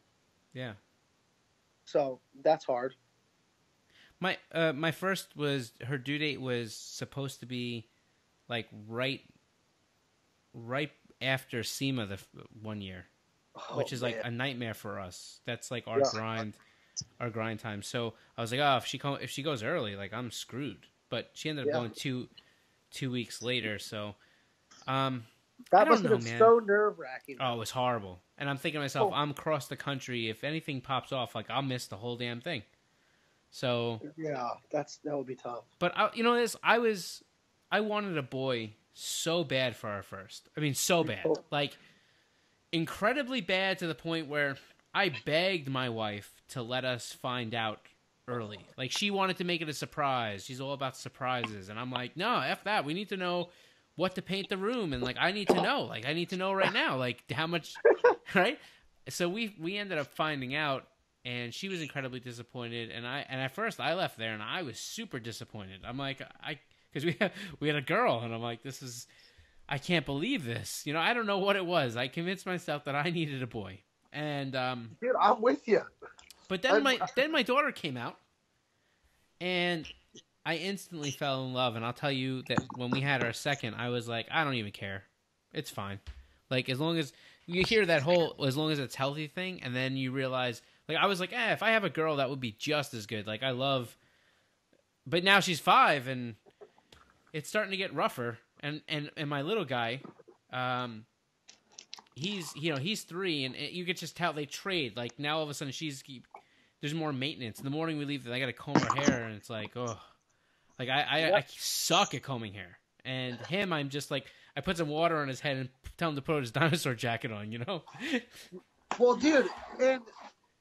Yeah. So that's hard. My first was, her due date was supposed to be like right after SEMA the 1 year, which is like a nightmare for us. That's like our grind time. So I was like, oh, if she goes early, like I'm screwed. But she ended up going two weeks later. So that must have been so nerve-wracking. Oh, it was horrible. And I'm thinking to myself, I'm across the country. If anything pops off, like I'll miss the whole damn thing. So yeah, that would be tough. But I wanted a boy so bad for our first. I mean, so bad, like incredibly bad to the point where I begged my wife to let us find out early. Like she wanted to make it a surprise. She's all about surprises, and I'm like, no, F that. We need to know what to paint the room, and like I need to know. Like I need to know right now. Like how much, right? So we ended up finding out. And she was incredibly disappointed, and at first I left there, and I was super disappointed. I'm like, because we had a girl, and I'm like, I can't believe this. I don't know what it was. I convinced myself that I needed a boy, and dude, I'm with you. But then my daughter came out, and I instantly fell in love. And I'll tell you that when we had our second, I was like, I don't even care, it's fine. Like as long as you hear that whole as long as it's healthy thing, and then you realize. Like, I was like, if I have a girl, that would be just as good. Like, I love... But now she's 5, and it's starting to get rougher. And my little guy, he's 3, and you could just tell they trade. Like, now all of a sudden there's more maintenance. In the morning we leave, I got to comb her hair, and it's like, oh. Like, I suck at combing hair. And him, I'm just like, I put some water on his head and tell him to put his dinosaur jacket on, Well, dude, and...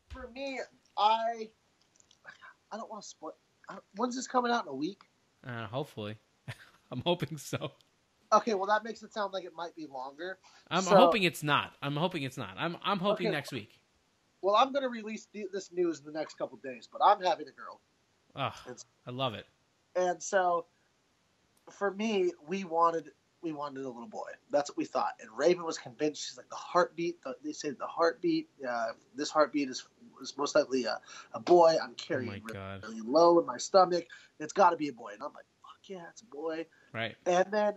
For me, I don't want to spoil. When's this coming out, in a week? Hopefully. I'm hoping so. Okay, well that makes it sound like it might be longer. I'm hoping it's not. I'm hoping next week. Well, I'm going to release this news in the next couple days, but I'm having a girl. Oh, I love it. And so, for me, we wanted a little boy. That's what we thought. And Raven was convinced. She's like, the heartbeat. They said the heartbeat. This heartbeat is most likely a boy. I'm carrying really low in my stomach. It's got to be a boy. And I'm like, fuck yeah, it's a boy. Right. And then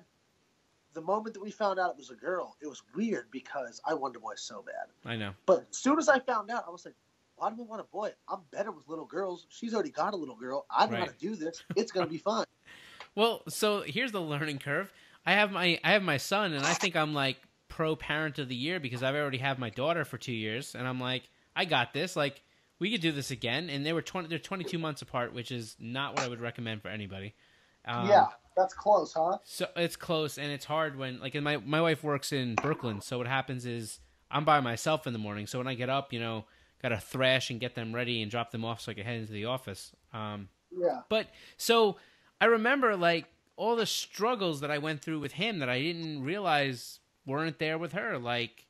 the moment that we found out it was a girl, it was weird because I wanted a boy so bad. I know. But as soon as I found out, I was like, why do I want a boy? I'm better with little girls. She's already got a little girl. I know how to do this. It's going to be fun. Well, so here's the learning curve. I have my son, and I think I'm like pro parent of the year because I've already had my daughter for 2 years, and I'm like, I got this. Like, we could do this again. And they're 22 months apart, which is not what I would recommend for anybody. Yeah, that's close, huh? So it's close, and it's hard when and my wife works in Brooklyn, so what happens is I'm by myself in the morning. So when I get up, got to thrash and get them ready and drop them off so I can head into the office. Yeah. But so I remember like all the struggles that I went through with him that I didn't realize weren't there with her. Like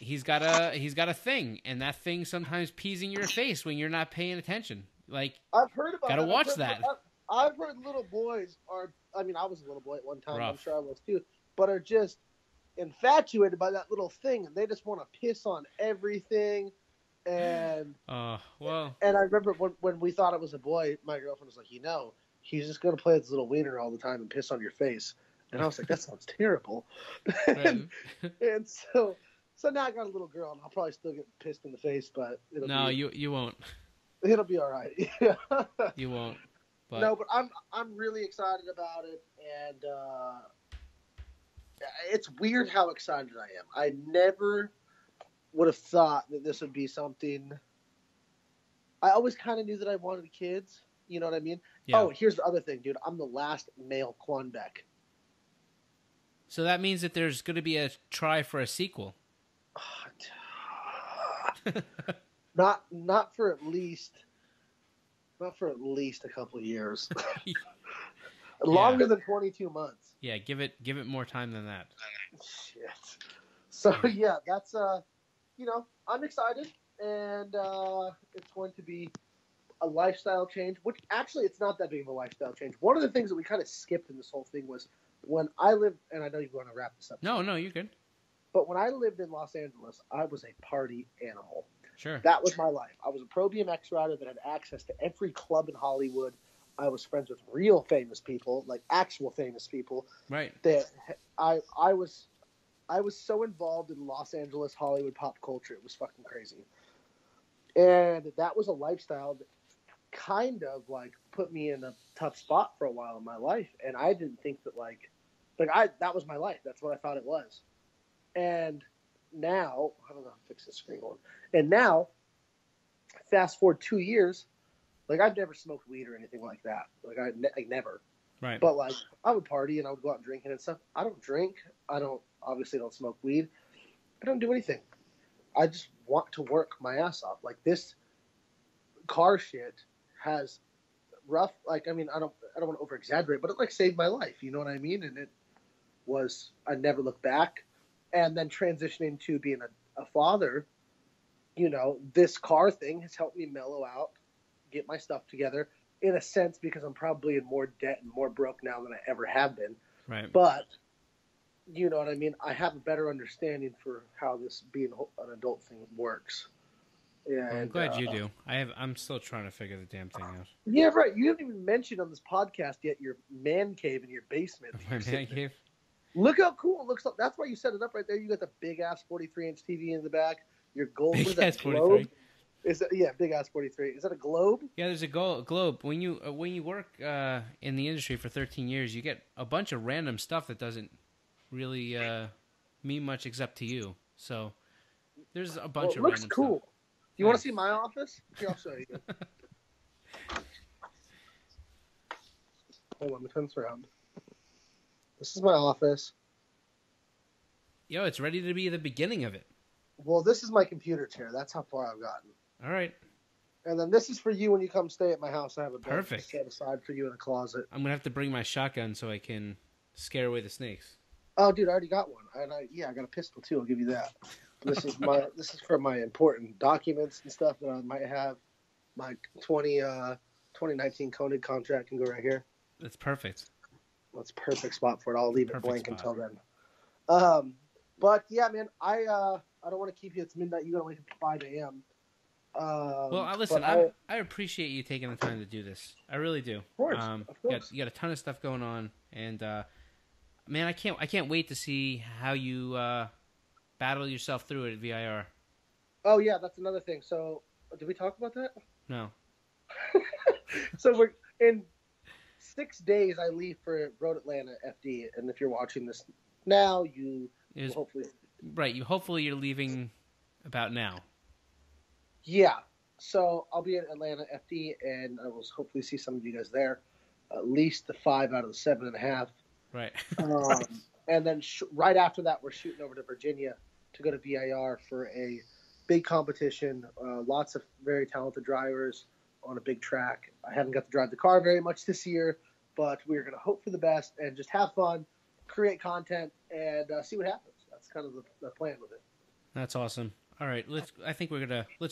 he's got a thing, and that thing sometimes pees in your face when you're not paying attention. Like I've heard about. Gotta watch that. I've heard little boys are. I mean, I was a little boy at one time. Rough. I'm sure I was too. But are just infatuated by that little thing, and they just want to piss on everything. And well. And I remember when we thought it was a boy, my girlfriend was like, he's just going to play with his little wiener all the time and piss on your face. And I was like, that sounds terrible. and so now I got a little girl, and I'll probably still get pissed in the face, but you won't. It'll be all right. Yeah. You won't. But... No, but I'm really excited about it, and it's weird how excited I am. I never would have thought that this would be something I always kind of knew that I wanted kids. You know what I mean? Yeah. Oh, here's the other thing, dude. I'm the last male Quanbeck. So that means that there's going to be a try for a sequel. Not for at least a couple of years. Longer than 22 months. Yeah, give it more time than that. Shit. So yeah, that's I'm excited, and it's going to be a lifestyle change. Which actually, it's not that big of a lifestyle change. One of the things that we kind of skipped in this whole thing was when I lived, and I know you want to wrap this up. No, you're good. But when I lived in Los Angeles, I was a party animal. Sure. That was my life. I was a pro BMX rider that had access to every club in Hollywood. I was friends with real famous people, like actual famous people. Right. That I was so involved in Los Angeles Hollywood pop culture. It was fucking crazy. And that was a lifestyle that kind of like put me in a tough spot for a while in my life. And I didn't think that that was my life. That's what I thought it was. And now, I don't know how to fix this screen one. And now, fast forward 2 years, like I've never smoked weed or anything like that. Like I never. Right. But like I would party and I would go out drinking and stuff. I don't drink. I obviously don't smoke weed. I don't do anything. I just want to work my ass off. Like this car shit has rough. Like I mean, I don't want to over exaggerate, but it like saved my life. You know what I mean? And it was I never looked back. And then transitioning to being a father, this car thing has helped me mellow out, get my stuff together in a sense because I'm probably in more debt and more broke now than I ever have been. Right. But you know what I mean? I have a better understanding for how this being an adult thing works. Yeah, well, I'm glad you do. I'm still trying to figure the damn thing out. Yeah, right. You haven't even mentioned on this podcast yet your man cave in your basement. My man cave? Look how cool it looks. That's why you set it up right there. You got the big ass 43-inch TV in the back. Your gold is that globe? Is that big ass 43? Is that a globe? Yeah, there's a globe. When you work in the industry for 13 years, you get a bunch of random stuff that doesn't really mean much except to you. So there's a bunch of random stuff. It looks cool. Do you want to see my office? Here, I'll show you. Hold on, let me turn this around. This is my office. Yo, it's ready to be the beginning of it. Well, this is my computer chair. That's how far I've gotten. All right. And then this is for you when you come stay at my house. I have a bed Perfect set aside for you in a closet. I'm going to have to bring my shotgun so I can scare away the snakes. Oh, dude, I already got one. And I got a pistol, too. I'll give you that. This is for my important documents and stuff that I might have. My 2019 Konig contract can go right here. That's perfect. That's a perfect spot for it. I'll leave it blank spot. until then. But yeah, man, I don't want to keep you. It's midnight. You gotta wake up at 5 a.m. Well, listen, I appreciate you taking the time to do this. I really do. Of course. You got a ton of stuff going on, and man, I can't wait to see how you battle yourself through it at VIR. Oh yeah, that's another thing. So, did we talk about that? No. So we're in 6 days. I leave for Road Atlanta FD, and if you're watching this now, hopefully you're leaving about now. Yeah. So I'll be in Atlanta FD, and I will hopefully see some of you guys there. At least the 5 out of the 7.5. Right. And then right after that, we're shooting over to Virginia to go to VIR for a big competition. Lots of very talented drivers on a big track. I haven't got to drive the car very much this year, but we're going to hope for the best and just have fun, create content, and see what happens. That's kind of the plan with it. That's awesome. All right, let's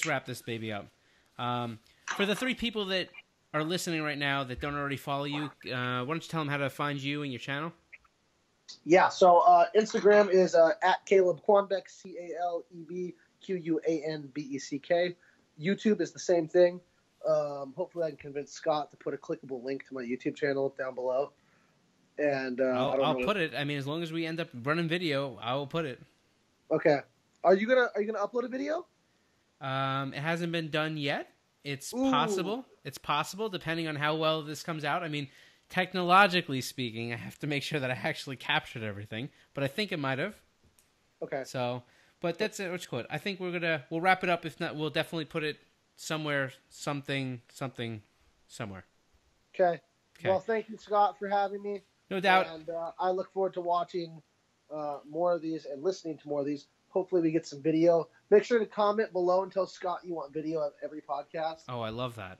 wrap this baby up. For the 3 people that are listening right now that don't already follow you, why don't you tell them how to find you and your channel? Yeah, so Instagram is at Caleb Quanbeck, CalebQuanbeck. YouTube is the same thing. Hopefully I can convince Scott to put a clickable link to my YouTube channel down below. And I'll put it. I mean, as long as we end up running video, I will put it. Okay. Are you gonna upload a video? It hasn't been done yet. It's possible. It's possible, depending on how well this comes out. I mean, technologically speaking, I have to make sure that I actually captured everything, but I think it might have. Okay. So, but that's it. I think we'll wrap it up. If not, we'll definitely put it somewhere, something, somewhere. Okay. Okay. Well, thank you, Scott, for having me. No doubt. And I look forward to watching more of these and listening to more of these. Hopefully we get some video. Make sure to comment below and tell Scott you want video of every podcast. Oh, I love that.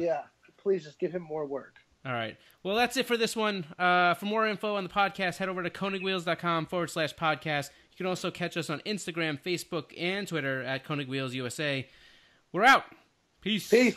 Yeah. Please just give him more work. All right. Well, that's it for this one. For more info on the podcast, head over to konigwheels.com/podcast. You can also catch us on Instagram, Facebook, and Twitter at Konig Wheels USA. We're out. Peace. Peace.